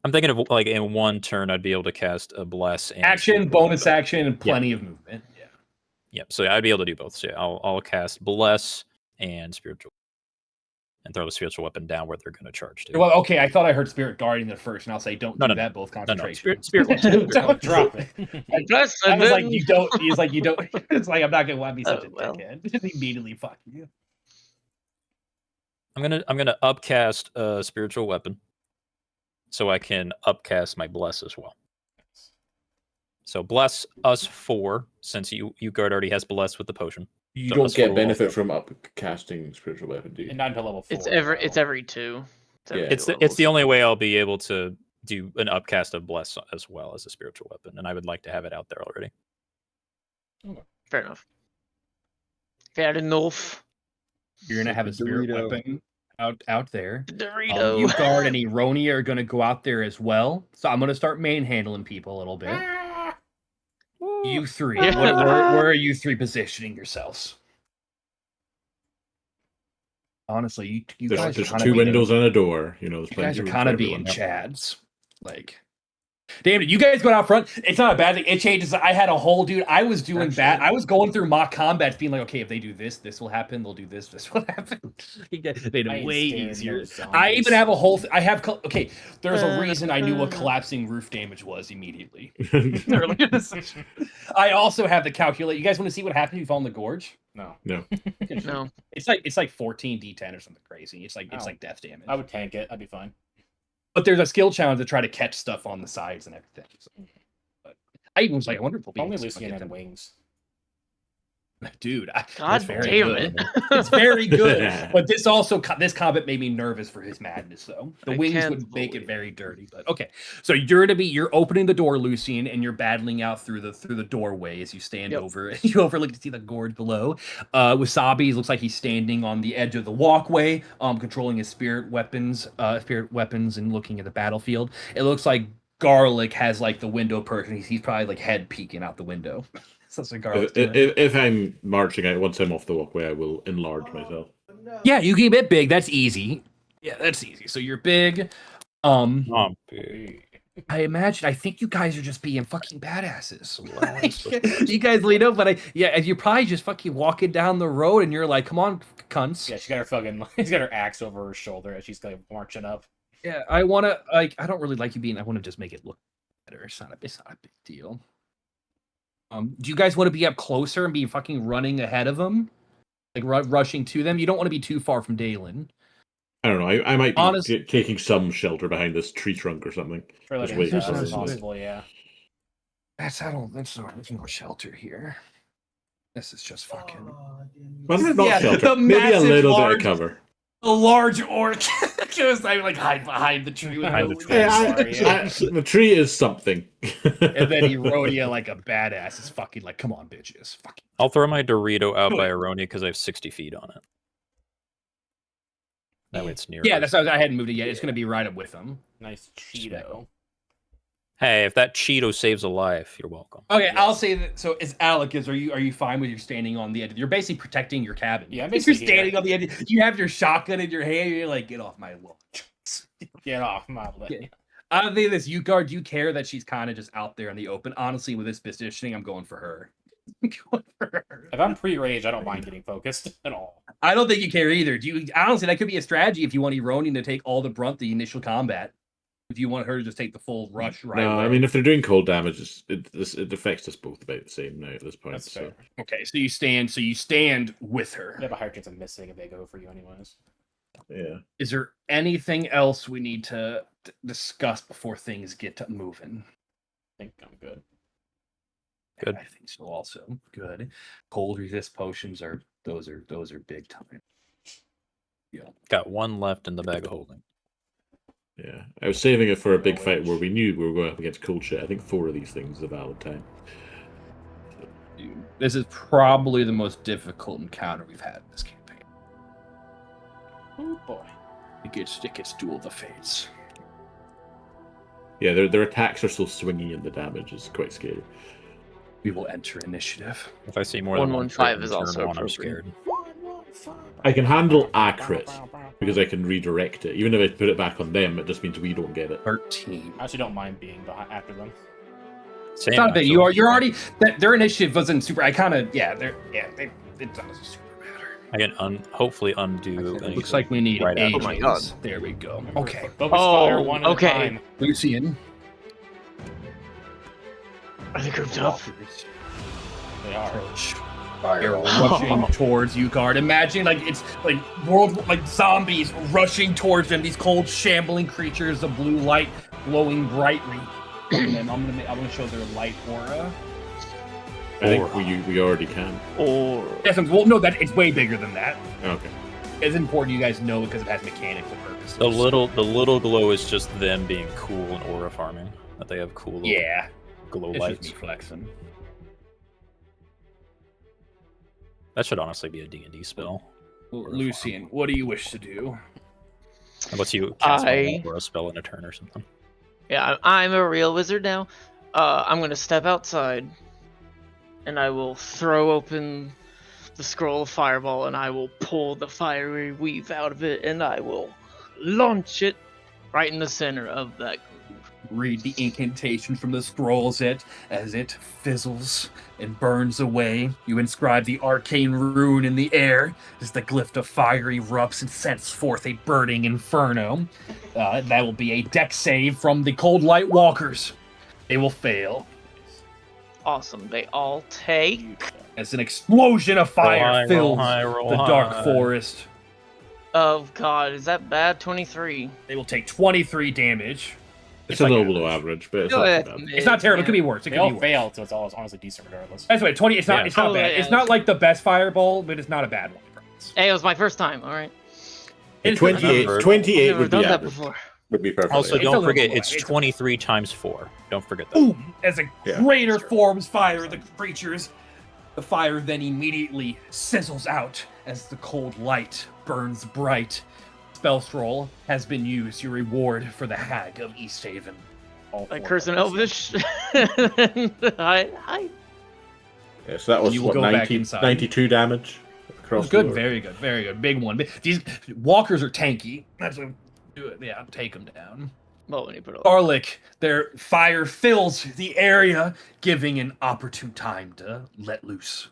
I'm thinking of like in one turn, I'd be able to cast a bless and Action, spiritual bonus weapon. action, and plenty of movement. Yeah. Yep. So I'd be able to do both. So yeah, I'll cast bless and spiritual, and throw the spiritual weapon down where they're going to charge to. Well, okay. I thought I heard Spirit Guardian at first, and I'll say don't No, do no, that. Both no, concentration. spirit weapon. Don't drop it. Bless I and was then... like, you don't. He's like, you don't. It's like I'm not gonna want to be such Oh, a well. dickhead. Immediately, fuck you. I'm gonna upcast a spiritual weapon, so I can upcast my bless as well. So bless us 4, since you guard already has bless with the potion. You So don't that's get cool. benefit from upcasting spiritual weapon, do you? And not until level 4. It's every 2. Yeah. It's the only way I'll be able to do an upcast of bless as well as a spiritual weapon, and I would like to have it out there already. Fair enough. Fair enough. You're gonna have a spirit Dorito. weapon out there. Dorito. You guard and Eroni are gonna go out there as well. So I'm gonna start manhandling people a little bit. You three, where are you three positioning yourselves? Honestly, you guys There's are kind 2 of windows and a door. You know, there's You guys plenty are of room kind for of being everyone. chads. Like, Damn it, you guys going out front. It's not a bad thing. It changes. I had a whole dude. I was doing bad. I was going through mock combats, being like, okay, if they do this, this will happen. They'll do this, this will happen. Made I it ain't way scared of easier. no I even zombies. have a whole. I have. Okay, there's a reason I knew what collapsing roof damage was immediately. Earlier in the session. I also have the calculate. You guys want to see what happens if you fall in the gorge? No. No. It's like 14d10 or something crazy. It's like death damage. I would tank it. I'd be fine. But there's a skill challenge to try to catch stuff on the sides and everything. So. But I even was like, I wonder if we'll be Only able to Lucian get had them. wings. Dude, God very damn good. it. It's very good. But this combat made me nervous for his madness, though. The I wings can't would make it believe very dirty. But okay, so you're opening the door, Lucian, and you're battling out through the doorway as you stand over. You overlook to see the gorge below. Wasabi looks like he's standing on the edge of the walkway, controlling his spirit weapons, and looking at the battlefield. It looks like Garlic has like the window perch, and he's probably like head peeking out the window. Such a Garlic. If I'm marching out, once I'm off the walkway, I will enlarge myself. Yeah, you can get big. That's easy. Yeah, that's easy. So you're big. Big. I think you guys are just being fucking badasses. You guys lead up, but you're probably just fucking walking down the road and you're like, come on, cunts. Yeah, she's got her axe over her shoulder as she's like marching up. Yeah, I don't really like you being, I want to just make it look better. It's not a big deal. Do you guys want to be up closer and be fucking running ahead of them? Like rushing to them? You don't want to be too far from Dalen. I don't know. I might be taking some shelter behind this tree trunk or something. Fairly waiting for as them. possible, yeah. There's no shelter here. This is just fucking. Well, not Yeah, shelter. the Maybe a massive, little bit large- of cover. A large orc. Just I like hide behind the tree. Behind the tree. The tree is something. And then he rode you like a badass. It's fucking like, come on, bitches. Fucking. I'll throw my Dorito out by Aronia because I have 60 feet on it. That way it's near. Yeah, us. that's why I hadn't moved it yet. It's gonna be right up with him. Nice Cheeto. Hey, if that Cheeto saves a life, you're welcome. Okay, I'll say that. So, as Alec is, are you fine with you standing on the edge? You're basically protecting your cabin. Yeah, I'm if you're basically standing on the edge, you have your shotgun in your hand. You're like, get off my lawn. Get off my leg. Yeah. I don't think this U-Guard, do you care that she's kind of just out there in the open? Honestly, with this positioning, I'm going for her. If I'm pre-rage, I don't mind getting focused at all. I don't think you care either. Honestly, that could be a strategy if you want Eronian to take all the brunt, the initial combat. If you want her to just take the full rush right away. I mean, if they're doing cold damage, it affects us both about the same now at this point. That's fair. Okay, so you stand with her. They have a higher chance of missing if they go for you anyways. Yeah. Is there anything else we need to discuss before things get to moving? I think I'm good. Good. I think so also. Good. Cold resist potions are big time. Yeah. Got one left in the bag of holding. Yeah. I was saving it for a big fight where we knew we were going up against cold shit. I think 4 of these things is a valid time. Dude, this is probably the most difficult encounter we've had in this campaign. Oh boy. It gets Duel of the Fates. Yeah, their attacks are so swingy and the damage is quite scary. We will enter initiative. If I see more than one 115 crit is in turn also one, I'm appropriate. scared. I can handle a crit because I can redirect it. Even if I put it back on them, it just means we don't get it. 13. I actually don't mind being after them. Same, It's not a bit. You're actually. already their initiative wasn't super. It doesn't super matter. I can hopefully undo. It looks like we need right ages. after. Oh my God. There we go. Okay, Focus fire Oh, one at okay. a time. Lucian. Are they grouped up? They are. They're rushing towards you, guard. Imagine it's like zombies rushing towards them. These cold, shambling creatures, the blue light glowing brightly. And then I'm gonna show their light aura. I think we already can. Or Yes, well, no, that it's way bigger than that. Okay. It's important you guys know because it has mechanical purposes. The little glow is just them being cool and aura farming. That they have cool little glow it's lights. just me flexing. That should honestly be a D&D spell. Lucian, what do you wish to do? Unless you cast one or a spell in a turn or something. yeah, I'm a real wizard now. I'm gonna step outside, and I will throw open the scroll of fireball, and I will pull the fiery weave out of it, and I will launch it right in the center of that group. read the incantation from the scrolls as it fizzles and burns away. You inscribe the arcane rune in the air as the glyph of fire erupts and sends forth a burning inferno. That will be a dex save from the Cold Light Walkers. They will fail. Awesome. They all take. As an explosion of fire fills roll the dark high. forest. Oh god, is that bad? 23. They will take 23 damage. It's a little below average, but it's No, not that's too bad. It's not terrible. It could be worse. It They could all be worse. failed, so it's all honestly decent regardless. That's right. 20. It's not. Yeah. It's not Oh, bad. yeah. It's not like the best fireball, but it's not a bad one. Hey, it was my first time. All right. It's 28, I've 28 Never would be done that average. before. Would be perfect. Also, It's a don't little forget, low. it's It's- 23 times 4. Don't forget that. Boom! As a Yeah. greater forms fire, the creatures. The fire then immediately sizzles out as the cold light burns bright. Spell scroll has been used. Your reward for the Hag of Easthaven. All Like four curse and levels. elvish. Hi. Yeah, so that was You will what, go back 90, inside. 92 damage across the Good, board. very good, very good. Big one. These walkers are tanky. That's what do it. Yeah, take them down. Well, when you put it Garlic, their fire fills the area, giving an opportune time to let loose.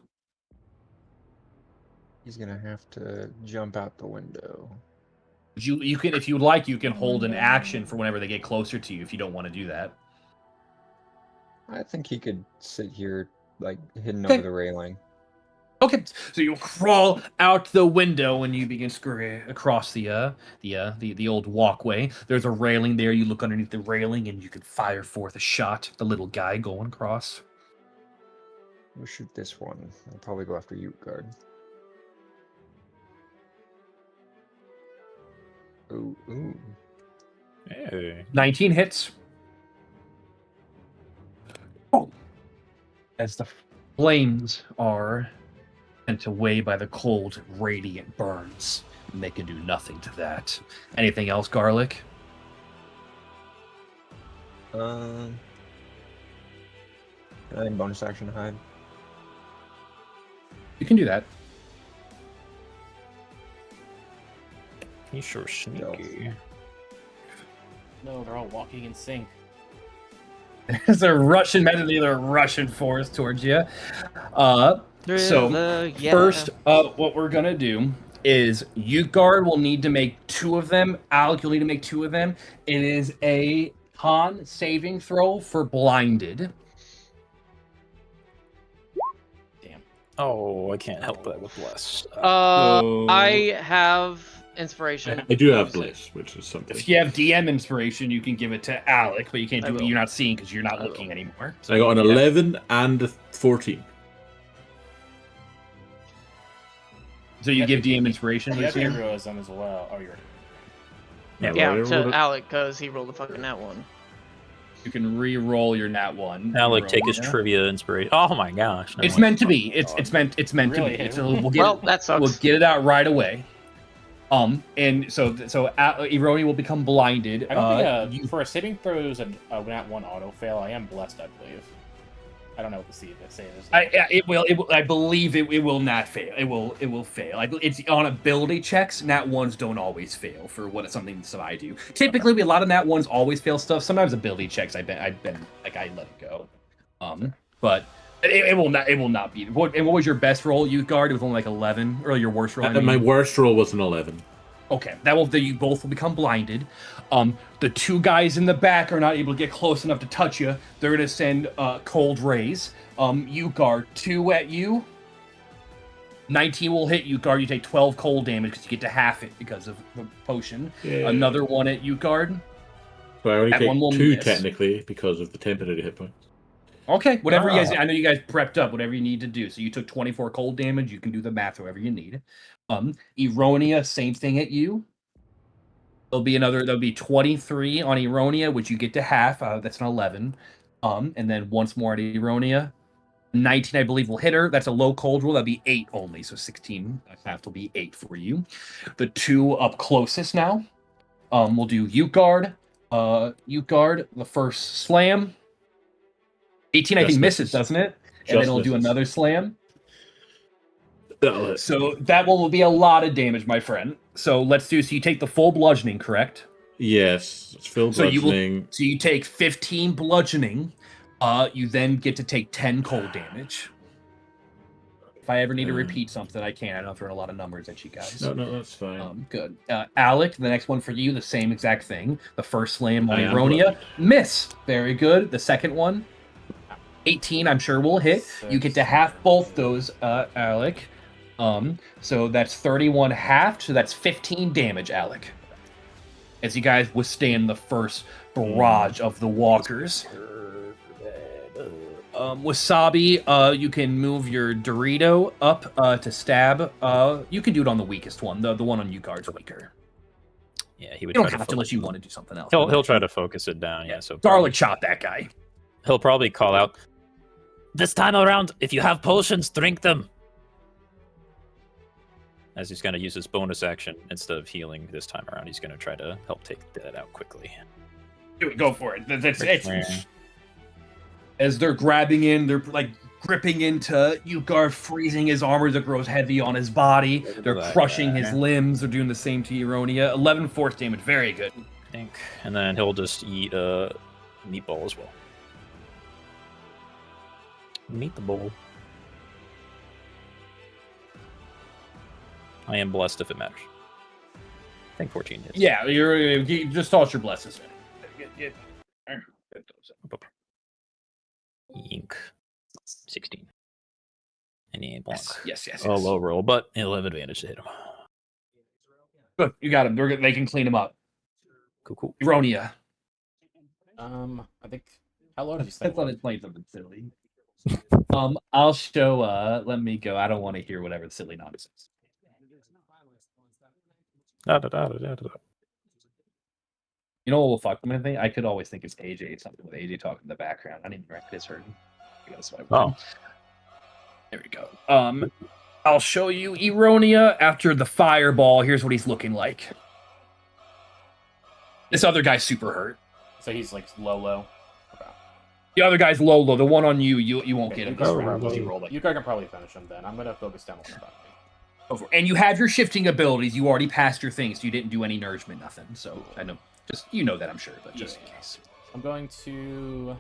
He's gonna have to jump out the window. You can, if you like, you can hold an action for whenever they get closer to you. If you don't want to do that, I think he could sit here, like hidden Okay. over the railing. okay. So you crawl out the window and you begin scurrying across the old walkway. There's a railing there. You look underneath the railing and you can fire forth a shot. The little guy going across. We'll shoot this one. I'll probably go after Utgard. Ooh. Hey. 19 hits. Oh. As the flames are sent away by the cold, radiant burns, and they can do nothing to that. Anything else, Garlic? Can I bonus action hide? You can do that. He's sure sneaky. No, they're all walking in sync. There's a Russian Russian force towards you. So first, what we're gonna do is Utgard will need to make 2 of them. Alec, you'll need to make 2 of them. It is a con saving throw for blinded. Damn. Oh, I can't help that with less. I have inspiration. I do have Bliss, which is something. If you have DM inspiration, you can give it to Alec, but you can't I do it. will. You're not seeing because you're not I looking will. anymore. So I got an 11 and a 14. So you give DM inspiration. You have Lucian? heroism as well. Oh, you're. Yeah, Yeah, I rolled to it. Alec, because he rolled a fucking nat one. You can re-roll your nat 1. Alec, Re-roll take his it. trivia inspiration. Oh my gosh. no It's one- meant to be. It's meant to Really? be. We'll get Well, that sucks. we'll get it out right away. And so Ironi will become blinded. I don't you- think for a saving throws and nat 1 auto fail, I am blessed, I believe. I don't know what the say is. it will. I believe it will not fail. It will fail. Like it's on ability checks. Nat 1s don't always fail for what something that I do. Typically, a lot of nat 1s always fail stuff. Sometimes ability checks. I've been like I let it go. But it will not. It will not be. And what was your best roll, Utgard? It was only like 11, or your worst roll. I And my mean? worst roll was an 11. Okay, you both will become blinded. The 2 guys in the back are not able to get close enough to touch you. They're gonna send cold rays. Utgard, 2 at you. 19 will hit Utgard. You take 12 cold damage because you get to half it because of the potion. Yeah. Another 1 at Utgard. So I only That one will take 2 miss. technically because of the temporary hit points. Okay, whatever you guys. I know you guys prepped up. Whatever you need to do. So you took 24 cold damage. You can do the math however you need. Eronia, same thing at you. There'll be 23 on Eronia, which you get to half. That's an 11. And then once more at Eronia. 19, I believe, will hit her. That's a low cold roll. That'll be 8 only. So 16 half will be 8 for you. The 2 up closest now. We'll do Utgard. Utgard, the first slam. 18, I Just think, misses, misses. doesn't it? And Just then we'll do misses. another slam. That'll hit. So that one will be a lot of damage, my friend. So let's do. So you take the full bludgeoning, correct? Yes, it's full So you will. bludgeoning. So you take 15 bludgeoning. You then get to take 10 cold damage. If I ever need to repeat something, I can. I know I'm throwing a lot of numbers at you guys. No, that's fine. Good. Alec, the next one for you, the same exact thing. The first slam on I am Ironia. bludgeoned. Miss. Very good. The second one, 18, I'm sure will hit. You get to half both those, Alec. So that's 31 halved, so that's 15 damage, Alec. As you guys withstand the first barrage of the walkers. Wasabi, you can move your Dorito up to stab. You can do it on the weakest one. The one on you guard's weaker. Yeah, he would. You don't try have to unless you want to do something else. He'll try to focus it down. Yeah, so garlic chop that guy. He'll probably call out, "This time around, if you have potions, drink them." As he's going to use his bonus action instead of healing this time around, he's going to try to help take that out quickly. Do it. Go for it. It's as they're grabbing in, they're like gripping into Ugar, freezing his armor that grows heavy on his body. They're crushing his limbs. They're doing the same to Ironia. 11 force damage. Very good. And then he'll just eat a meatball as well. Meet the bowl. I am blessed if it matters. I think 14 hits. Yeah, you just toss your blesses in. Get those up. Ink. 16. And he ain't blank. Yes. Oh, low roll, but he'll have advantage to hit him. Good, you got him. They can clean him up. Cool. Ironia. I think. How low does he I thought it played something silly. I'll show. Let me go. I don't want to hear whatever the silly nonsense. You know what will fuck them? I think I could always think it's AJ. Something with AJ talking in the background. I didn't even record his hurting. There we go. I'll show you Ironia after the fireball. Here's what he's looking like. This other guy's super hurt. So he's like low. Okay. The other guy's low. The one on you won't get him. You guys can probably finish him then. I'm gonna focus down on about me. And you have your shifting abilities. You already passed your things. So you didn't do any nourishment, nothing. So I know, that I'm sure, but just in case. I'm going to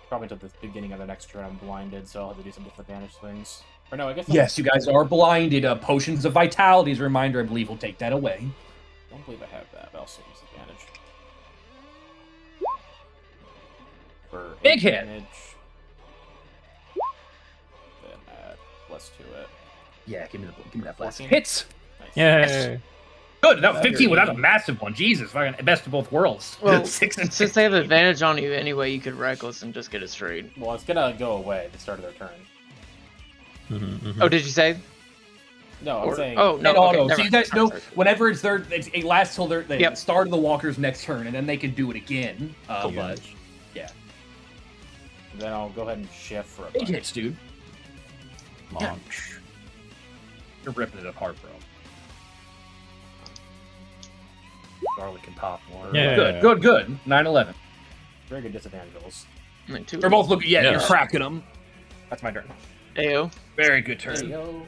probably until the beginning of the next turn. I'm blinded, so I'll have to do some disadvantage things. Or no, I guess. Yes, you guys are blinded. Potions of Vitality is a reminder. I believe will take that away. I don't believe I have that, but I'll still use advantage. For big hit. Then add plus to it. Yeah, give me that blast. 14? Hits. Nice. Yeah. Yes. Good. That was 15 without a massive one. Jesus, fucking best of both worlds. Well, 6 and since they have advantage on you anyway, you could reckless and just get it straight. Well, it's gonna go away at the start of their turn. Oh, did you say? No, I'm saying. Oh no. No, Okay, no. never So you mind. guys know Sorry. whenever it's their, it lasts till the Yep. start of the walker's next turn, and then they can do it again. But yeah, Then I'll go ahead and shift for a big bunch. hits, dude. Launch. You're ripping it apart, bro. Garlic and pop more. Yeah. Good. 9/11. Very good disadvantage rolls. They're both looking. Yeah, Yeah. you're cracking them. That's my turn. Ayo. Very good There you turn. go.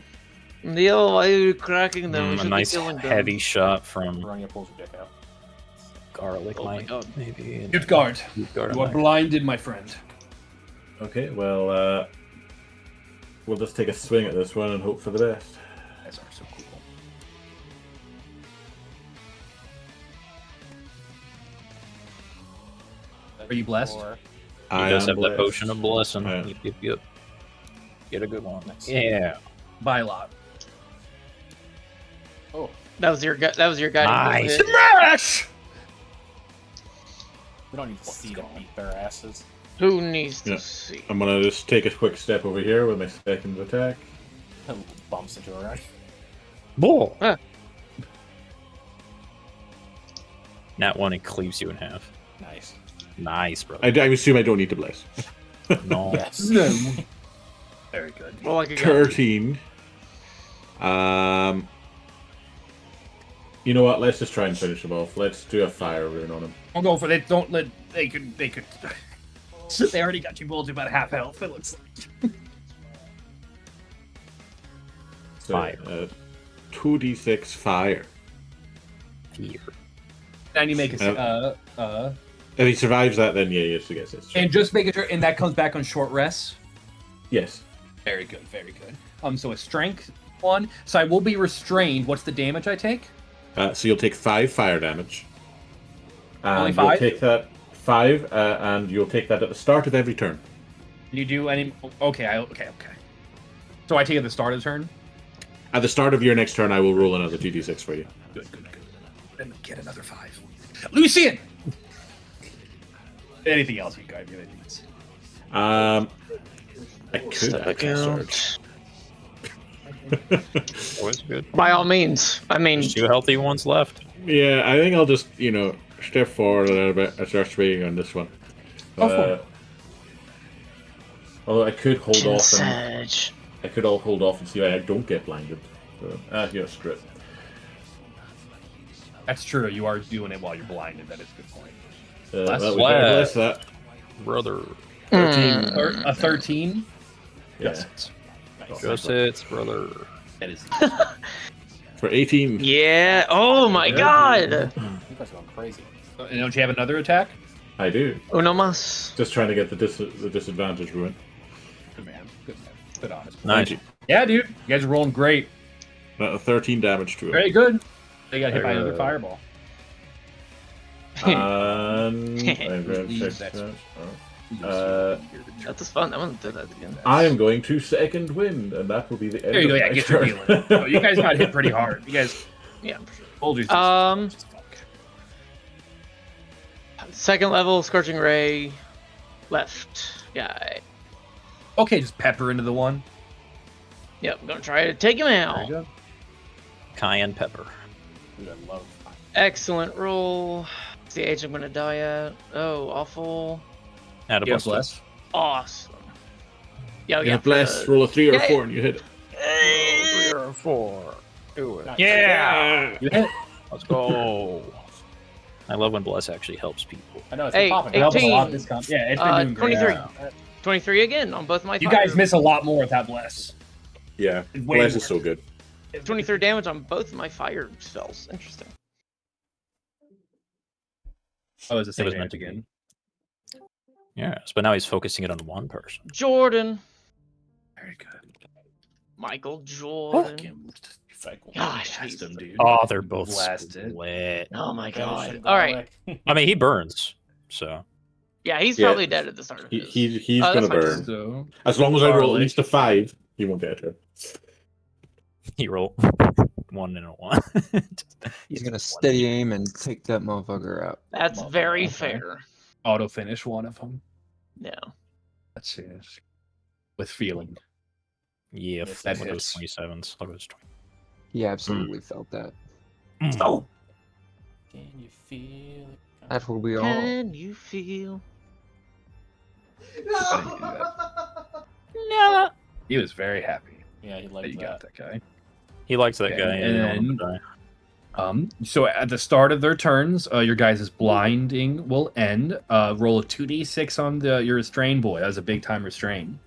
Neil, why are you cracking them? We A should nice be killing them. heavy shot from Rania pulls your dick out. garlic Oh my might, God. maybe. Good guard. Guard You are might. blinded, my friend. Okay, well, we'll just take a swing at this one and hope for the best. Guys are so cool. Are you blessed? He does have that potion of blessing. Yeah. Yep. Get a good one. Yeah. By a lot. Oh, That was your guy. Nice. Smash! we don't need to see them beat their asses. Who needs to Yeah. see? I'm gonna just take a quick step over here with my second attack. Bumps into her. Bull. Huh. Nat one, it cleaves you in half. Nice. Nice, bro. I assume I don't need to bless. No. Yes. No. Very good. Well, like a guy. 13. You know what? Let's just try and finish him off. Let's do a fire rune on him. I'll go for it. Don't let. They could. They already got you bullets about half health, it looks like. So, Fire. 2d6 fire. Here. I need to make a If he survives that, then yeah, he has to get his. and just making sure, and that comes back on short rest. Yes. Very good, very good. So a strength one. So I will be restrained. What's the damage I take? So you'll take 5 fire damage. And Only you'll 5? take that 5, and you'll take that at the start of every turn. Can you do any? Okay, okay. So I take it at the start of the turn. At the start of your next turn, I will roll another 2d6 for you. Good. And get another 5. Lucian. Anything else you guys really needs? I could Step actually account. search. Always good. By all means. I mean, There's 2 healthy ones left. Yeah, I think I'll just, step forward a little bit and start swinging on this one. Go for it. Although I could hold off Sage. I could all hold off and see if I don't get blinded. So, screw it. That's true. You are doing it while you're blinded. That is a good point. Well, we Bless. better bless that. Brother. 13. A 13. Yeah. Yes. Just hits, brother. That is. For 18. Yeah. Oh my god. You guys are going crazy. And don't you have another attack? I do. Uno mas. Just trying to get the disadvantage ruin. Good man. Good honest. Nice. Yeah, dude. You guys are rolling great. 13 damage to him. Very good. They got hit by Very another good. fireball. And I grabbed Leave 6 that. damage. That was fun. I want to do that again. I am going to second wind, and that will be the end There you go. of Yeah, my get your turn. healing. Oh, you guys got hit pretty hard. You guys. Yeah, for sure. Told you. Second level, Scorching Ray. Left guy. Okay, just pepper into the one. Yep, I'm gonna try to take him There out. you go. Cayenne pepper. Dude, I love. Excellent roll. What's the age I'm gonna die at? Oh, awful. Add a Yeah, plus bless. Awesome. Yeah, Yeah, yeah. bless. Roll a 3 or a Yeah. 4 and you hit it. 3 or 4. Do it. Nice. Yeah! You hit. Let's go. I love when bless actually helps people. I know it's Hey, been popping. It helps a 18. lot this comp. Yeah, it's been doing great. 23. Yeah. 23 again on both my You fire. guys miss a lot more without bless. Yeah, Way bless more. is so good. 23 damage on both my fire spells. Interesting. Oh, it's the same was damage meant to be. again. Yes, but now he's focusing it on one person. Jordan. Very good. Michael Jordan. Fucking cycle. Gosh, Blast him, he's- dude. Oh, they're both Blasted. split. Oh my Finish god. him, Alright. Garlic. I mean, he burns, so Yeah, he's Yeah. probably dead at the start of this. He's Oh, gonna that's fine. burn. So, As long as I roll at Garlic. least a 5, he won't get a turn. he roll 1 and a 1. He's gonna steady aim and take that motherfucker out. That's very Okay. fair. auto finish one of them. Yeah. Let's see this. With feeling. Yeah, Yes, that look at those hits. 27s. Look at those 20. He absolutely felt that. Oh, Can you feel it? That's what we all. Can you feel? No! he was very happy Yeah, he that liked you got that guy. He likes that Okay, guy. and And he don't want him to then- die. So at the start of their turns, your guys' blinding will end. Roll a 2d6 on your restrain boy. That was a big time restrain.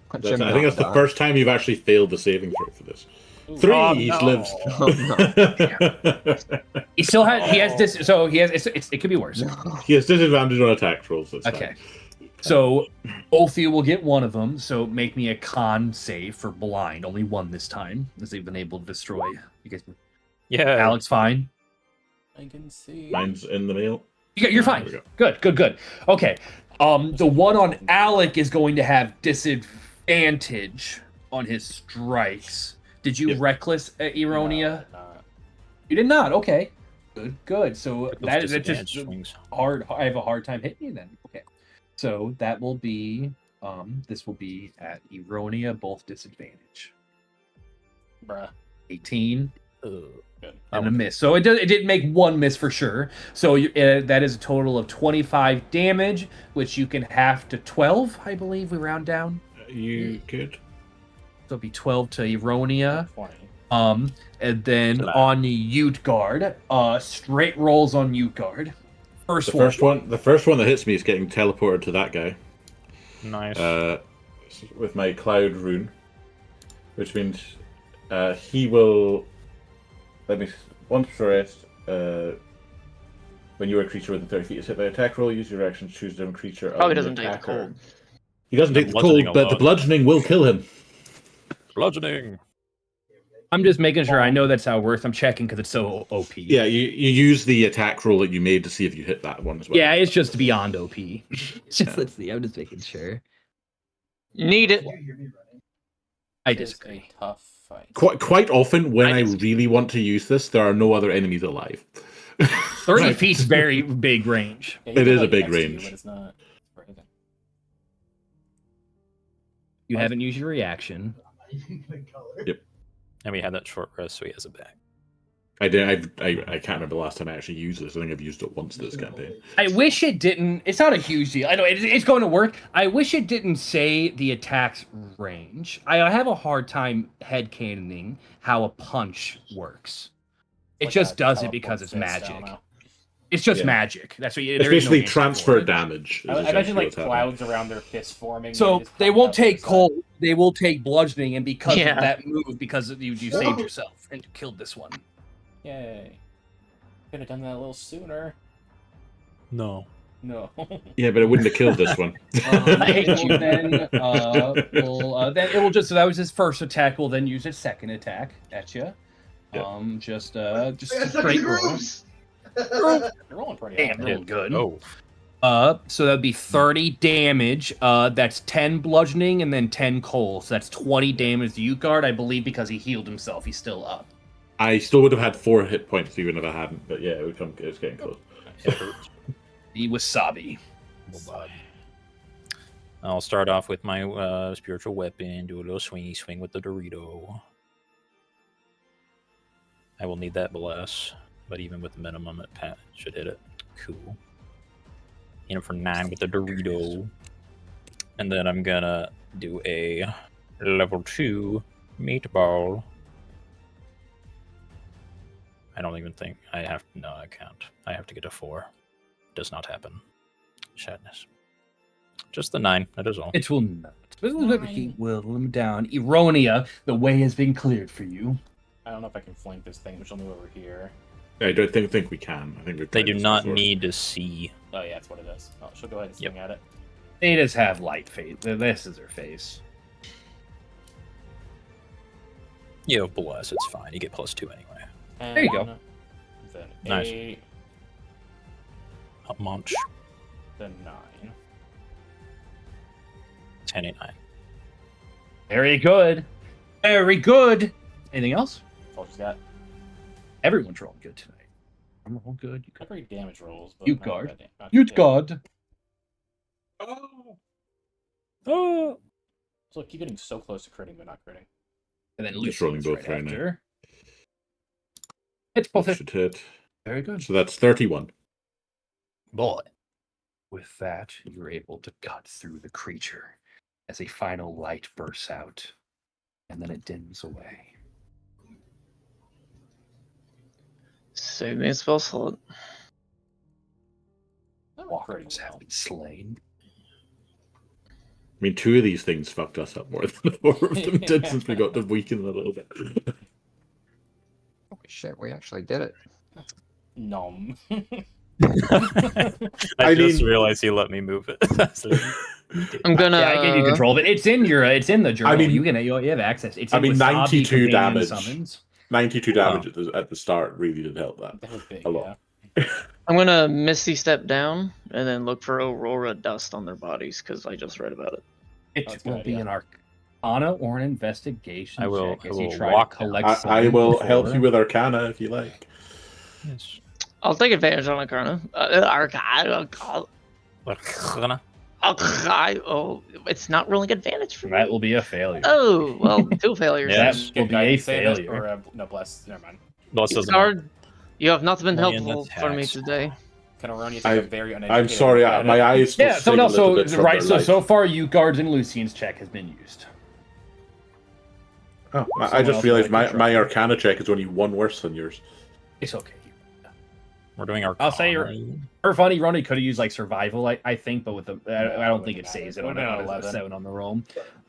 Punch I him think that's out, the first time you've actually failed the saving throw for this. Ooh. 3, Oh, he's no. lived. He still has. He has this. So he has. It could be worse. dog. He has disadvantage on attack rolls this Okay. time. So both of you will get one of them. So make me a con save for blind. Only one this time, as they've been able to destroy. You guys, Yeah. Alex, fine. I can see. Mine's in the mail. You're There fine. we go. Good. Okay. The one on Alec is going to have disadvantage on his strikes. Did you Yep. reckless Eronia? No, You did not. Okay. Good. So Those that is disadvantage just swings. hard. I have a hard time hitting you then. Okay. So that will be. This will be at Eronia, both disadvantage. bruh. 18 Ugh. Good. and a miss. So it did make one miss for sure. So that is a total of 25 damage, which you can half to 12, I believe. We round down. You could. So it'll be 12 to Eronia. 20. And then on Utgard, straight rolls on Utgard. The first one that hits me is getting teleported to that guy. Nice. With my cloud rune, which means he will. Let me once for rest. when you are a creature within 30 feet is hit by an attack roll, use your action to choose a different creature. Probably other than doesn't take the attacker. cold. He doesn't The take the cold, bludgeoning but the alone. bludgeoning will kill him. Bludgeoning. I'm just making sure I know that's how it works. I'm checking because it's so OP. Yeah, you use the attack roll that you made to see if you hit that one as well. Yeah, it's just beyond OP. Just let's see. I'm just making sure. Need it. You hear me running? I It is disagree. a tough fight. Quite often, when I I disagree. really want to use this, there are no other enemies alive. 30 Like, feet's very big range. Yeah, It you is can, a big next to you, range. but it's not surprising. You haven't used your reaction. The color. Yep. And we had that short rest, so he has it back. I can't remember the last time I actually used this. I think I've used it once this campaign. I wish it didn't. It's not a huge deal. I know it's going to work. I wish it didn't say the attack's range. I have a hard time headcanoning how a punch works. It Like just a does it teleport because it's fist, I don't magic. know. It's just Yeah. magic. That's what. It's there is no basically answer transfer for it. damage. is I imagine essentially like what's happening. clouds around their fists forming. So and just they come won't out the other take side. cold. They will take bludgeoning, and because Yeah. of that move, because you saved yourself and killed this one. Yay! Could have done that a little sooner. No. No. Yeah, but it wouldn't have killed this one. It will then, then it will just. So that was his first attack. Will then use its second attack at you. Yeah. Just I got a stuck in straight the roll. grooves. You're rolling pretty Damn, high. rolling good. Oh. So that'd be 30 damage. That's 10 bludgeoning and then 10 cold. So that's 20 damage to Utgard, I believe, because he healed himself. He's still up. I still would have had 4 hit points even if I hadn't. But yeah, it was getting close. It hurts. The wasabi. I'll start off with my spiritual weapon, do a little swing with the Dorito. I will need that bless, but even with the minimum, it should hit it. Cool. Hit him for 9 with the Dorito. And then I'm gonna do a level 2 meatball. I don't even think I have. No, I can't. I have to get a 4. Does not happen. Sadness. Just the 9. That is all. It will not. He will limit down. Eronia, the way has been cleared for you. I don't know if I can flank this thing, which will move over here. I don't think we can. I think we're They trying do this not before. need to see. Oh yeah, that's what it is. Oh, she'll go ahead and swing at it. They just have light face. This is their face. You have bless. It's fine. You get +2 anyway. And There you go. Then Nice. 8, A munch. then 9. 10 8 9. Very good. Very good. Anything else? That's all she's got. Everyone's rolling good tonight. I'm rolling good. You Not great damage rolls, but Utgard. not bad You yeah. God. Oh. So keep getting so close to critting, but not critting. And then Just rolling Lucian's both right now. after. It's both hit. Should hit. Very good. So that's 31. Boy. With that, you're able to cut through the creature as a final light bursts out, and then it dims away. Save me a spell slot. Not Walkers critting have well. been slain. I mean, 2 of these things fucked us up more than 4 of them did since we got to weaken a little bit. Holy shit, we actually did it. Nom. I just mean- realized he let me move it. So- I'm gonna. Yeah, I gave you control of it. It's in your. It's in the journal. mean- you have access. It's I in mean, Wasabi 92 companion damage. Summons. 92 damage at the start really did help that. That was big, A lot. yeah. I'm gonna Misty Step down and then look for Aurora dust on their bodies because I just read about it. It That's will good, be yeah. an Arcana or an investigation I will- check as I you will try walk to collect. I something will help before- you with Arcana if you like. Yes. I'll take advantage on Arcana. Oh, it's not rolling advantage for me. That will be a failure. Oh, well, 2 failures. Yeah. That Get will be a guidance save it, failure. Or, no, bless. Never mind. Bless doesn't matter. Guard, you have not been Million helpful for me attacks. today. Caneroni is I- a very uneducated. I'm sorry, look at my it. eyes still Yeah, sting someone a else. little So bit from right. their So light. so far, you guards and Lucian's check has been used. Oh, I someone just else realized might my control. Arcana check is only 1 worse than yours. It's okay. We're doing our. I'll say For funny, Ronnie could have used like survival, I think, but with the I don't think it saves it on Would've been a 11. 7 on the roll.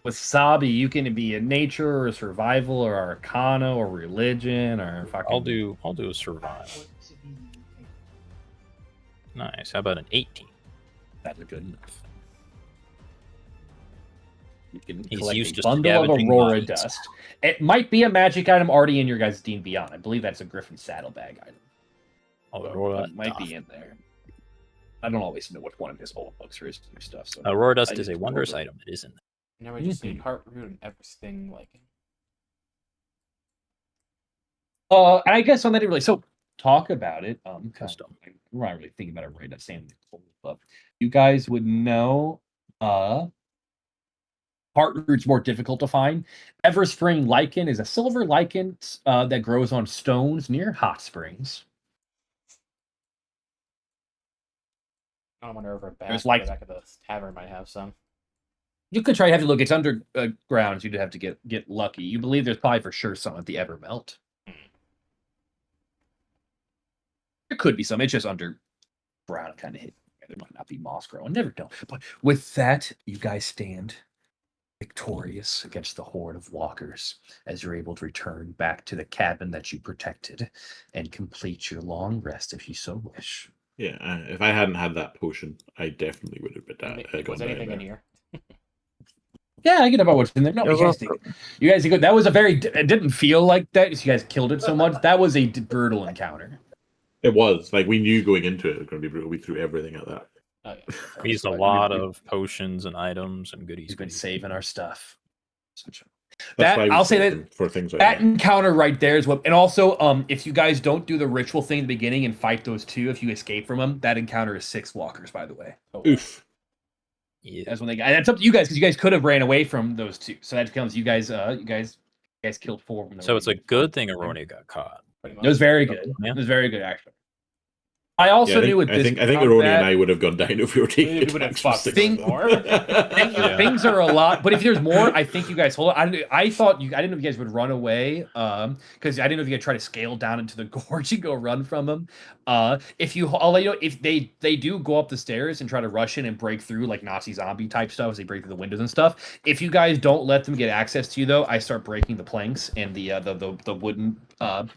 With Sabi, you can be a nature or survival or Arcana or religion or fucking. I'll do a survival. Nice. How about an 18? That's good enough. You can He's collect used a to bundle of scavenging Aurora bodies. dust. It might be a magic item already in your guys' D&D Beyond. I believe that's a Griffin saddlebag item. Aurora It might dust. be in there. I don't always know which one of his old books or his new stuff. So Aurora dust I is a just wondrous rolled it. item. It is in there. Now we just need heart root and everything like. And I guess on that, really, so talk about it. Custom. We're not really thinking about it right now. Saying but you guys would know. Heartroot's more difficult to find. Everspring lichen is a silver lichen that grows on stones near hot springs. I wonder if our There's back, the back of the tavern might have some. You could try to have to look. It's underground. You'd have to get lucky. You believe there's probably for sure some at the Evermelt. There could be some. It's just underground, kind of hidden. There might not be moss growing. Never know. But with that, you guys stand victorious against the horde of walkers as you're able to return back to the cabin that you protected and complete your long rest if you so wish. Yeah, if I hadn't had that potion, I definitely would have been Was gone down anything there. in here? Yeah, I get about what's in there. No, You're you guys did good. That was a very. It didn't feel like that. You guys killed it so much. That was a brutal encounter. It was like we knew going into it was going to be brutal. We threw everything at that. Oh, yeah. We used a lot of potions and items and goodies. We've been saving our stuff. That's why we I'll say save that them for things like that that. encounter right there is what. And also, if you guys don't do the ritual thing at the beginning and fight those two, if you escape from them, that encounter is 6 walkers. By the way, Oof. Yeah. that's when they. That's up to you guys because you guys could have ran away from those two. So that comes. You guys killed 4 of them. So it's a good thing Aronia got caught. It was very good. Yeah. It was very good, actually. I also knew with this. I think Aronia and I would have gone down if we were taking We would have attacks from fucked 6. more. Things are a lot, but if there's more, I think you guys hold on. I thought I didn't know if you guys would run away, because I didn't know if you guys try to scale down into the gorge and go run from them. I'll let you know if they do go up the stairs and try to rush in and break through like Nazi zombie type stuff as they break through the windows and stuff. If you guys don't let them get access to you though, I start breaking the planks and the wooden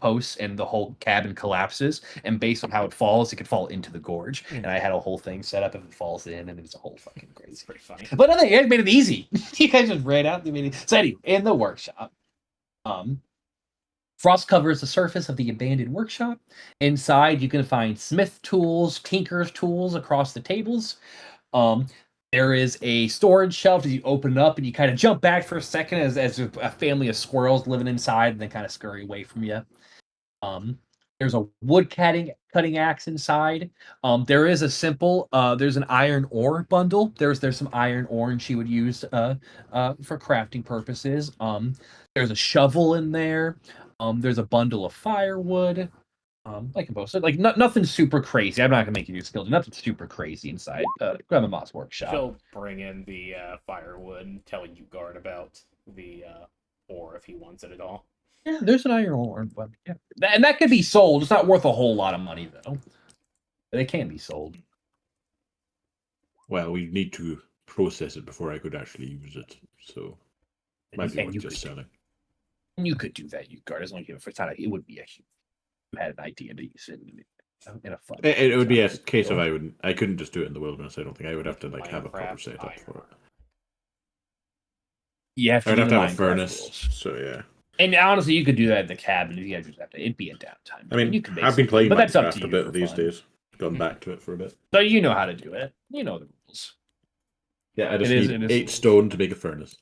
posts and the whole cabin collapses. And based on how it falls, it could fall into the gorge. And I had a whole thing set up if it falls in, and it's a whole fucking crazy. It's pretty funny. But I think you guys made it easy. You guys just ran out. So anyway, in the workshop, frost covers the surface of the abandoned workshop. Inside, you can find smith tools, tinker's tools across the tables. There is a storage shelf that you open up, and you kind of jump back for a second as a family of squirrels living inside, and then kind of scurry away from you. There's a wood cutting axe inside. There is a simple. There's an iron ore bundle. There's some iron ore, and she would use for crafting purposes. There's a shovel in there. There's a bundle of firewood. Like a poster, like nothing super crazy. I'm not gonna make you do skills. Nothing super crazy inside Grandma's workshop. She'll bring in the firewood and tell you guard about the ore if he wants it at all. Yeah, there's an iron ore, but yeah, and that could be sold. It's not worth a whole lot of money though. But it can be sold. Well, we need to process it before I could actually use it. So might be worth just selling. And you could do that, you guard, as long as you have a first time. It would be a huge. You had an idea to use it in a fun. It would be a case of I couldn't just do it in the wilderness. I don't think I would have to like have a proper setup for it. You have to. I'd have to have a furnace. So yeah. And honestly, you could do that at the cabin if you guys just have to. It'd be a downtime. I mean, you could I've been playing but that's up to Minecraft you a bit for these fun. days. Gone back to it for a bit. So you know how to do it. You know the rules. Yeah, I just need 8 stone to make a furnace.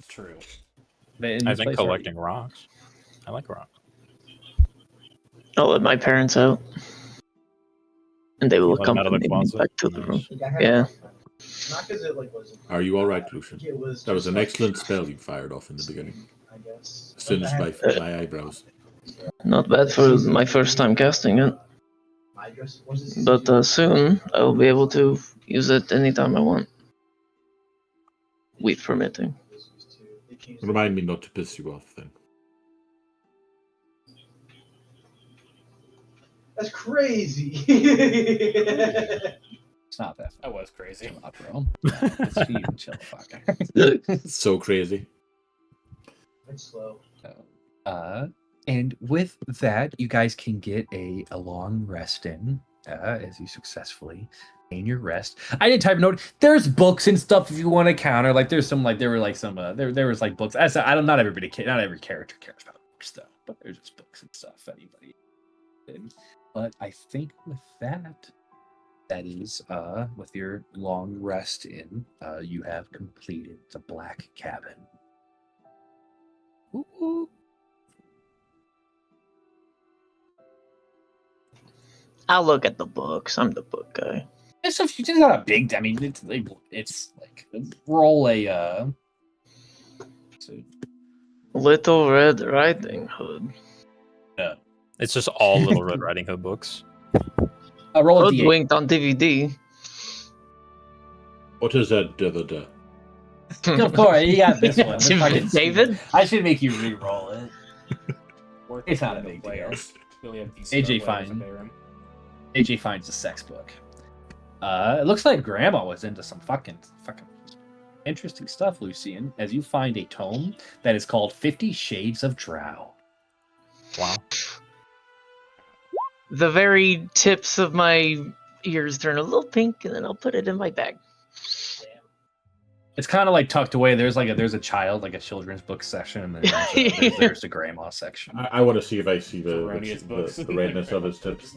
True. I think collecting rocks. I like rocks. I'll let my parents out, and they will Let them out accompany of the me closet? back to the Nice. room. Like, Yeah. Not because it like wasn't. Are you all right, Lucian? It was. That was just, an like, excellent spell you fired off in the beginning. I guess. Singed my eyebrows. Not bad for my first time casting it, My dress was. but soon I will be able to use it anytime I want, weight permitting. Remind me not to piss you off then. That's crazy. It's not that. That was crazy. Chill out, bro. It's you. Chill the fuck out. It's so crazy. It's slow. And with that, you guys can get a long rest in as you successfully gain your rest. I didn't type a note. There's books and stuff if you want to counter. Like there's some like there were like some there was like books. I don't not everybody not every character cares about books though, but there's just books and stuff. Anybody. But I think with that, that is with your long rest in, you have completed the black cabin. Ooh. I'll look at the books. I'm the book guy. It's not a big. I mean, it's like roll a. So, Little Red Riding Hood. It's just all Little Red Riding Hood books. roll a d8. Hoodwinked on DVD. What is that? Da-da-da? Of course, you got this one. This fucking David? I should make you re-roll it. Worth It's it not a for the big player. deal. We only have DC AJ players fine. in Bayram. AJ finds a sex book. It looks like Grandma was into some fucking interesting stuff, Lucian, as you find a tome that is called 50 Shades of Drow. Wow. The very tips of my ears turn a little pink, and then I'll put it in my bag. It's kind of like tucked away. There's a child, like a children's book section, and then there's the grandma section. I want to see if I see Erroneous books. the redness of his tips.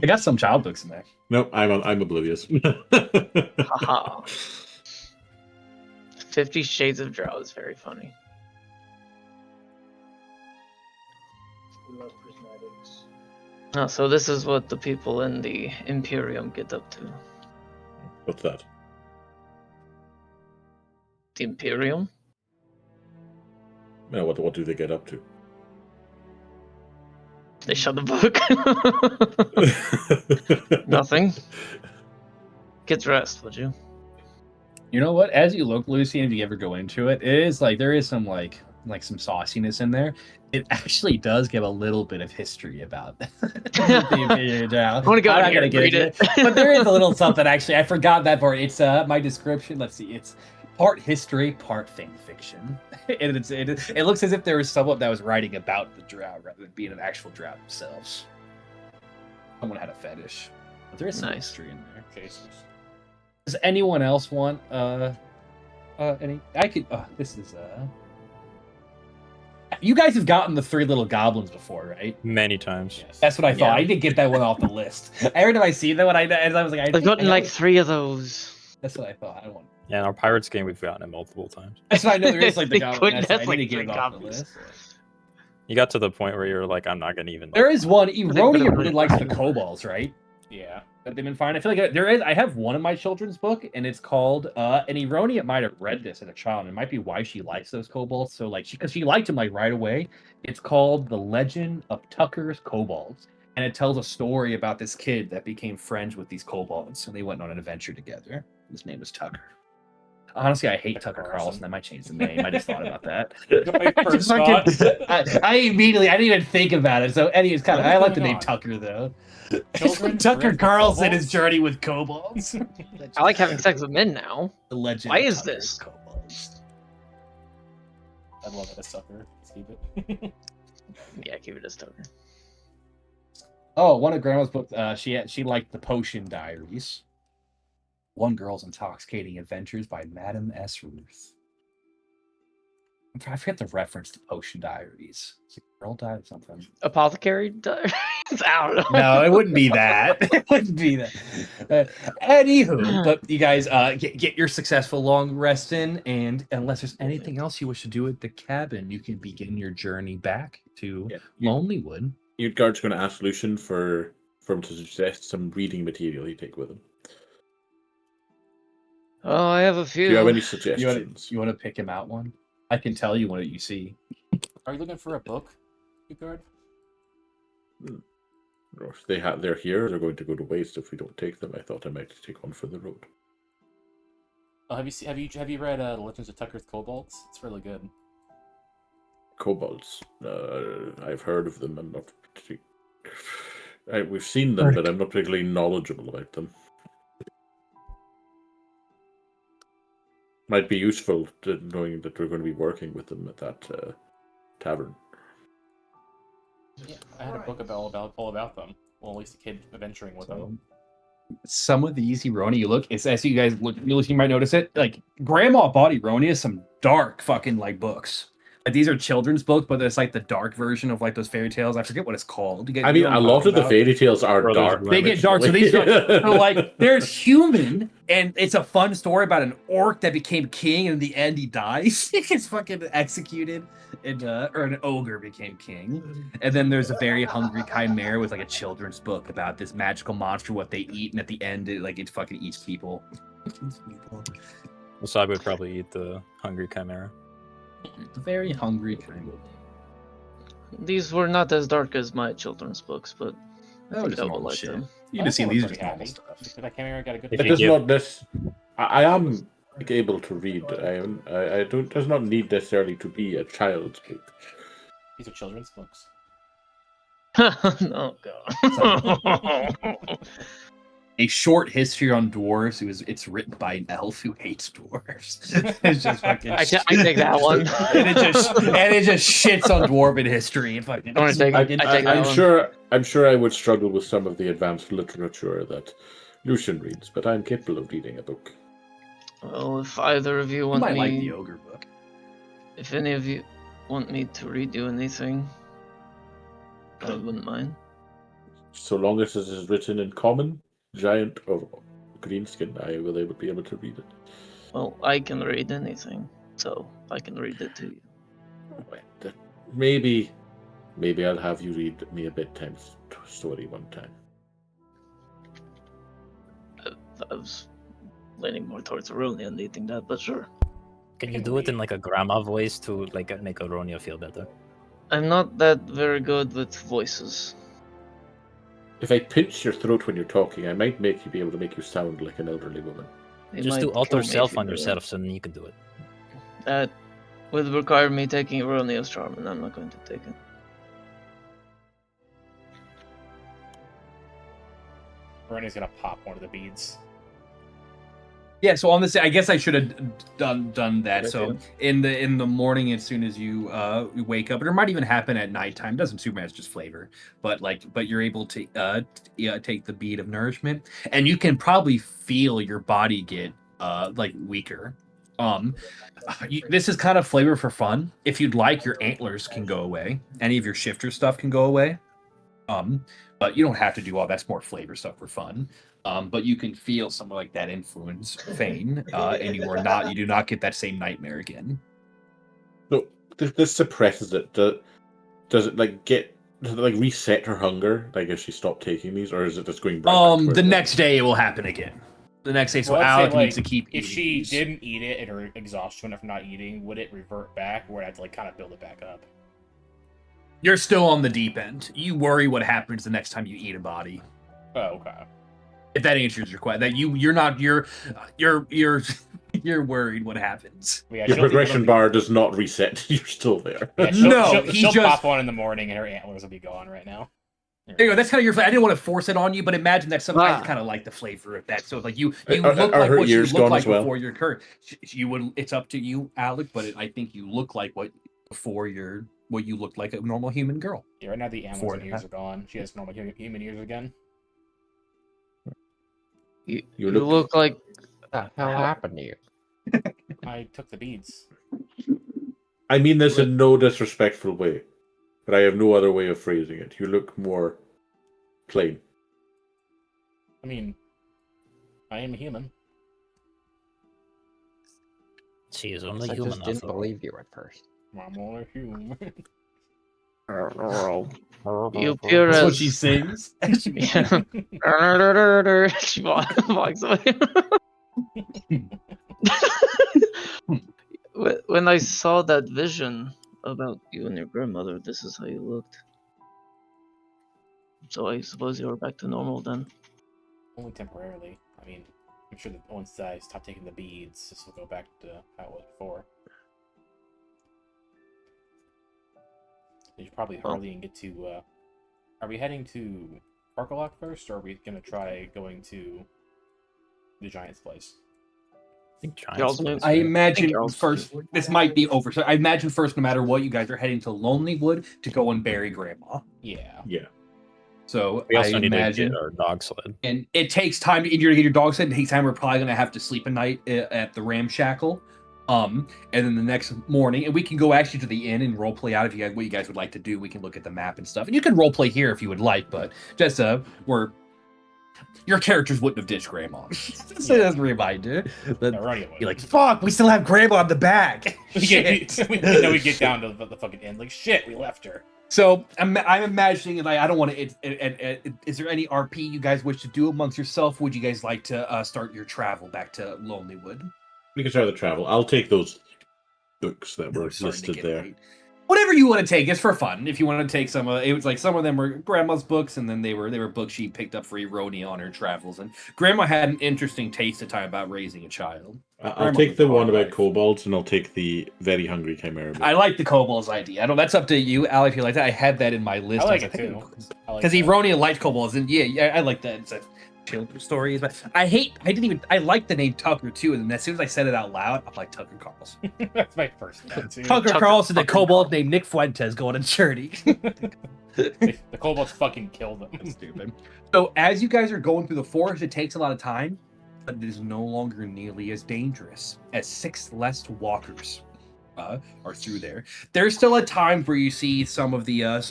They got some child books in there. Nope, I'm oblivious. Haha. 50 Shades of Drow is very funny. We love prismatics. Oh, so this is what the people in the Imperium get up to. What's that? The Imperium? Yeah, what do they get up to? They shut the book. Nothing. Get dressed, would you? You know what? As you look, Lucy, and if you ever go into it, it is like there is some like some sauciness in there. It actually does give a little bit of history about the Imperial Drow. I want to go I'm in not here gonna and get read into it. but there is a little something actually. I forgot that part. It's my description. Let's see. It's part history, part fan fiction. And it looks as if there was someone that was writing about the Drow rather than being an actual Drow themselves. Someone had a fetish. But there is some Nice. history in there. Cases. Does anyone else want any? I could. This is You guys have gotten the three little goblins before, right? Many times. Yes. That's what I thought. Yeah. I didn't get that one off the list. Every time I see that one, I was like, I've gotten like 3 of those. That's what I thought. I want. Yeah, in our Pirates game, we've gotten it multiple times. That's why I know there is like the They goblin. could- That's, I that's need to like get three it off the copies. list. You got to the point where you're like, I'm not gonna even. There is one. Eronia put really it likes the back. kobolds, right? Yeah. That they've been fine. I feel like there is. I have one in my children's book, and it's called. And Eronia might have read this as a child. And it might be why she likes those kobolds. So like, because she liked them like right away. It's called The Legend of Tucker's Kobolds, and it tells a story about this kid that became friends with these kobolds, and they went on an adventure together. His name was Tucker. Honestly, I hate Tucker Carlson. I might change the name. I just thought about that. My I, first just fucking- I immediately, I didn't even think about it. So, anyways, kind of, What's I like the going name on? Tucker though. Children's Tucker friends with Carlson, kobolds? his journey with kobolds. I like having sex with men now. The legend. Why of is Tucker's this? Kobolds. I love it as sucker. Let's keep it. Yeah, keep it as Tucker. Oh, one of Grandma's books. She liked the Potion Diaries. One Girl's Intoxicating Adventures by Madame S. Ruth. I forget the reference to Potion Diaries. Is it Girl Died or something? Apothecary Diaries? I don't know. No, it wouldn't be that. It wouldn't be that. Anywho, but you guys get your successful long rest in, and unless there's anything else you wish to do at the cabin, you can begin your journey back to Lonelywood. Utgard's going to ask Lucian for him to suggest some reading material he take with him. Oh, I have a Do few. you have any You suggestions? want to pick him out one? I can tell you what you see. Are you looking for a book, Utgard? Or if they're here, they're going to go to waste if we don't take them. I thought I might take one for the road. Oh, have you read Legends of Tucker's Kobolds? It's really good. Kobolds. I've heard of them. I'm not we've seen them, but I'm not particularly knowledgeable about them. Might be useful to knowing that we're going to be working with them at that tavern. Yeah, I had a book all about them. Well, at least the kid adventuring with them. Some of these Roni, you look, it's as you guys look, you might notice it. Like Grandma Body Roni is some dark fucking like books. Like these are children's books, but it's like the dark version of like those fairy tales. I forget what it's called. I mean, a lot of the fairy tales are Brothers dark. Grimm. They get dark. So these are so like there's human, and it's a fun story about an orc that became king, and in the end he dies. He gets fucking executed, and or an ogre became king. And then there's a very hungry chimera with like a children's book about this magical monster, what they eat, and at the end it fucking eats people. Wasabi would probably eat the hungry chimera. The very hungry chimera. These were not as dark as my children's books, but That was just I would normal like shit. them. You just see Also these are pretty just normal happy. stuff. That chimera got a good. If It you does give- not this. I am able to read. I don't. Does not need necessarily to be a child's book. These are children's books. Oh god. A short history on dwarves. It's written by an elf who hates dwarves. It's just fucking. I take that one. and it just shits on dwarven history. And fucking. I wanna take- I take that I'm one. sure I would struggle with some of the advanced literature that Lucian reads, but I'm capable of reading a book. Well, if either of you You want might me, like the ogre book. if any of you want me to read you anything, I wouldn't mind. So long as it is written in common, giant, or greenskin, I will be able to read it. Well, I can read anything, so I can read it to you. Maybe I'll have you read me a bedtime story one time. I was leaning more towards Aroni and eating that, but sure. Can you do it in like a grandma voice to like make Aronia feel better? I'm not that very good with voices. If I pinch your throat when you're talking, I might be able to make you sound like an elderly woman. It Just might do alter kill me if self you on do that. yourself, so then you can do it. That would require me taking Aronia's charm, and I'm not going to take it. Rene's gonna pop one of the beads. Yeah, so on this, I guess I should have done that. Good So idea. in the morning, as soon as you wake up, or it might even happen at nighttime. Doesn't super much, just flavor. But you're able to take the bead of nourishment, and you can probably feel your body get like weaker. This is kind of flavor for fun. If you'd like, your antlers can go away. Any of your shifter stuff can go away. But you don't have to do all that's more flavor stuff for fun. But you can feel something like that influence feign, and you do not get that same nightmare again. So this suppresses it. Does it reset her hunger? Like if she stopped taking these, or is it just going right back to where The it was? next day it will happen again. The next day, so Well, I'd say, Alec needs to like, keep If eating she these. didn't eat it and her exhaustion from not eating, would it revert back, or would I have to like kind of build it back up? You're still on the deep end. You worry what happens the next time you eat a body. Oh, okay. If that answers your question, that you're worried what happens. Yeah, Your she'll- progression bar does not reset. You're still there. Yeah, No, she'll pop one in the morning and her antlers will be gone right now. There you go. That's kind of your. I didn't want to force it on you, but imagine that sometimes Ah. kind of like the flavor of that. So like you Are- look are like her what you ears look gone like as well? before your curve. You would. It's up to you, Alec. But I think you look like what you looked like a normal human girl. Yeah, right now the antlers Before and that. ears are gone. She has normal human ears again. You You look like What the hell happened to you? I took the beads. I mean this in no disrespectful way, but I have no other way of phrasing it. You look more plain. I mean, I am a human. She is I only just human. didn't after all. believe you at first. I'm only a human. you appear That's as. what she sings. Yeah. She walks away. When I saw that vision about you and your grandmother, this is how you looked. So I suppose you were back to normal then. Only temporarily. I mean, I'm sure that once I stop taking the beads, this will go back to how it was before. You should probably hardly even get to. Are we heading to Parkalok first, or are we gonna try going to the Giant's place? I think Y'all's Giants moves. I imagine you're all- first. This might be over. So I imagine first, no matter what, you guys are heading to Lonely Wood to go and bury Grandma. Yeah. Yeah. So We also I need imagine, to get our dog sled. and it takes time to get your dog sled. It takes time. We're probably gonna have to sleep a night at the ramshackle, and then the next morning, and we can go actually to the inn and role play out if you guys what you guys would like to do. We can look at the map and stuff, and you can role play here if you would like. But just we're your characters wouldn't have ditched Grandma. So that's a reminder. But you're like, fuck, we still have Grandma on the back. Shit. we get down to the fucking end. Like, shit, we left her. So I'm imagining, like, I don't want to. Is there any RP you guys wish to do amongst yourself? Would you guys like to start your travel back to Lonelywood? We can start the travel. I'll take those books that were Starting to listed get there. late. Whatever you want to take, it's for fun. If you want to take some, it was like some of them were Grandma's books, and then they were books she picked up for Eronia on her travels. And Grandma had an interesting taste at time about raising a child. I'll Grandma take the lived a one hard about life. kobolds, and I'll take the very hungry chimera book. I like the kobolds idea. I don't. That's up to you, Al. If you like that, I had that in my list. I like was it too. Because Eronia liked kobolds, and yeah, I like that. It's a children's stories, but I like the name Tucker too. And then as soon as I said it out loud, I'm like Tucker Carlson. That's my first thought too. Tucker Carlson, the kobold named Nick Fuentes, going on journey. The kobolds fucking killed them. That's stupid. So as you guys are going through the forest, it takes a lot of time, but it is no longer nearly as dangerous as 6 less walkers are through there. There's still a time where you see some of the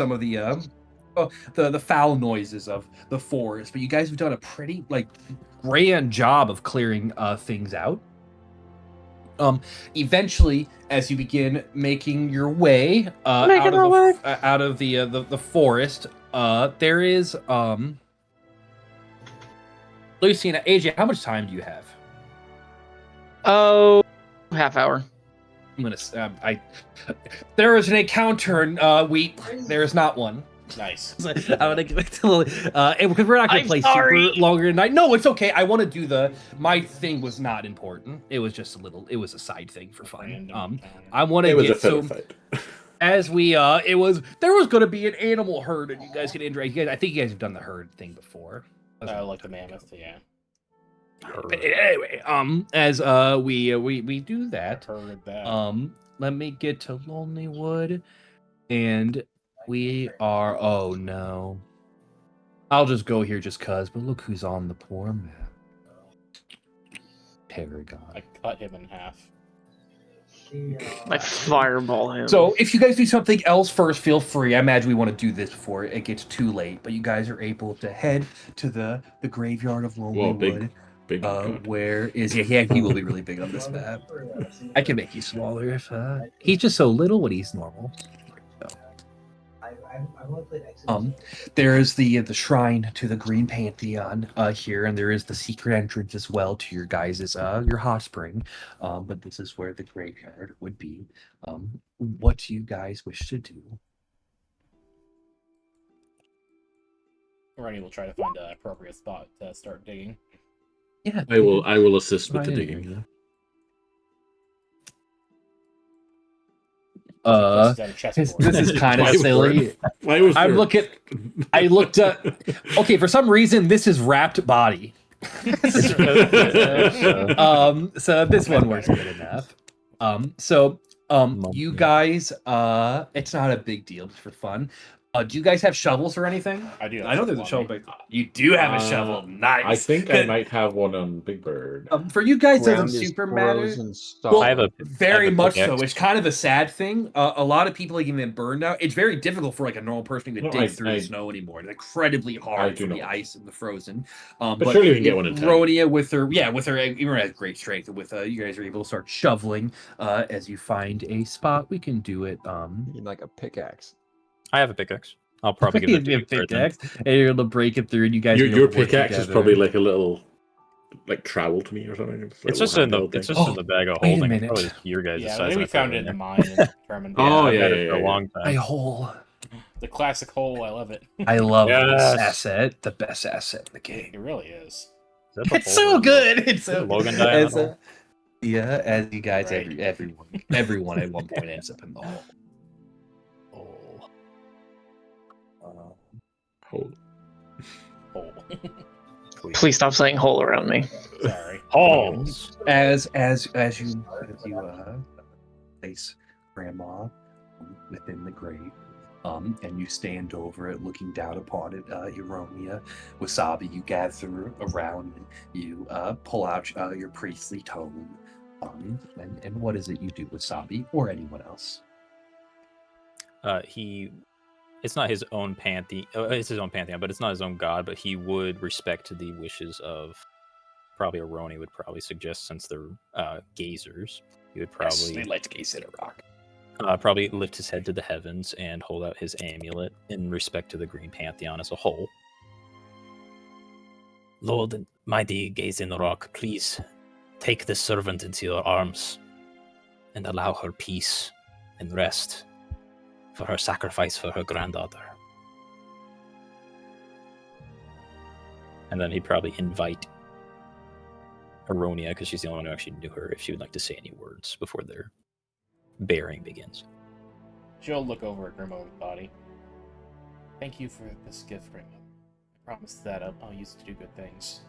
foul noises of the forest, but you guys have done a pretty grand job of clearing things out. Eventually, as you begin making your way out of the forest, there is Lucy and AJ. How much time do you have? Oh, half hour. I'm gonna. There is an encounter in week. There is not one. Nice. I want to give it to because we're not going to play super longer tonight. No, it's okay. I want to do my thing was not important. It was just it was a side thing for fun. I want to get so fight. as we there was going to be an animal herd and you guys can interact. I think you guys have done the herd thing before. Like the mammoth, yeah. But anyway, as we do that, Heard that. let me get to Lonelywood, and we are. Oh no, I'll just go here just cause. But look who's on the poor map. Paragon. I cut him in half. I fireball him. So if you guys do something else first, feel free. I imagine we want to do this before it gets too late. But you guys are able to head to the graveyard of Lonelywood. Big where is he will be really big on this map. I can make you smaller if he's just so little when he's normal. There is the shrine to the Green Pantheon here, and there is the secret entrance as well to your guys's your hot spring. But this is where the graveyard would be. What do you guys wish to do? Rennie will try to find an appropriate spot to start digging. Yeah, I will assist with right the in digging. here. This is kind of silly. I looked at. Okay, for some reason, this is wrapped body. So this one works good enough. You guys, it's not a big deal, just for fun. Do you guys have shovels or anything? I do. I know there's a shovel. You do have a shovel. Nice. I think I might have one on Big Bird. For you guys, doesn't Ground is super matter. frozen Well, solid. I have a very much so. pickaxe. It's kind of a sad thing. A lot of people even been burned out. It's very difficult for like a normal person to dig through the snow anymore. It's incredibly hard for the ice and the frozen. But surely we can get one in time. Ronia with her even has great strength. With you guys are able to start shoveling as you find a spot. We can do it. You need like a pickaxe. I have a pickaxe. I'll probably give it to you. Pickaxe, and you're able to break it through, and you guys. Your pickaxe is probably like a little, like trowel to me or something. It's just in the in the bag of wait a holding. minute. Probably your guys' Yeah, size. I think we found it in the mine and determined. Oh, yeah, I've had it for a long time. My hole. The classic hole. I love it. I love this Yes. asset. The best asset in the game. It really is. Is that the It's hole so in the- good. It's so Logan good. died in As, the hole? yeah, as you guys, Right. everyone at one point ends up in the hole. Hole. Hole. Please stop saying hole around me. Sorry. Holes. As you place Grandma within the grave, And you stand over it, looking down upon it, Ironia. Wasabi, you gather around and you pull out your priestly tome. And what is it you do, Wasabi, or anyone else? It's not his own pantheon. It's his own pantheon, but it's not his own god. But he would respect the wishes of probably Aroni. Would probably suggest, since they're gazers, he would probably They like to gaze at a rock. probably lift his head to the heavens and hold out his amulet in respect to the Green Pantheon as a whole. Lord and mighty gaze in the rock, please take this servant into your arms and allow her peace and rest for her sacrifice for her granddaughter. And then he'd probably invite Aronia, because she's the only one who actually knew her, if she would like to say any words before their bearing begins. She'll look over at Grimo's body. Thank you for this gift, Grimo. I promise that I'll use it to do good things.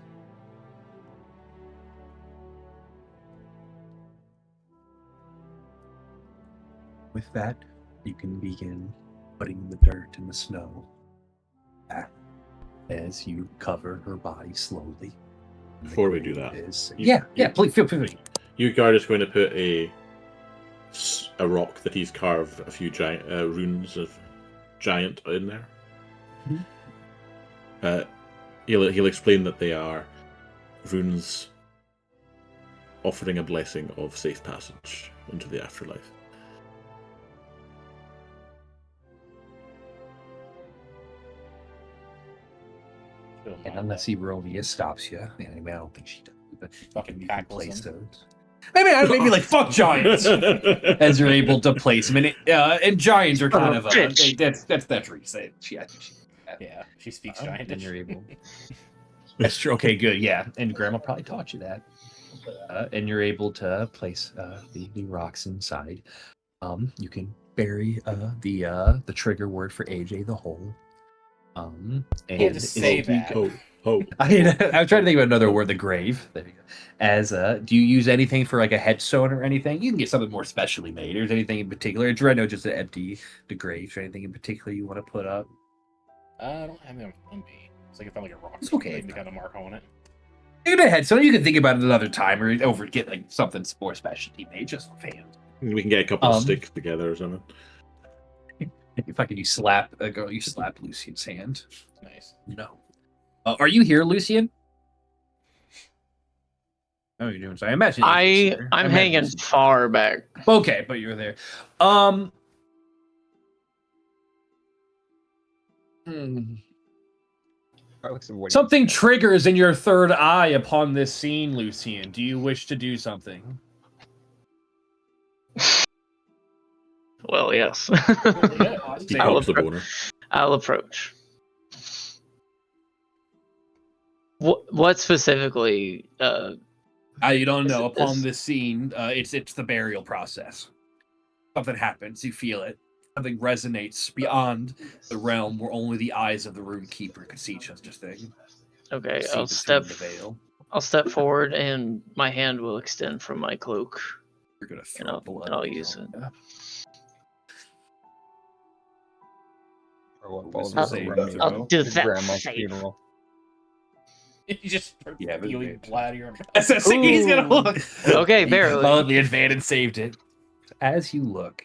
With that, you can begin putting the dirt and the snow back as you cover her body slowly. Before we do that, Please feel free. Utgard is going to put a rock that he's carved a few giant runes of giant in there. Mhm. He'll explain that they are runes offering a blessing of safe passage into the afterlife. And unless Ironia stops you, I don't think she does. But Fucking you can tackles place him. those. Maybe like fuck giants, as you're able to place them. And giants are kind of bitch. that's what you say. I think she. Yeah, she speaks giant. And you're able. That's true. Okay, good. Yeah, and Grandma probably taught you that. And you're able to place the rocks inside. You can bury the trigger word for AJ the hole. And You had to say that. Hope. I was trying to think of another word. The grave. There you go. As do you use anything for like a headstone or anything? You can get something more specially made. Or is anything in particular? It's right now just an empty the grave. Or anything in particular you want to put up? I don't have them on me. It's like if I found like a rock. It's okay. Maybe kind of mark on it. You get a headstone. You can think about it another time, or get like something more specialty made just for fans. We can get a couple of sticks together or something. If I could, you slap Lucian's hand. Nice. No. Are you here, Lucian? Oh, you're doing so. I imagine. I'm hanging far back. Okay, but you're there. Something triggers in your third eye upon this scene, Lucian. Do you wish to do something? Well, yes. He helps the boner. I'll approach. What specifically? You don't know. Upon is- this scene, it's the burial process. Something happens. You feel it. Something resonates beyond the realm where only the eyes of the rune keeper could see such a thing. Okay, See I'll between step. the veil. I'll step forward, and my hand will extend from my cloak. You're gonna And throw blood. I'll use it. Yeah. Or what This falls is in a- the room. I'll do that. Grandma's safe. funeral. You just Yeah, but feeling wait. blood here. He's gonna Ooh. look. Okay, barely. The advantage saved it. As you look,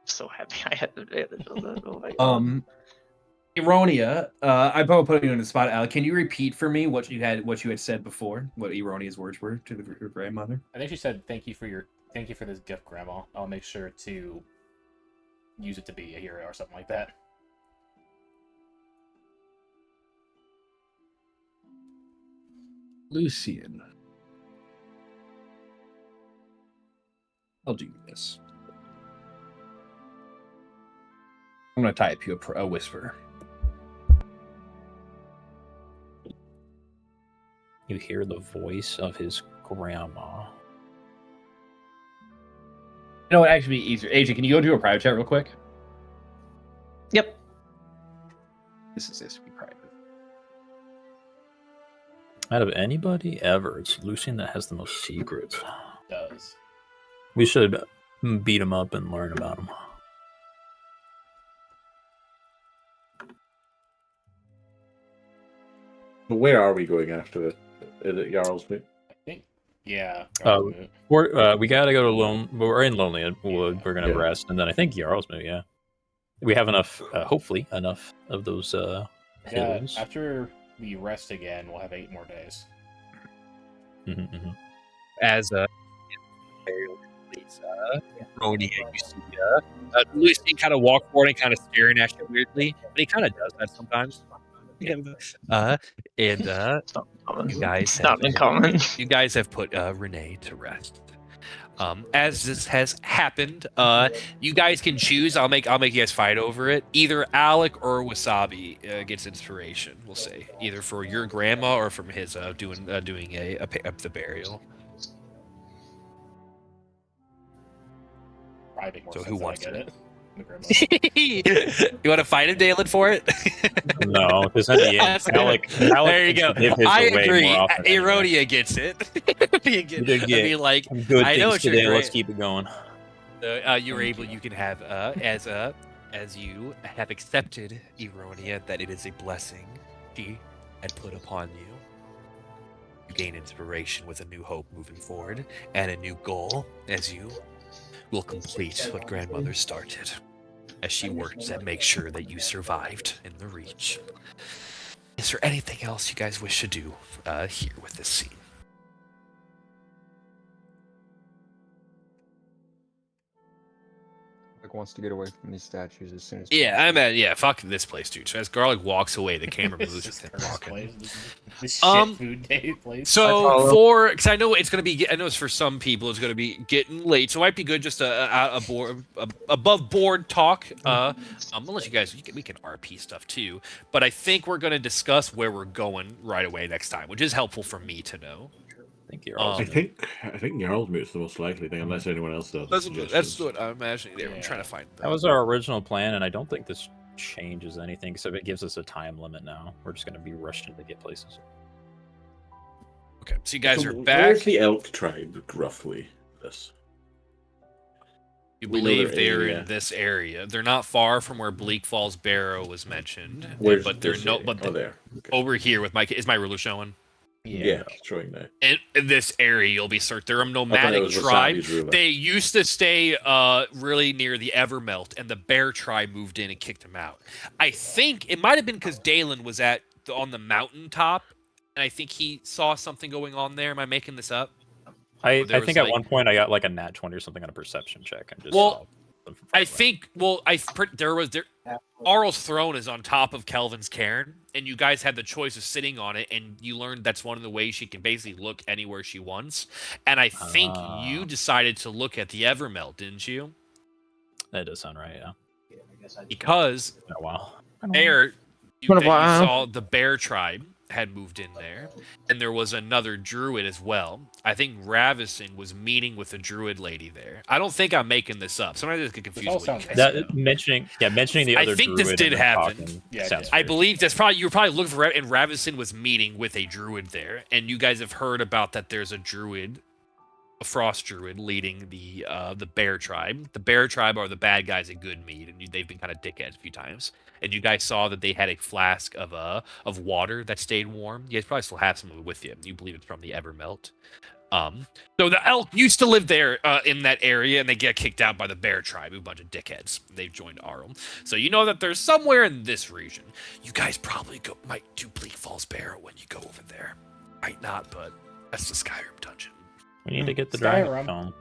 So happy I had advantage on that. Oh my God. Ironia, I'm probably putting you on the spot, Al. Can you repeat for me what you had said before? What Ironia's words were to her grandmother? I think she said, thank you for this gift, Grandma. I'll make sure to use it to be a hero or something like that. Lucian. I'll do this. I'm going to type you a whisper. You hear the voice of his grandma. You know what? Actually, be easier. AJ, can you go do a private chat real quick? Yep. This to be private. Out of anybody ever, it's Lucian that has the most secrets. Does. We should beat him up and learn about him. But where are we going after this? Is it Jarl's Moot? I think. Yeah. Oh, we gotta go to We're in Lonely Wood. We're gonna Yeah. rest, and then I think Jarl's Moot. Yeah, we have enough. Hopefully, enough of those hills. After we rest again, we'll have 8 more days. As Rony and you see Lucy kind of walk forward and kind of staring at you weirdly, but he kind of does that sometimes. You guys Not uncommon. you guys have put Renee to rest. As this has happened, you guys can choose. I'll make you guys fight over it. Either Alec or Wasabi gets inspiration. We'll say either for your grandma or from his doing the burial. Probably make more So sense who than wants I get it? it. The grandma. You want to fight him, Dalen, for it? No, because at the end, Alec There you go. give his I away agree. more often anyway. Erodia gets it. You did I get mean, like, some good I know things it's your today. Let's great- keep it going. You're able. You can have as you have accepted Eronia that it is a blessing she had put upon you. You gain inspiration with a new hope moving forward and a new goal as you will complete what grandmother started as she worked to make sure that you survived in the Reach. Is there anything else you guys wish to do here with this scene? Like wants to get away from these statues as soon as Yeah, fuck this place, dude. So as Garlic walks away, the camera moves This with is him the walking. place. This Um, shit food day place. So because I know it's gonna be, I know it's for some people it's gonna be getting late, so it might be good just a above board talk. I'll let you guys we can RP stuff too, but I think we're gonna discuss where we're going right away next time, which is helpful for me to know. I think you're I think Jarl's Moot's the most likely thing, unless anyone else does. That's what I'm imagining. I'm trying to find. That was our original plan, and I don't think this changes anything, except it gives us a time limit now. We're just going to be rushed in to get places. Okay, so you guys are back. Where's the elk tribe, roughly? This. You We know believe their they're area. in this area. They're not far from where Bleak Falls Barrow was mentioned. Where's but they're this no, area? but Oh, there. Okay. over here with is my ruler showing? Yeah, showing that. In this area, you'll be certain they're a it nomadic was tribe. Wasabi's ruler. They used to stay really near the Evermelt, and the Bear tribe moved in and kicked them out. I think it might have been because Dalen was on the mountaintop, and I think he saw something going on there. Am I making this up? I There think was, at one point I got like a nat 20 or something on a perception check. And just Well, saw them from far I away. think. Well, Arl's throne is on top of Kelvin's cairn, and you guys had the choice of sitting on it, and you learned that's one of the ways she can basically look anywhere she wants. And I think you decided to look at the Evermelt, didn't you? That does sound right, yeah. Because Been a while. you Been a while. saw the Bear tribe had moved in there, and there was another druid as well. I think Ravison was meeting with a druid lady there. I don't think I'm making this up. Sometimes I just get confused. all With what you sounds guys That, know. mentioning the I other think this druid did and then happen. talking Yeah, it sounds did. I fair. believe you were probably looking for, and Ravison was meeting with a druid there, and you guys have heard about that. There's a druid, a frost druid, leading the Bear tribe. The Bear tribe are the bad guys at Goodmead, and they've been kind of dickheads a few times. And you guys saw that they had a flask of water that stayed warm. You guys probably still have some of it with you. You believe it's from the Evermelt. So the elk used to live there in that area, and they get kicked out by the Bear tribe, a bunch of dickheads. They've joined Arl. So you know that there's somewhere in this region. You guys probably might do Bleak Falls Barrow when you go over there. Might not, but that's the Skyrim dungeon. We need to get the Skyrim. dragon phone.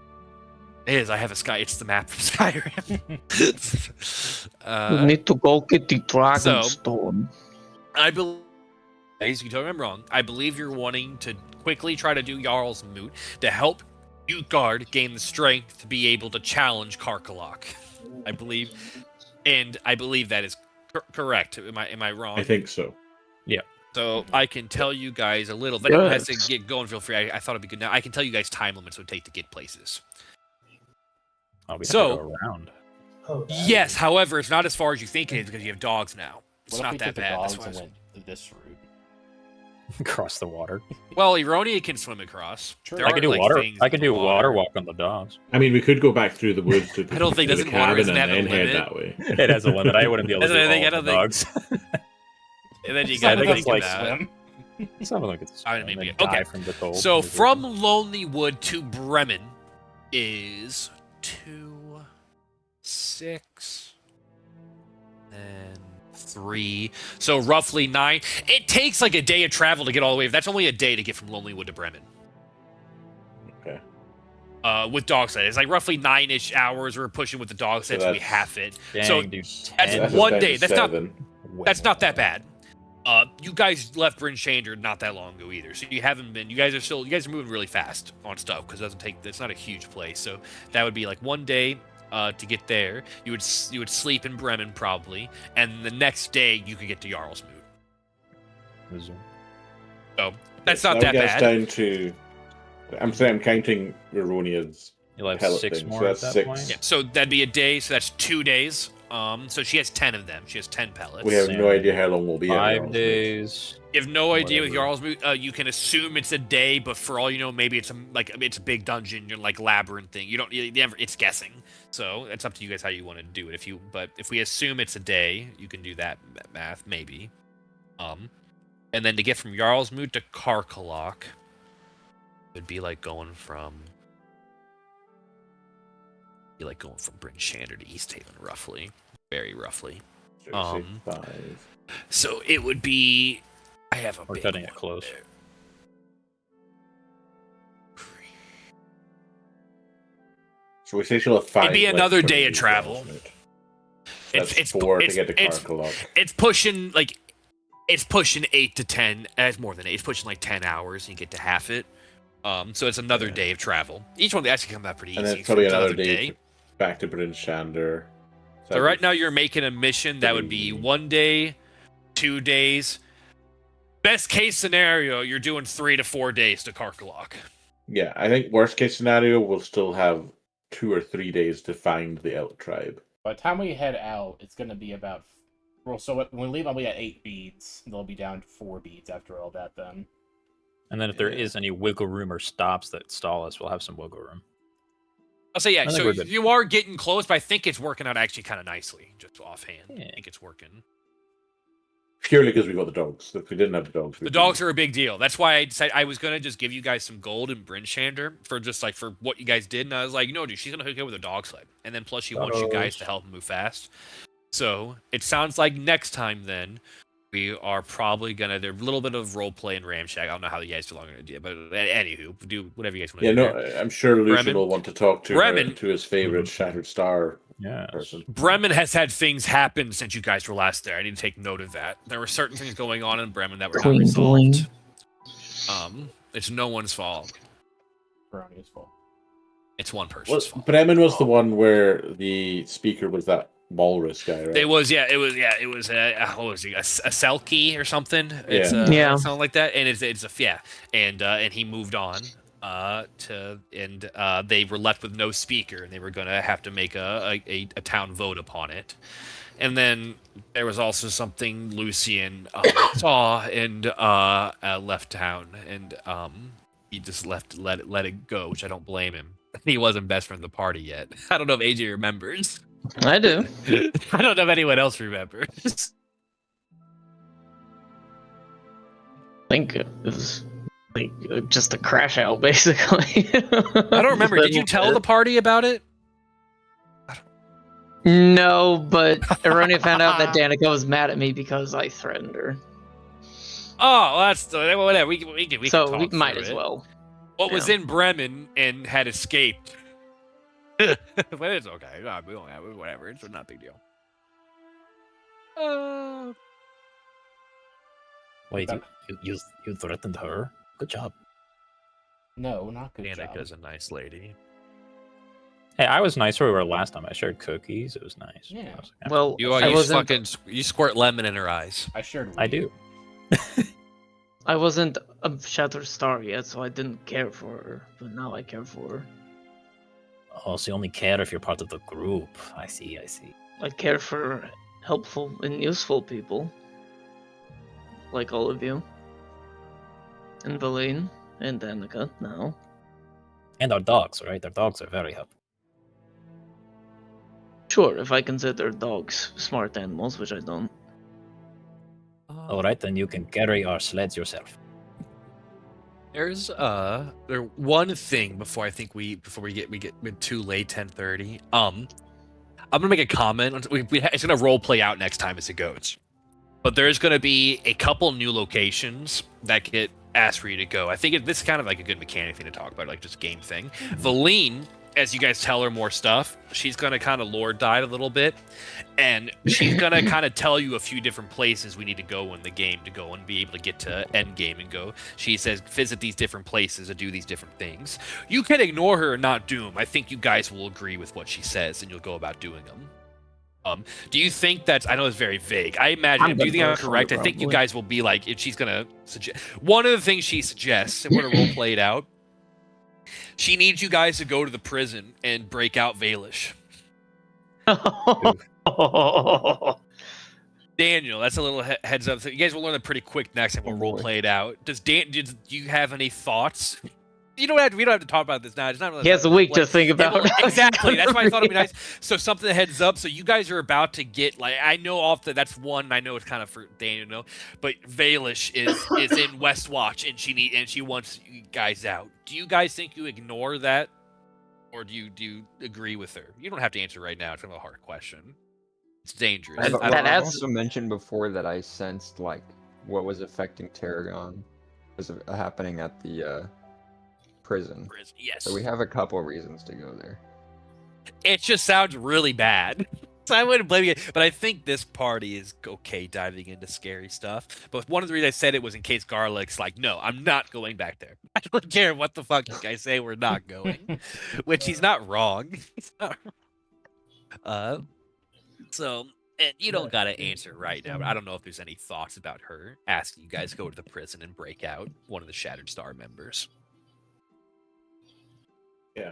It is. I have it's the map from Skyrim. You need to go get the dragon so- stone. I believe, you tell me I'm wrong. I believe you're wanting to quickly try to do Jarl's Moot to help Utgard gain the strength to be able to challenge Karkalok. I believe that is correct. Am I wrong? I think so. So I can tell you guys a little. If anyone has to Yes. get going, feel free. I thought it'd be good now. I can tell you guys time limits it would take to get places. Oh, we have So- to go around. Oh, that Yes, however, it's not as far as you think it is because you have dogs now. It's What if not we that took the bad. That's dogs why I and was- went this route? Across the water. Well, Eronia can swim across. True. There I are, can do like, water. things I in can the do water walk on the dogs. I mean, we could go back through the woods to, I don't think- to the doesn't water- cabin doesn't and have a then head limit? that way. It has a limit. I wouldn't be able to That's do what I think, all I of the don't dogs. And then you I got to think think it's like about swim. Something like it's I mean, and then okay. die from the cold. So Maybe. from Lonely Wood to Bremen is 2, 6, and 3. So roughly 9. It takes like a day of travel to get all the way. That's only a day to get from Lonely Wood to Bremen. Okay. With dog sled, it's like roughly 9-ish hours. We're pushing with the dog sled, so we that's- half it. Dang, so dude, that's 10? one day. That's not 7. that's not that bad. You guys left Bryn Shander not that long ago either, so you haven't been. You guys are moving really fast on stuff because it's not a huge place. So that would be like one day to get there. You would sleep in Bremen probably, and the next day you could get to Jarlsmoot. So that's not that gets bad. Down to, I'm counting Veronia's You'll have pellet 6 thing, more so at that's that 6. point. Yeah, so that'd be a day. So that's 2 days. So she has 10 of them. She has 10 pellets. We have no And idea how long we'll be at 5 Jarlsmoot. days. You have no idea with Whatever. Jarlsmoot. You can assume it's a day, but for all you know, maybe it's a big dungeon, you're like labyrinth thing. It's guessing. So it's up to you guys how you want to do it. But if we assume it's a day, you can do that math maybe. And then to get from Jarlsmoot to Karkalok would be like going from Bryn Shander to East Haven, roughly, very roughly. So 5. So it would be. I have a. We're big cutting it one close. there. So we say she'll have 5. It'd be left another to day of reach travel. Jarlsmoot. It's- That's 4 to get to it's- Karkalok. It's pushing 8 to 10. It's more than 8. It's pushing like 10 hours, and you get to half it. So it's another day of travel. Each one actually comes out pretty easy. And then so probably it's another day back to Bryn Shander. So right now you're making a mission that would be 1 day, 2 days. Best case scenario, you're doing 3 to 4 days to Karkalok. Yeah, I think worst case scenario, we'll still have 2 or 3 days to find the elk tribe. By the time we head out, it's going to be about. Well, so when we leave, I'll be at 8 beads. They'll be down to 4 beads after all that. Then. And then if there Yeah. is any wiggle room or stops that stall us, we'll have some wiggle room. I'll say, yeah, I think so we're good. you are getting close, but I think it's working out actually kind of nicely, just offhand. Yeah. I think it's working. Purely because we got the dogs. If we didn't have the dogs, The dogs are a big deal. That's why I decided I was going to just give you guys some gold in Bryn Shander for just like for what you guys did. And I was like, dude, she's going to hook you up with a dog sled. And then plus she wants you guys to help move fast. So it sounds like next time then we are probably going to, there's a little bit of role play in Ramshack. I don't know how you guys are long going to do it, but anywho, do whatever you guys want to Yeah, do. no, there. I'm sure Lucian Bremen- will want to talk to Bremen- to his favorite Shattered Star Yeah. person. Bremen has had things happen since you guys were last there. I need to take note of that. There were certain things going on in Bremen that were not Clean resolved. bling. It's no one's fault. Veronia's fault. It's one person's Well, fault. Bremen was the one where the speaker was that walrus guy, right? It was what was he, a Selkie or something? It's Yeah. something like that. And and he moved on they were left with no speaker, and they were gonna have to make a town vote upon it. And then there was also something Lucian saw and left town, and he just let it go, which I don't blame him. He wasn't best friend of the party yet. I don't know if AJ remembers. I do. I don't know if anyone else remembers. I think it was like just a crash out, basically. I don't remember. Did you tell the party about it? No, but Aronia found out that Danica was mad at me because I threatened her. Oh, well, that's whatever. We can So talk we might through as it. well. What was yeah. in Bremen and had escaped. But it's okay. No, we don't have it. Whatever. It's not a big deal. Wait, you threatened her? Good job. No, not good job. Danica's a nice lady. Hey, I was nice where we were last time. I shared cookies. It was nice. Yeah. I was like, Well, You I wasn't. you squirt lemon in her eyes. I shared. I weed. do. I wasn't a Shattered Star yet, so I didn't care for her. But now I care for her. Oh, so you only care if you're part of the group. I see. I care for helpful and useful people, like all of you, and Valine and Danica now. And our dogs, right? Our dogs are very helpful. Sure, if I consider dogs smart animals, which I don't. All right, then you can carry our sleds yourself. There's there one thing before we get too late 10:30. I'm gonna make a comment. It's gonna role play out next time as it goes. But there's gonna be a couple new locations that get asked for you to go. I think this is kind of like a good mechanic thing to talk about, like just game thing. Valine, as you guys tell her more stuff, she's gonna kind of lore dive a little bit, and she's gonna kind of tell you a few different places we need to go in the game to go and be able to get to end game and go. She says visit these different places and do these different things. You can ignore her and not do them. I think you guys will agree with what she says and you'll go about doing them. Do you think that's? I know it's very vague. I imagine. Do you think I'm correct? I think you guys will be like, if she's gonna suggest one of the things she suggests, and we're gonna role play it out. She needs you guys to go to the prison and break out Valish. Daniel, that's a little heads up. So you guys will learn that pretty quick next time. We'll role play it out. Do you have any thoughts? We don't have to talk about this now. It's not really. He has a week to think about it. Exactly. That's why I thought it'd be nice. So something heads up. So you guys are about to get like I know that's one. I know it's kind of for Daniel, but Valish is in Westwatch and she wants you guys out. Do you guys think you ignore that, or do you agree with her? You don't have to answer right now. It's kind of a hard question. It's dangerous. I've also mentioned before that I sensed like what was affecting Tarragon was happening at the prison. Yes. So we have a couple reasons to go there. It just sounds really bad. So I wouldn't blame you. But I think this party is okay diving into scary stuff. But one of the reasons I said it was in case Garlic's like, no, I'm not going back there. I don't care what the fuck you guys say, we're not going. Which he's not wrong. He's not wrong. So, and you don't gotta answer right now. But I don't know if there's any thoughts about her asking you guys to go to the prison and break out one of the Shattered Star members. Yeah.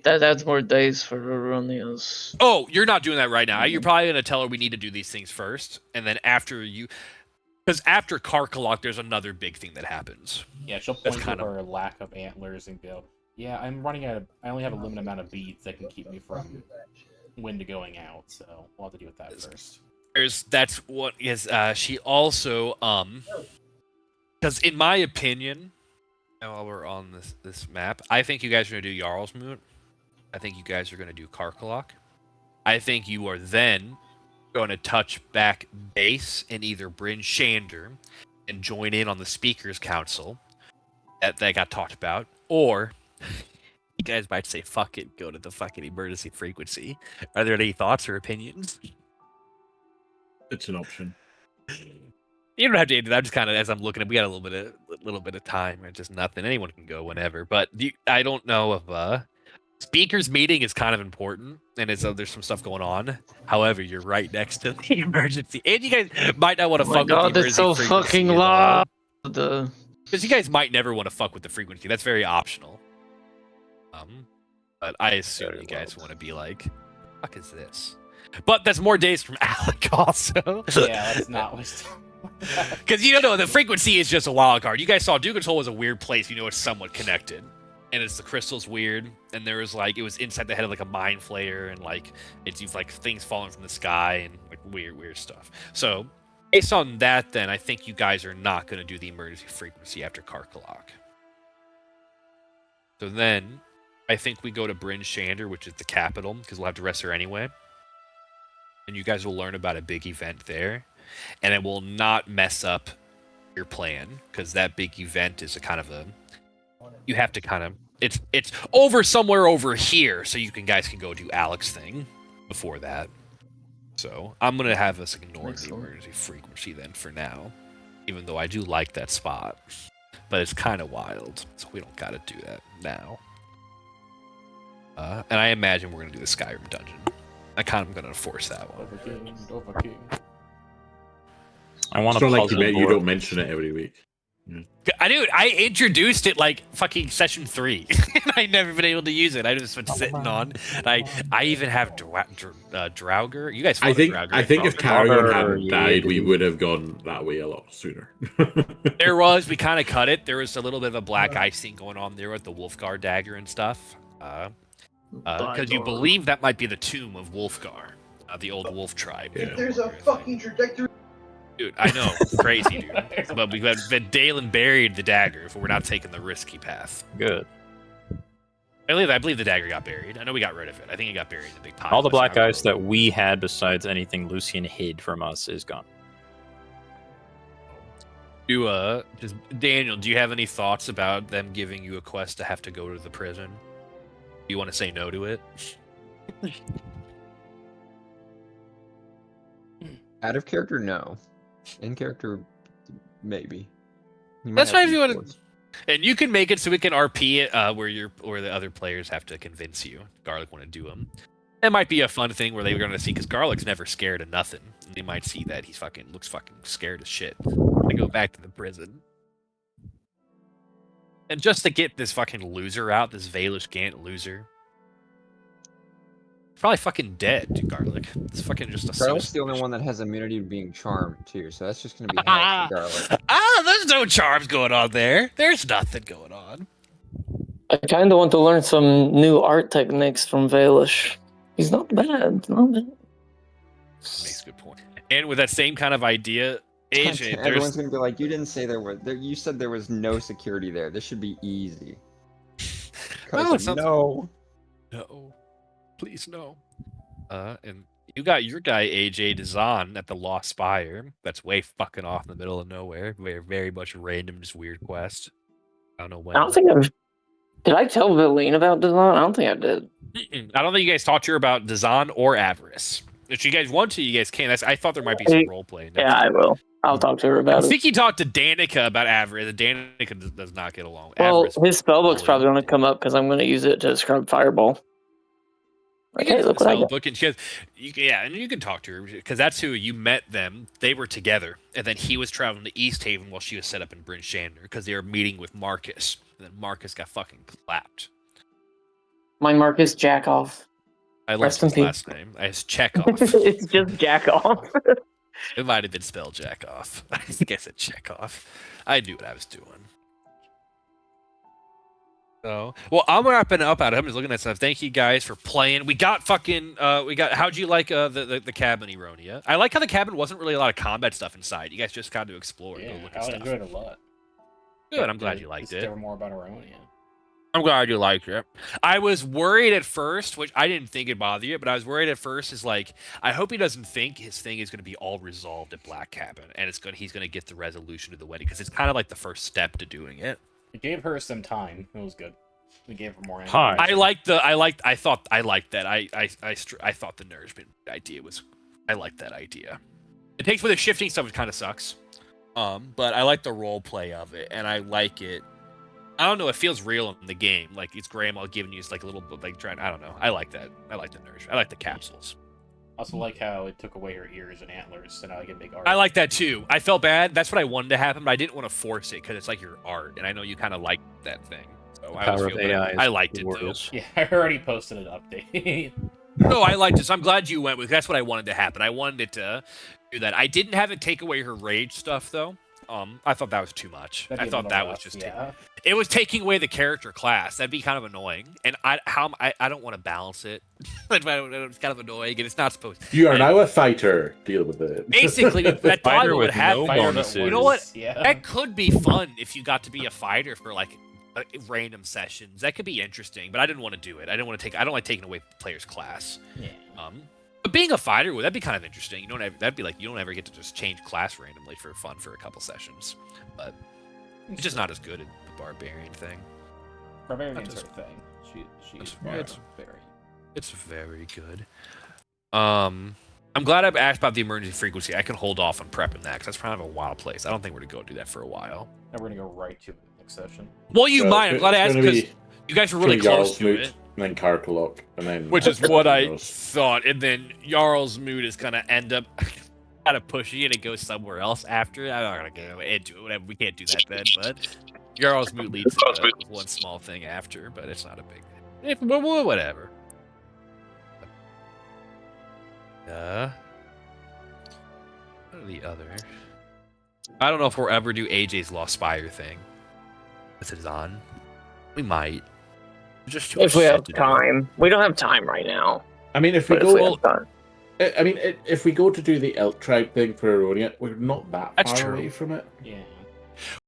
That's more days for Ruronius. Oh, you're not doing that right now. You're probably going to tell her we need to do these things first. And then after because after Karkalok, there's another big thing that happens. Yeah, she'll point to her lack of antlers and go, yeah, I only have a limited amount of beads that can keep me from wind going out. So we'll have to deal with that first. That's what is, she also, because in my opinion, while we're on this map, I think you guys are going to do Jarl's Moot. I think you guys are going to do Karkalok. I think you are then going to touch back base in either Bryn Shander and join in on the Speakers Council that got talked about, or you guys might say, fuck it, go to the fucking emergency frequency. Are there any thoughts or opinions? It's an option. You don't have to do that. I'm just kind of, as I'm looking at, we got a little bit of time, or just nothing. Anyone can go whenever. But I don't know if speakers meeting is kind of important, and there's some stuff going on. However, you're right next to the emergency, and you guys might not want to fuck with the emergency that's so frequency fucking at all. loud. Because you guys might never want to fuck with the frequency. That's very optional. But I assume you guys want to be like, "Fuck is this?" But that's more days from Alec also. Yeah, let's not waste. Because you know the frequency is just a wild card. You guys saw Duke Control was a weird place. You know it's somewhat connected, and it's the crystal's weird, and there was like it was inside the head of like a mind flayer, and like it's like things falling from the sky and like weird stuff. So based on that, then I think you guys are not going to do the emergency frequency after Karkalok. So then I think we go to Bryn Shander, which is the capital, because we'll have to rest her anyway, and you guys will learn about a big event there. And it will not mess up your plan, because that big event is a kind of a... You have to kind of... It's over somewhere over here, so you guys can go do Alec's thing before that. So I'm going to have us ignore the emergency frequency then for now, even though I do like that spot. But it's kind of wild, so we don't got to do that now. And I imagine we're going to do the Skyrim dungeon. I kind of going to force that one. Over King. I want to to like you don't mention it every week. Dude, I introduced it like fucking session 3. And I never been able to use it. I just been sitting on. And I even have Draugr. You guys I think Draugr. I think if Tarragon hadn't died, we would have gone that way a lot sooner. We kind of cut it. There was a little bit of a black ice thing going on there with the Wolfgar dagger and stuff. Because you believe that might be the tomb of Wolfgar, the old wolf tribe. If there's a fucking trajectory. Dude, I know, crazy, dude. But we've been Dalen buried the dagger, if we're not taking the risky path. Good. I believe the dagger got buried. I know we got rid of it. I think it got buried in the big pile. All the black ice that we had, besides anything Lucian hid from us, is gone. Just Daniel, do you have any thoughts about them giving you a quest to have to go to the prison? Do you want to say no to it? Out of character, no. In character, maybe. That's right if you want to. And you can make it so we can RP it where the other players have to convince you. Garlic want to do them. It might be a fun thing where they're going to see, because Garlic's never scared of nothing. They might see that he's looks fucking scared as shit. They go back to the prison. And just to get this fucking loser out, this Valish Gant loser. Probably fucking dead, dude, Garlic. It's fucking just a Garlic's the only one that has immunity to being charmed, too, so that's just going to be hell for Garlic. There's no charms going on there. There's nothing going on. I kind of want to learn some new art techniques from Valish. He's not bad. Not bad. Makes a good point. And with that same kind of idea, AJ, everyone's going to be like, you didn't say you said there was no security there. This should be easy. No. No. Please, no. And you got your guy, AJ Dazan, at the Lost Spire. That's way fucking off in the middle of nowhere. Very much random, just weird quest. I don't know when. I don't think Did I tell Valine about Dazan? I don't think I did. I don't think you guys talked to her about Dazan or Avarice. If you guys want to, you guys can. I thought there might be some role playing. Yeah, I will. I'll talk to her about it. I think he talked to Danica about Avarice. Danica does not get along. Well, Avarice, his spellbook's probably going to come up because I'm going to use it to scrub Fireball. Okay, look what I got. Book and and you can talk to her because that's who you met them. They were together, and then he was traveling to East Haven while she was set up in Bryn Shander because they were meeting with Marcus. And then Marcus got fucking clapped. My Marcus Jackoff. I learned his last name. It's Chekhov. It's just Jackoff. It might have been spelled Jackoff. I think I said Chekhov. I knew what I was doing. So, well, I'm wrapping up out of. I'm just looking at stuff. Thank you guys for playing. We got fucking. How'd you like the cabin, Eronia? I like how the cabin wasn't really a lot of combat stuff inside. You guys just got to explore and go look at stuff. I enjoyed it a lot. Good. I'm glad you liked it. There were more about Eronia. I'm glad you liked it. I was worried at first, which I didn't think it'd bother you, but I was worried at first. Is like, I hope he doesn't think his thing is going to be all resolved at Black Cabin, and he's going to get the resolution to the wedding because it's kind of like the first step to doing it. We gave her some time. It was good. We gave her more. Hi. I thought I liked that. I thought the nourishment idea was. I liked that idea. It takes with the shifting stuff, it kind of sucks. But I like the role play of it, and I like it. I don't know. It feels real in the game. Like it's grandma giving you like a little like trying. I don't know. I like that. I like the nourishment. I like the capsules. Also like how it took away her ears and antlers, so now I can make art. I like that too. I felt bad. That's what I wanted to happen, but I didn't want to force it because it's like your art, and I know you kind of like that thing. So I liked it though. Yeah, I already posted an update. No, I liked it. So I'm glad you went with. That's what I wanted to happen. I wanted it to do that. I didn't have it take away her rage stuff though. I thought that was too much. I thought that was just it was taking away the character class. That'd be kind of annoying. And I don't want to balance it. It's kind of annoying, and it's not supposed to. You are now a fighter. Deal with it. Basically, that Fighter would with have no bonuses. You know what? Yeah. That could be fun if you got to be a fighter for like random sessions. That could be interesting, but I didn't want to do it. I don't like taking away players' class. Yeah. But being a fighter, that'd be kind of interesting. That'd be like you don't ever get to just change class randomly for fun for a couple sessions. But it's just not as good at the barbarian thing. Barbarian's her thing. She's very. It's very good. I'm glad I've asked about the emergency frequency. I can hold off on prepping that because that's kind of a wild place. I don't think we're gonna go do that for a while. And we're gonna go right to the next session. Well, you might. I'm glad I asked because you guys were really close to it. And then Karkalok, and then which is what I thought. And then Jarl's mood is gonna end up kind of pushy, and it goes somewhere else after. I'm not gonna go into it. Whatever. We can't do that then. But Jarl's mood leads to one small thing after, but it's not a big. Whatever. What are the other? I don't know if we'll ever do AJ's Lost Spire thing. This is on. We might. Just if we have time. We don't have time right now. I mean, if we go, I mean, if we go to do the elk tribe thing for Aronia, we're not that That's far true. away from it. Yeah.